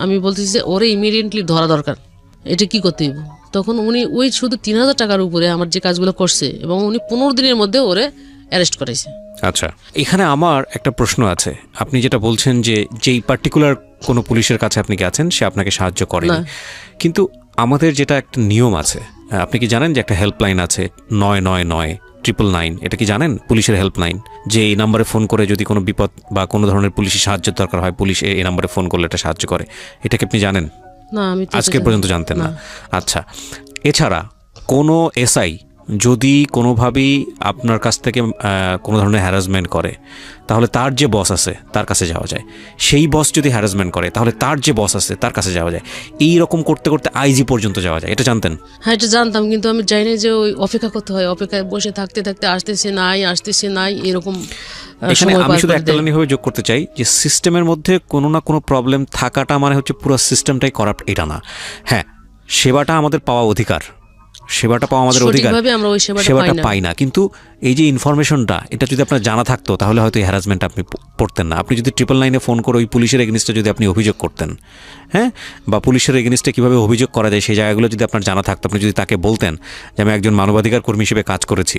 আমি বলতেছি যে ওরে ইমিডিয়েটলি ধরা দরকার, এটা কি করতে হইব। তখন উনি ওই শুধু 3,000 টাকার উপরে আমার যে কাজগুলো করছে, এবং উনি 15 দিনের মধ্যে ওরে অ্যারেস্ট করাইছে। আচ্ছা, এখানে আমার একটা প্রশ্ন আছে। আপনি যেটা বলছেন যে যেই পার্টিকুলার কোনো পুলিশের কাছে আপনি গেছেন, সে আপনাকে সাহায্য করেনি, কিন্তু আমাদের যেটা একটা নিয়ম আছে, আপনি কি জানেন যে একটা হেল্পলাইন আছে 999-999, এটা কি জানেন? পুলিশের হেল্পলাইন, যে এই নাম্বারে ফোন করে যদি কোনো বিপদ বা কোনো ধরনের পুলিশের সাহায্যের দরকার হয়, পুলিশ এই নাম্বারে ফোন করলে এটা সাহায্য করে। এটা কি আপনি জানেন? না, আমি আজকে পর্যন্ত জানতেন না। আচ্ছা, এছাড়া কোনো এসআই যদি কোনোভাবেই আপনার কাছ থেকে কোনো ধরনের হ্যারাসমেন্ট করে, তাহলে তার যে বস আছে তার কাছে যাওয়া যায়। সেই বস যদি হ্যারাসমেন্ট করে, তাহলে তার যে বস আছে তার কাছে যাওয়া যায়। এই রকম করতে করতে আইজি পর্যন্ত যাওয়া যায়। এটা জানতেন? হ্যাঁ, এটা জানতাম, কিন্তু আমি জানি যে ওই অপেক্ষা করতে হয়, অপেক্ষায় বসে থাকতে থাকতে আসতেছে নাই এরকম। এখানে আমি শুধু একটা লাইনভাবে যোগ করতে চাই যে সিস্টেমের মধ্যে কোনো না কোনো প্রবলেম থাকাটা মানে হচ্ছে পুরো সিস্টেমটাই করাপ্ট, এটা না। হ্যাঁ, সেবাটা আমাদের পাওয়া অধিকার, সেবাটা পাওয়া আমাদের অধিকার, সেবাটা পাই না। কিন্তু এই যে ইনফরমেশনটা, এটা যদি আপনার জানা থাকতো, তাহলে হয়তো এই হ্যারাসমেন্ট আপনি পড়তেন না। আপনি যদি 999 ফোন করে ওই পুলিশের এগেনিস্টে যদি আপনি অভিযোগ করতেন, হ্যাঁ, বা পুলিশের এগেনিস্টে কীভাবে অভিযোগ করা যায় সেই জায়গাগুলো যদি আপনার জানা থাকতো, আপনি যদি তাকে বলতেন যে আমি একজন মানবাধিকার কর্মী হিসেবে কাজ করেছি,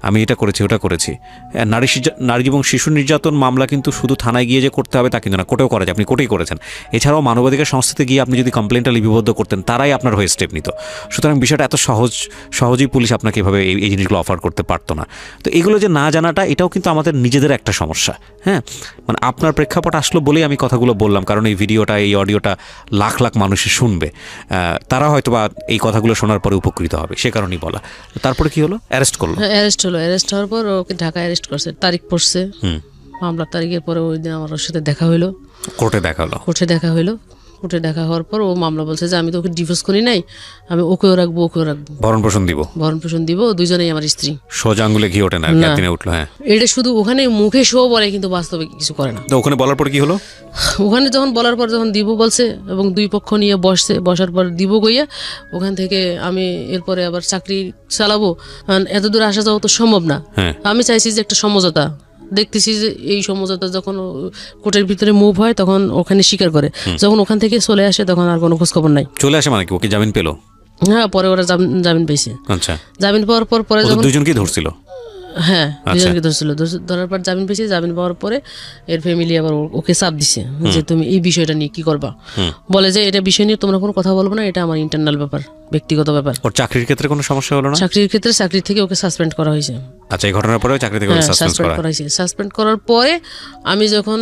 আমি এটা করেছি ওটা করেছি। নারী এবং শিশু নির্যাতন মামলা কিন্তু শুধু থানায় গিয়ে যে করতে হবে তা কিন্তু না, কোর্টেও করা যায়। আপনি কোর্টেই করেছেন। এছাড়াও মানবাধিকার সংস্থাতে গিয়ে আপনি যদি কমপ্লেনটা লিপিবদ্ধ করতেন, তারাই আপনার হয়ে স্টেপ নিত। সুতরাং বিষয়টা এত সহজেই পুলিশ আপনাকে এভাবে এই জিনিসগুলো অফার করতে পারতো না। তো এগুলো যে না জানাটা, এটাও কিন্তু আমাদের নিজেদের একটা সমস্যা। হ্যাঁ, মানে আপনার প্রেক্ষাপট আসলো বলেই আমি কথাগুলো বললাম, কারণ এই ভিডিওটা, এই অডিওটা লাখ লাখ মানুষে শুনবে, তারা হয়তো বা এই কথাগুলো শোনার পরে উপকৃত হবে, সে কারণেই বলা। তারপরে কি হলো? অ্যারেস্ট করলো। অ্যারেস্ট হওয়ার পর ওকে ঢাকায় অ্যারেস্ট করছে, তারিখ পড়ছে, মামলার তারিখের পরে ওই দিন আমার ওর সাথে দেখা হইলো, কোর্টে দেখা হইলো। কোর্টে দেখা হওয়ার পর ও মামলা বলছে যে আমি তো ওকে ডিভোর্স করি নাই, আমি ওকেও রাখবো, ভরণ পোষণ দিব, দুইজনেই আমার স্ত্রী। সোজা আঙ্গুলে ঘি ওঠে না, একদিনে উঠলো। হ্যাঁ, এটা শুধু ওখানে মুখে শো বলে, কিন্তু বাস্তবে কিছু করে না। তো ওখানে বলার পর কি হলো? ওখানে যখন দিব বলছে, এবং দুই পক্ষ নিয়ে বসার পর দিব গইয়া, ওখান থেকে আমি এরপরে আবার চাকরি চালাবো, এত দূর আসা যাওয়া তো সম্ভব না। আমি চাইছি যে একটা সমঝোতা, দেখতেছি যে এই সমঝোতা যখন কোর্টের ভিতরে মুভ হয় তখন ওখানে স্বীকার করে, যখন ওখান থেকে চলে আসে তখন আর কোনো খোঁজ খবর নাই। চলে আসে মানে কি? ওকে জামিন পেলো? হ্যাঁ, পরে ওরা জামিন পেয়েছে। আচ্ছা, জামিন পাওয়ার পর পরে যখন দুজনকেই ধরছিল, হ্যাঁ দুজনকে ধরছিল, ধরার পর জামিন পেয়েছি। জামিন পাওয়ার পরে এর ফ্যামিলি আবার ওকে চাপ দিছে যে তুমি এই বিষয়টা নিয়ে কি করবা। বলে যে এটা বিষয় নিয়ে তোমরা কোনো কথা বলবো না, এটা আমার ইন্টারনাল ব্যাপার, ব্যক্তিগত ব্যাপার। ওর চাকরির ক্ষেত্রে কোনো সমস্যা হলো না? চাকরির ক্ষেত্রে চাকরি থেকে ওকে সাসপেন্ড করা হয়েছে। আচ্ছা, এই ঘটনার পরে চাকরি থেকে সাসপেন্ড করা হয়েছে। সাসপেন্ড করার পরে আমি যখন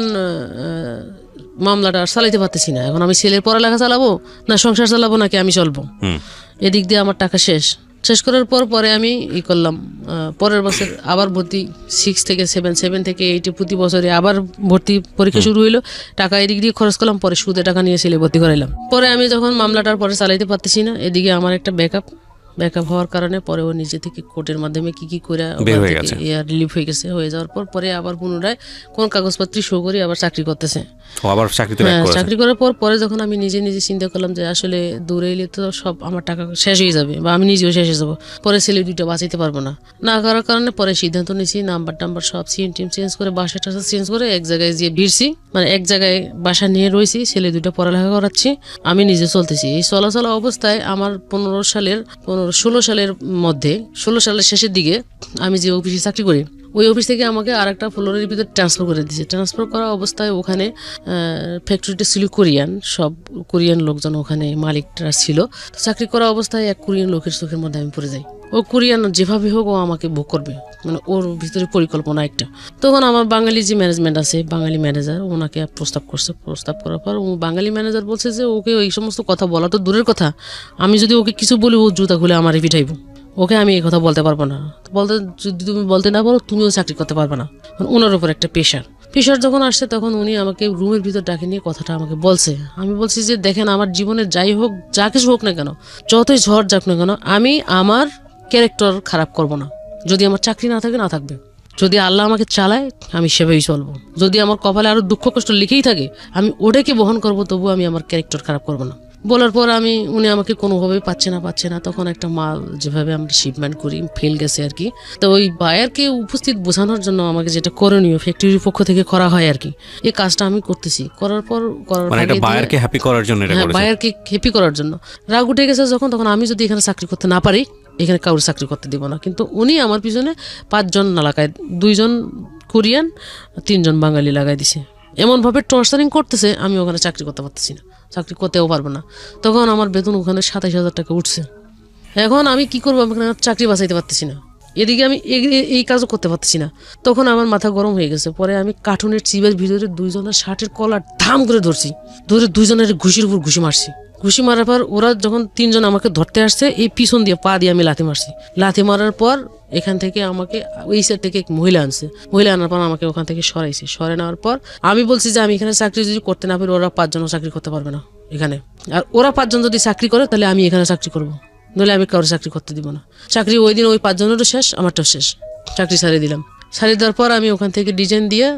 মামলাটা আর চালাইতে পারতেছি না, এখন আমি ছেলের পড়ালেখা চালাবো না সংসার চালাবো নাকি আমি চলবো, এদিক দিয়ে আমার টাকা শেষ করার পরে আমি করলাম পরের বছর আবার ভর্তি 6 থেকে 7 থেকে 8 প্রতি বছরে আবার ভর্তি পরীক্ষা শুরু হইলো। টাকা এদিক দিয়ে খরচ করলাম, পরে সুদে টাকা নিয়ে ছেলে ভর্তি করাইলাম। পরে আমি যখন মামলাটার পরে চালাইতে পারতেছি না, এদিকে আমার একটা ব্যাকআপ হওয়ার কারণে পরে ও নিজে থেকে কোর্টের মাধ্যমে কি করে রিলিফ হয়ে গেছে। হয়ে যাওয়ার পরে আবার পুনরায় কোন কাগজপত্র শো করে আবার চাকরি করতেছে। চাকরি করার পরে যখন আমি নিজে চিন্তা করলাম যে আসলে দূরে এলে তো সব আমার টাকা শেষ হয়ে যাবে বা আমি নিজেও শেষ হয়ে যাবো, পরে ছেলে দুইটা বাঁচাইতে পারবো না করার কারণে পরে সিদ্ধান্ত নিয়েছি নাম্বার সব সিম চেঞ্জ করে বাসা টাসা চেঞ্জ করে এক জায়গায় যে ভিড়ছি, মানে এক জায়গায় বাসা নিয়ে রয়েছি, ছেলে দুইটা পড়ালেখা করাচ্ছি, আমি নিজে চলতেছি। এই চলাচলা অবস্থায় আমার 16 সালের মধ্যে 16 সালের শেষের দিকে আমি যে অফিসে চাকরি করি ওই অফিস থেকে আমাকে আর একটা ফ্লোরের ভিতরে ট্রান্সফার করে দিয়েছে। ট্রান্সফার করা অবস্থায় ওখানে ফ্যাক্টরিটা ছিল সব কোরিয়ান লোকজন ওখানে মালিকরা ছিল। তো চাকরি করা অবস্থায় এক কোরিয়ান লোকের চোখের মধ্যে আমি পড়ে যাই। ও কোরিয়ান যেভাবে হোক ও আমাকে ভোগ করবে, মানে ওর ভিতরে পরিকল্পনা একটা। তখন আমার বাঙালি যে ম্যানেজমেন্ট আছে, বাঙালি ম্যানেজার ওনাকে প্রস্তাব করছে। প্রস্তাব করার পর ও বাঙালি ম্যানেজার বলছে যে ওকে ওই সমস্ত কথা বলা তো দূরের কথা, আমি যদি ওকে কিছু বলি ও জুতা খুলে আমারই পিঠাইব, ওকে আমি এই কথা বলতে পারবো না। যদি তুমি বলতে না পারো তুমিও চাকরি করতে পারবে না। ওনার উপর একটা প্রেশার যখন আসছে তখন উনি আমাকে রুমের ভিতর ডাকে নিয়ে কথাটা আমাকে বলছে। আমি বলছি যে দেখেন আমার জীবনে যাই হোক, যা কিছু হোক না কেন, যতই ঝড় যাক না কেন, আমি আমার ক্যারেক্টার খারাপ করব না। যদি আমার চাকরি না থাকবে, যদি আল্লাহ আমাকে চালায় আমি সেভাবেই চলবো। যদি আমার কপালে আরো দুঃখ কষ্ট লিখেই থাকে আমি ওটাকে বহন করবো, তবু আমি আমার ক্যারেক্টার খারাপ করবো না। বলার পর উনি আমাকে কোনোভাবেই পাচ্ছে না। তখন একটা মাল যেভাবে আমরা শিপমেন্ট করি ফেল গেছে আর কি। তো ওই বায়ারকে উপস্থিত বোঝানোর জন্য আমাকে যেটা করণীয় ফ্যাক্টরির পক্ষ থেকে করা হয় আর কি, এই কাজটা আমি করতেছি। বায়ারকে হ্যাপি করার জন্য রাগ উঠে গেছে যখন, তখন আমি যদি এখানে চাকরি করতে না পারি, এখানে কারোর চাকরি করতে দিব না। কিন্তু উনি আমার পিছনে 5 জন না লাগায়, 2 জন কোরিয়ান 3 জন বাঙালি লাগাই দিছে। এমনভাবে টর্চারিং করতেছে আমি ওখানে চাকরি করতে পারতেছি না, চাকরি করতেও পারবো না। তখন আমার বেতন ওখানে 27,000 টাকা উঠছে। এখন আমি কি করবো, আমি চাকরি বাঁচাইতে পারতেছি না, এদিকে আমি এই কাজও করতে পারতেছি না। তখন আমার মাথা গরম হয়ে গেছে। পরে আমি কার্টুনের চিপের ভিতরে 2 জনের শার্টের কলার ধাম করে ধরে 2 জনের ঘুষির উপর ঘুষি মারছি। ঘুষি মারার পর ওরা যখন 3 জন আমাকে ধরতে আসছে, এই পিছন দিয়ে পা দিয়ে আমি লাথি মারছি। লাথি মারার পর এখান থেকে আমাকে ওই সাইড থেকে এক মহিলা আনার পর আমাকে ওখান থেকে সরে নেওয়ার পর আমি বলছি যে আমি এখানে চাকরি যদি করতে না পারি, ওরা 5 জনও চাকরি করতে পারবে না এখানে। আর ওরা 5 জন যদি চাকরি করে তাহলে আমি এখানে চাকরি করবো, নইলে আমি কারোর চাকরি করতে দিব না। চাকরি ওই দিন ওই 5 জনেরও শেষ, আমারটাও শেষ। চাকরি ছাড়িয়ে দিলাম। ছাড়িয়ে দেওয়ার পর আমি ওখান থেকে ডিজাইন দিয়ে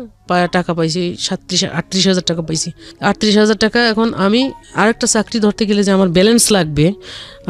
টাকা পাইছি 38,000 টাকা পাইছি। 38,000 টাকা। এখন আমি আরেকটা চাকরি ধরতে গেলে যে আমার ব্যালেন্স লাগবে,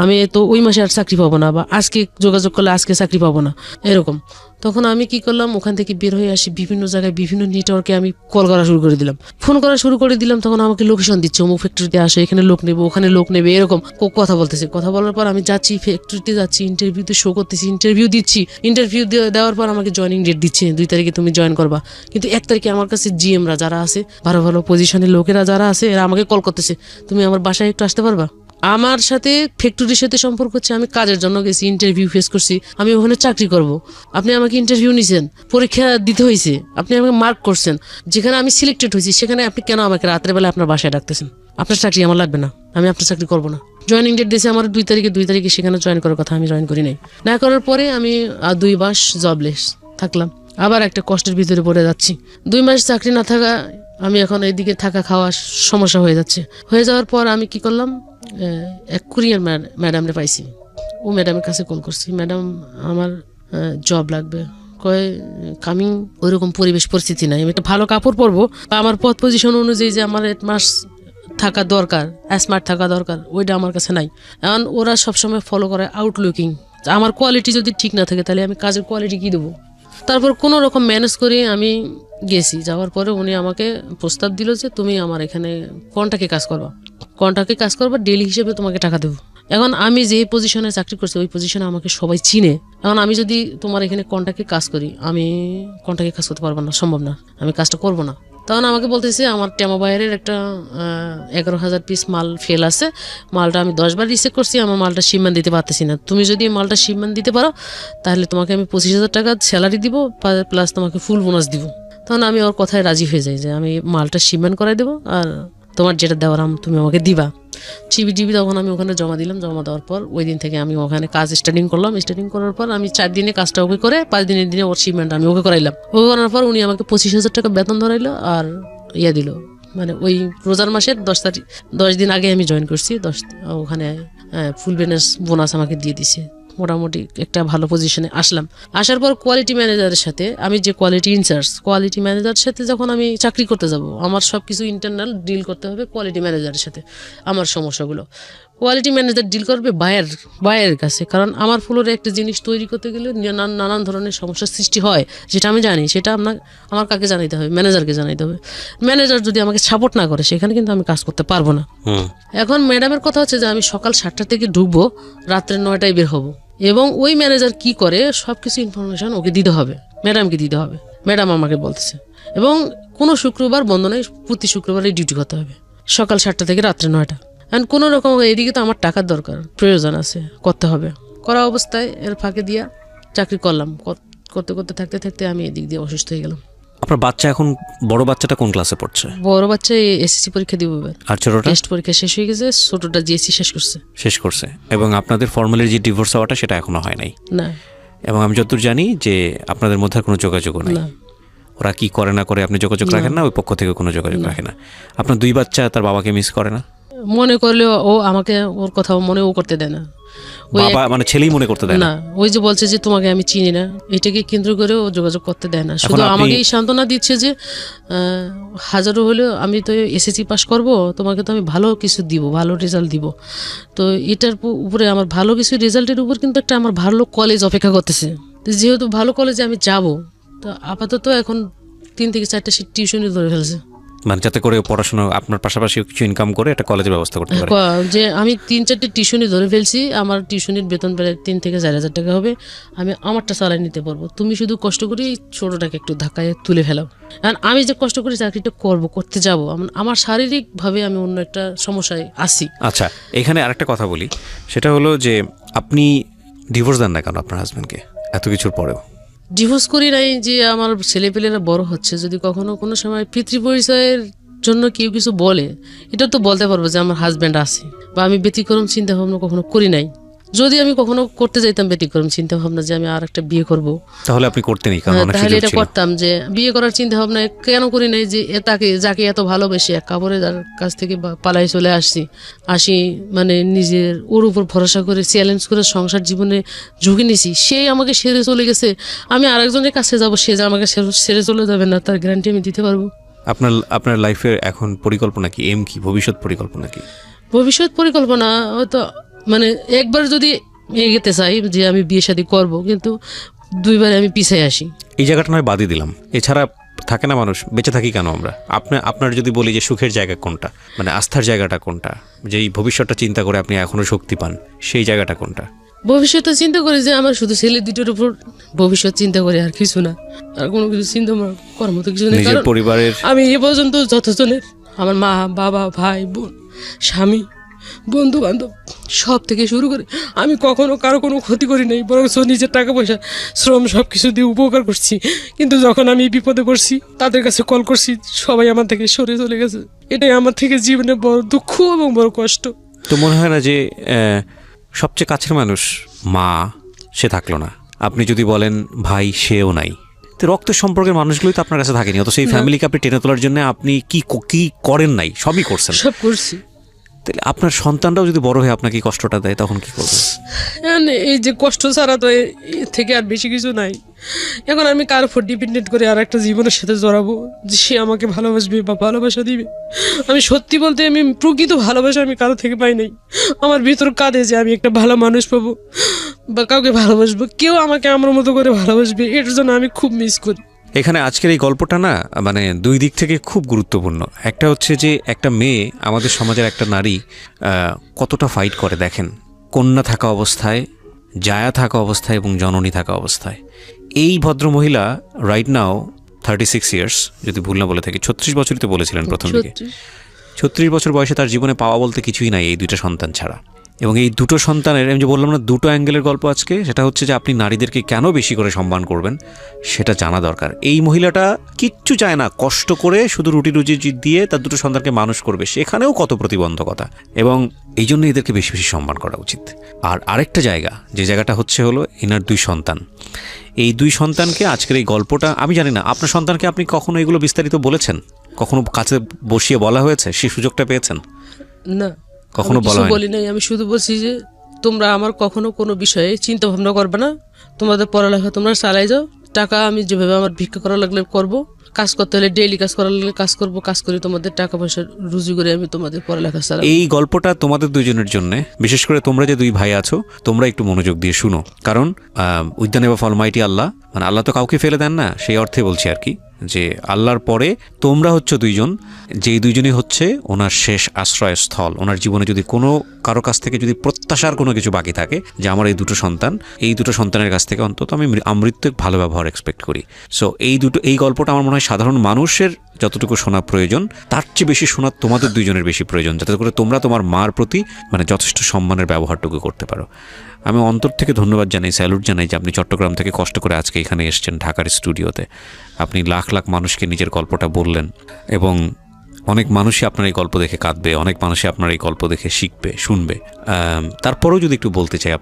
আমি তো ওই মাসে আর চাকরি পাবো না, বা আজকে যোগাযোগ করলে আজকে চাকরি পাবো না, এরকম। তখন আমি কি করলাম, ওখান থেকে বের হয়ে আসি, বিভিন্ন জায়গায় বিভিন্ন নেটওয়ার্কে আমি কল করা শুরু করে দিলাম, ফোন করা শুরু করে দিলাম। তখন আমাকে লোকেশন দিচ্ছে, অমুক ফ্যাক্টরিতে আসে, এখানে লোক নেবে, ওখানে লোক নেবে, এরকম কথা বলতেছে। কথা বলার পর আমি যাচ্ছি ফ্যাক্টরিতে, যাচ্ছি, ইন্টারভিউতে শো করতেছি, ইন্টারভিউ দিচ্ছি। ইন্টারভিউ দেওয়ার পর আমাকে জয়েনিং ডেট দিচ্ছে, 2 তারিখে তুমি জয়েন করবা। কিন্তু 1 তারিখে আমার কাছে জিএমরা যারা আছে, ভালো পজিশনের লোকেরা যারা আছে, এরা আমাকে কল করতেছে, তুমি আমার বাসায় একটু আসতে পারবা। আমার সাথে ফ্যাক্টরির সাথে সম্পর্ক হচ্ছে, আমি কাজের জন্য গেছি, ইন্টারভিউ ফেস করছি, আমি ওখানে চাকরি করব। আপনি আমাকে ইন্টারভিউ নিছেন, পরীক্ষা দিতে হয়েছে, আপনি আমাকে মার্ক করছেন, যেখানে আমি সিলেক্টেড হয়েছি সেখানে আপনি কেন আমাকে রাত্রে বেলা আপনার বাসায় ডাকতেছেন? আপনার চাকরি আমার লাগবে না, আমি আপনার চাকরি করবো না। জয়েনিং ডেট দিয়েছে আমার 2 তারিখে সেখানে জয়েন করার কথা, আমি জয়েন করি নাই। না করার পরে আমি 2 মাস জবলেস থাকলাম, আবার একটা কষ্টের ভিতরে পড়ে যাচ্ছি। 2 মাস চাকরি না থাকা, আমি এখন এইদিকে থাকা খাওয়া সমস্যা হয়ে যাওয়ার পর আমি কি করলাম, এক কোরিয়ান ম্যাডামরে পাইছি। ও ম্যাডামের কাছে কল করছি, ম্যাডাম আমার জব লাগবে। কয় কামিং, ওইরকম পরিবেশ পরিস্থিতি নাই, আমি একটা ভালো কাপড় পরবো বা আমার পদ পজিশন অনুযায়ী যে আমার 8 মাস থাকা দরকার, স্মার্ট থাকা দরকার, ওইটা আমার কাছে নাই। এখন ওরা সবসময় ফলো করে আউটলুকিং, আমার কোয়ালিটি যদি ঠিক না থাকে তাহলে আমি কাজের কোয়ালিটি কি দেবো। তারপর কোনো রকম ম্যানেজ করে আমি গেছি। যাওয়ার পরে উনি আমাকে প্রস্তাব দিল যে তুমি আমার এখানে কন্ট্রাক্টে কাজ করবা, ডেলি হিসেবে তোমাকে টাকা দেবো। এখন আমি যে পজিশনে চাকরি করছি ওই পজিশনে আমাকে সবাই চিনে। এখন আমি যদি তোমার এখানে কন্ট্রাক্টে কাজ করি, আমি কন্ট্রাক্টে কাজ করতে পারবো না, সম্ভব না, আমি কাজটা করবো না। তখন আমাকে বলতেছে আমার টেমা বাইরের একটা 11,000 পিস মাল ফেল আছে, মালটা আমি 10 বার রিসেট করছি, আমার মালটা শিপমেন্ট দিতে পারতেছি না, তুমি যদি মালটা শিপমেন্ট দিতে পারো তাহলে তোমাকে আমি 25,000 টাকা স্যালারি দিব, প্লাস তোমাকে ফুল বোনাস দিব। তখন আমি ওর কথায় রাজি হয়ে যাই যে আমি মালটা শিপমেন্ট করাই দেবো, আর তোমার যেটা দেওয়ার তুমি আমাকে দিবা। টিভি তখন আমি ওখানে জমা দিলাম। জমা দেওয়ার পর ওই দিন থেকে আমি ওখানে কাজ স্টার্টিং করলাম। স্টার্টিং করার পর আমি 4 দিনে কাজটা ওকে করে 5 দিনের দিনে ওর শিপমেন্ট আমি ওকে করাইলাম। ওকে করার পর উনি আমাকে 25,000 টাকা বেতন ধরাইলো আর দিল, মানে ওই রোজার মাসের 10 দিন আগে আমি জয়েন করছি। ওখানে ফুল বোনাস আমাকে দিয়ে দিছে। মোটামুটি একটা ভালো পজিশনে আসলাম। আসার পর কোয়ালিটি ম্যানেজারের সাথে, আমি যে কোয়ালিটি ইনচার্জ, কোয়ালিটি ম্যানেজারের সাথে যখন আমি চাকরি করতে যাব, আমার সব কিছু ইন্টারনাল ডিল করতে হবে কোয়ালিটি ম্যানেজারের সাথে। আমার সমস্যাগুলো কোয়ালিটি ম্যানেজার ডিল করবে বায়ের কাছে, কারণ আমার ফ্লোরে একটা জিনিস তৈরি করতে গেলে নানান ধরনের সমস্যার সৃষ্টি হয়, যেটা আমি জানি। সেটা আমার কাকে জানাইতে হবে? ম্যানেজারকে জানাইতে হবে। ম্যানেজার যদি আমাকে সাপোর্ট না করে সেখানে কিন্তু আমি কাজ করতে পারবো না। এখন ম্যাডামের কথা হচ্ছে যে আমি সকাল 7টা থেকে ঢুকবো, রাত্রে 9টায় বের হবো, এবং ওই ম্যানেজার কি করে সব কিছু ইনফরমেশন ওকে দিতে হবে, ম্যাডামকে দিতে হবে। ম্যাডাম আমাকে বলতেছে, এবং কোনো শুক্রবার বন্ধ নেই, প্রতি শুক্রবারে ডিউটি করতে হবে, সকাল 7টা থেকে রাত্রে 9টা। এখন কোনো রকম এদিকে তো আমার টাকার দরকার, প্রয়োজন আছে, করতে হবে। করা অবস্থায় এর ফাঁকে দিয়া চাকরি করলাম। করতে করতে থাকতে থাকতে আমি এদিক দিয়ে অসুস্থ হয়ে গেলাম। আপনার বাচ্চা এখন, বড় বাচ্চাটা কোন ক্লাসে পড়ছে? বড় বাচ্চা এসএসসি পরীক্ষা দিব এবার, আর ছোটটা টেস্ট পরীক্ষা শেষ হয়ে গেছে, ছোটটা জিএসসি শেষ করছে। এবং আপনাদের ফর্মালি যে ডিভোর্স হওয়াটা সেটা এখনো হয় নাই? না। এবং আমি যতদূর জানি যে আপনাদের মধ্যে কোনো যোগাযোগও নাই। ওরা কি করে না করে আপনি যোগাযোগ রাখেন না, ওই পক্ষ থেকে কোনো যোগাযোগ রাখে না। আপনার 2 বাচ্চা তার বাবাকে মিস করে না? মনে করলেও ও আমাকে ওর কথা মনেও করতে দেয় না। বাবা মানে ছেলেই মনে করতে দেয় না? ওই যে বলছে যে তোমাকে আমি চিনি না, এটাকে কেন্দ্র করে ও যোগাযোগ করতে দেয় না। শুধু আমাকে এই সান্ত্বনা দিচ্ছে যে হাজারো হলেও আমি তো এসএসসি পাস করব, তোমাকে তো আমি ভালো কিছু দিব, ভালো রেজাল্ট দিব। তো এটার উপরে আমার ভালো কিছু রেজাল্টের উপর কিন্তু একটা আমার ভালো কলেজ অপেক্ষা করতেছে। যেহেতু ভালো কলেজে আমি যাব, তো আপাতত এখন 3 থেকে 4টা টিউশনই ধরে ফেলছে, মানে যাতে করে পড়াশোনা আপনার পাশাপাশি কিছু ইনকাম করে একটা কলেজের ব্যবস্থা করতে পারে। যে আমি 3-4টে টিউশনি ধরে ফেলছি, আমার টিউশনির বেতন প্রায় 3 থেকে 4,000 টাকা হবে, আমি আমারটা চালাই নিতে পারবো। তুমি শুধু কষ্ট করে ছোটটাকে একটু ধাক্কায় তুলে ফেলাও। কারণ আমি যে কষ্ট করে চাকরিটা করতে যাব, আমার শারীরিকভাবে আমি অন্য একটা সমস্যায় আছি। আচ্ছা, এখানে আরেকটা কথা বলি, সেটা হলো যে আপনি ডিভোর্স দেন না কেন আপনার হাজবেন্ডকে এত কিছুর পরেও? ডিভোর্স করি নাই যে আমার ছেলেপেলেরা বড় হচ্ছে, যদি কখনো কোনো সময় পিতৃ পরিচয়ের জন্য কেউ কিছু বলে, এটা তো বলতে পারবো যে আমার হাজব্যান্ড আছে, বা আমি ব্যতিক্রম চিন্তা ভাবনা কখনো করি নাই। যদি আমি কখনো করতে যাইতাম ব্যতিক্রম চিন্তা ভাবনা যে আমি আর একটা বিয়ে করব, তাহলে আপনি করতেনই, তাহলে এটা করতাম। যে বিয়ে করার চিন্তা ভাবনা কেন করি নাই, যে যাকে এত ভালোবেসে এক কাপড়ে যার কাছ থেকে পালাই চলে আসি, মানে নিজের ওর উপর ভরসা করে চ্যালেঞ্জ করে সংসার জীবনে ঝুঁকি নিছি, সে আমাকে ছেড়ে চলে গেছে। আমি আরেকজনের কাছে যাব, সে যে আমাকে ছেড়ে চলে যাবে না তার গ্যারান্টি আমি দিতে পারবো? আপনার লাইফের এখন পরিকল্পনা কি, এম কি, ভবিষ্যৎ পরিকল্পনা কি? ভবিষ্যৎ পরিকল্পনা হয়তো মানে একবার যদি এগোতে চাই যে আমি বিয়ে শাদী করবো, কিন্তু 2বার আমি পিছিয়ে আসি। এই জায়গাটা নয় বাদই দিলাম, এছাড়া থাকে না মানুষ, বেঁচে থাকি কেন আমরা? আপনার যদি বলি যে সুখের জায়গা কোনটা, মানে আস্থার জায়গাটা কোনটা, যে এই ভবিষ্যৎটা চিন্তা করে আপনি এখনো শক্তি পান, সেই জায়গাটা কোনটা? ভবিষ্যৎটা চিন্তা করি যে আমার শুধু ছেলে 2টোর উপর ভবিষ্যৎ চিন্তা করি, আর কিছু না, আর কোনো কিছু চিন্তা করার মতো কিছু নেই। নিজের পরিবারের, আমি এ পর্যন্ত যতজনের, আমার মা বাবা ভাই বোন স্বামী বন্ধু বান্ধব সব থেকে শুরু করে আমি কখনো কারো কোনো ক্ষতি করি নাই, বরং নিজের টাকা পয়সা শ্রম সব কিছু দিয়ে উপকার করছি। কিন্তু যখন আমি বিপদে পড়ছি, তাদের কাছে কল করছি, সবাই আমার থেকে সরে চলে গেছে। এটাই আমার থেকে জীবনে বড় দুঃখ এবং বড় কষ্ট। তো মনে হয় না যে সবচেয়ে কাছের মানুষ মা, সে থাকলো না, আপনি যদি বলেন ভাই, সেও নাই, তো রক্তের সম্পর্কের মানুষগুলোই তো আপনার কাছে থাকেনি, অত সেই ফ্যামিলিকে আপনি টেনে তোলার জন্য আপনি কি করেন নাই? সবই করছেন, সব করছি। তাহলে আপনার সন্তানরাও যদি বড় হয়ে আপনাকে কষ্টটা দেয়, তখন কি করবেন? এই যে কষ্ট ছাড়া তো এর থেকে আর বেশি কিছু নাই। এখন আমি কার উপর ডিপেন্ডেন্ট করে আর একটা জীবনের সাথে জড়াবো যে সে আমাকে ভালোবাসবে বা ভালোবাসা দিবে? আমি সত্যি বলতে আমি প্রকৃত ভালোবাসা আমি কারো থেকে পাই নাই। আমার ভিতর কাঁদে যে আমি একটা ভালো মানুষ পাবো বা কাউকে ভালোবাসবো, কেউ আমাকে আমার মতো করে ভালোবাসবে, এটার জন্য আমি খুব মিস করি। এখানে আজকের এই গল্পটা না, মানে 2 দিক থেকে খুব গুরুত্বপূর্ণ। একটা হচ্ছে যে একটা মেয়ে, আমাদের সমাজের একটা নারী কতটা ফাইট করে দেখেন, কন্যা থাকা অবস্থায়, জায়া থাকা অবস্থায় এবং জননী থাকা অবস্থায়। এই ভদ্রমহিলা রাইট নাও 36 ইয়ার্স, যদি ভুল না বলে থাকি, 36 বছরই তো বলেছিলেন প্রথম দিকে। 36 বছর বয়সে তার জীবনে পাওয়া বলতে কিছুই নাই এই দুইটা সন্তান ছাড়া। এবং এই দুটো সন্তানের, আমি যে বললাম না দুটো অ্যাঙ্গেলের গল্প আজকে, সেটা হচ্ছে যে আপনি নারীদেরকে কেন বেশি করে সম্মান করবেন সেটা জানা দরকার। এই মহিলাটা কিচ্ছু চায় না, কষ্ট করে শুধু রুটি রুজি দিয়ে তার দুটো সন্তানকে মানুষ করবে, সেখানেও কত প্রতিবন্ধকতা, এবং এই জন্য এদেরকে বেশি বেশি সম্মান করা উচিত। আর আরেকটা জায়গা, যে জায়গাটা হচ্ছে হলো এনার 2 সন্তান। এই 2 সন্তানকে আজকের এই গল্পটা, আমি জানি না আপনার সন্তানকে আপনি কখনো এগুলো বিস্তারিত বলেছেন, কখনো কাছে বসিয়ে বলা হয়েছে, সেই সুযোগটা পেয়েছেন? না, কখনো বলা বলি নাই। আমি শুধু বলছি যে তোমরা আমার কখনো কোনো বিষয়ে চিন্তা ভাবনা করবে না, তোমাদের পড়ালেখা তোমরা চালাই যাও, টাকা আমি যেভাবে আমার ভিক্ষা করা লাগলে করব, কাজ করতে হলে ডেইলি কাজ করা লাগলে কাজ করব, কাজ করে তোমাদের টাকা পয়সা রুজি করে আমি তোমাদের পড়ালেখা চালাবো। এই গল্পটা তোমাদের দুইজনের জন্য, বিশেষ করে তোমরা যে 2 ভাই আছো, তোমরা একটু মনোযোগ দিয়ে শুনো, কারণ with the name of almighty Allah, মানে আল্লাহ তো কাউকে ফেলে দেন না, সেই অর্থে বলছি আর কি, যে আল্লাহর পরে তোমরা হচ্ছে 2 জন, যেই 2 জনই হচ্ছে ওনার শেষ আশ্রয়স্থল। ওনার জীবনে যদি কোনো কারো কাছ থেকে যদি প্রত্যাশার কোনো কিছু বাকি থাকে, যে আমার এই 2 সন্তান, এই 2 সন্তানের কাছ থেকে অন্তত আমি আমৃত্যু ভালো ব্যবহার এক্সপেক্ট করি। সো এই গল্পটা আমার মনে হয় সাধারণ মানুষের যতটুকু শোনা প্রয়োজন, তার চেয়ে বেশি শোনা তোমাদের 2 জনের বেশি প্রয়োজন, যাতে করে তোমরা তোমার মার প্রতি মানে যথেষ্ট সম্মানের ব্যবহারটুকু করতে পারো। আমি অন্তর থেকে ধন্যবাদ জানাই, স্যালুট জানাই যে আপনি চট্টগ্রাম থেকে কষ্ট করে আজকে এখানে এসেছেন ঢাকার স্টুডিওতে। আপনি লাখ লাখ মানুষকে নিজের গল্পটা বললেন, এবং অনেক মানুষই আপনার এই গল্প দেখে কাঁদবে, অনেক মানুষই আপনার এই গল্প দেখে শিখবে, শুনবে। তারপরেও যদি একটু বলতে চাই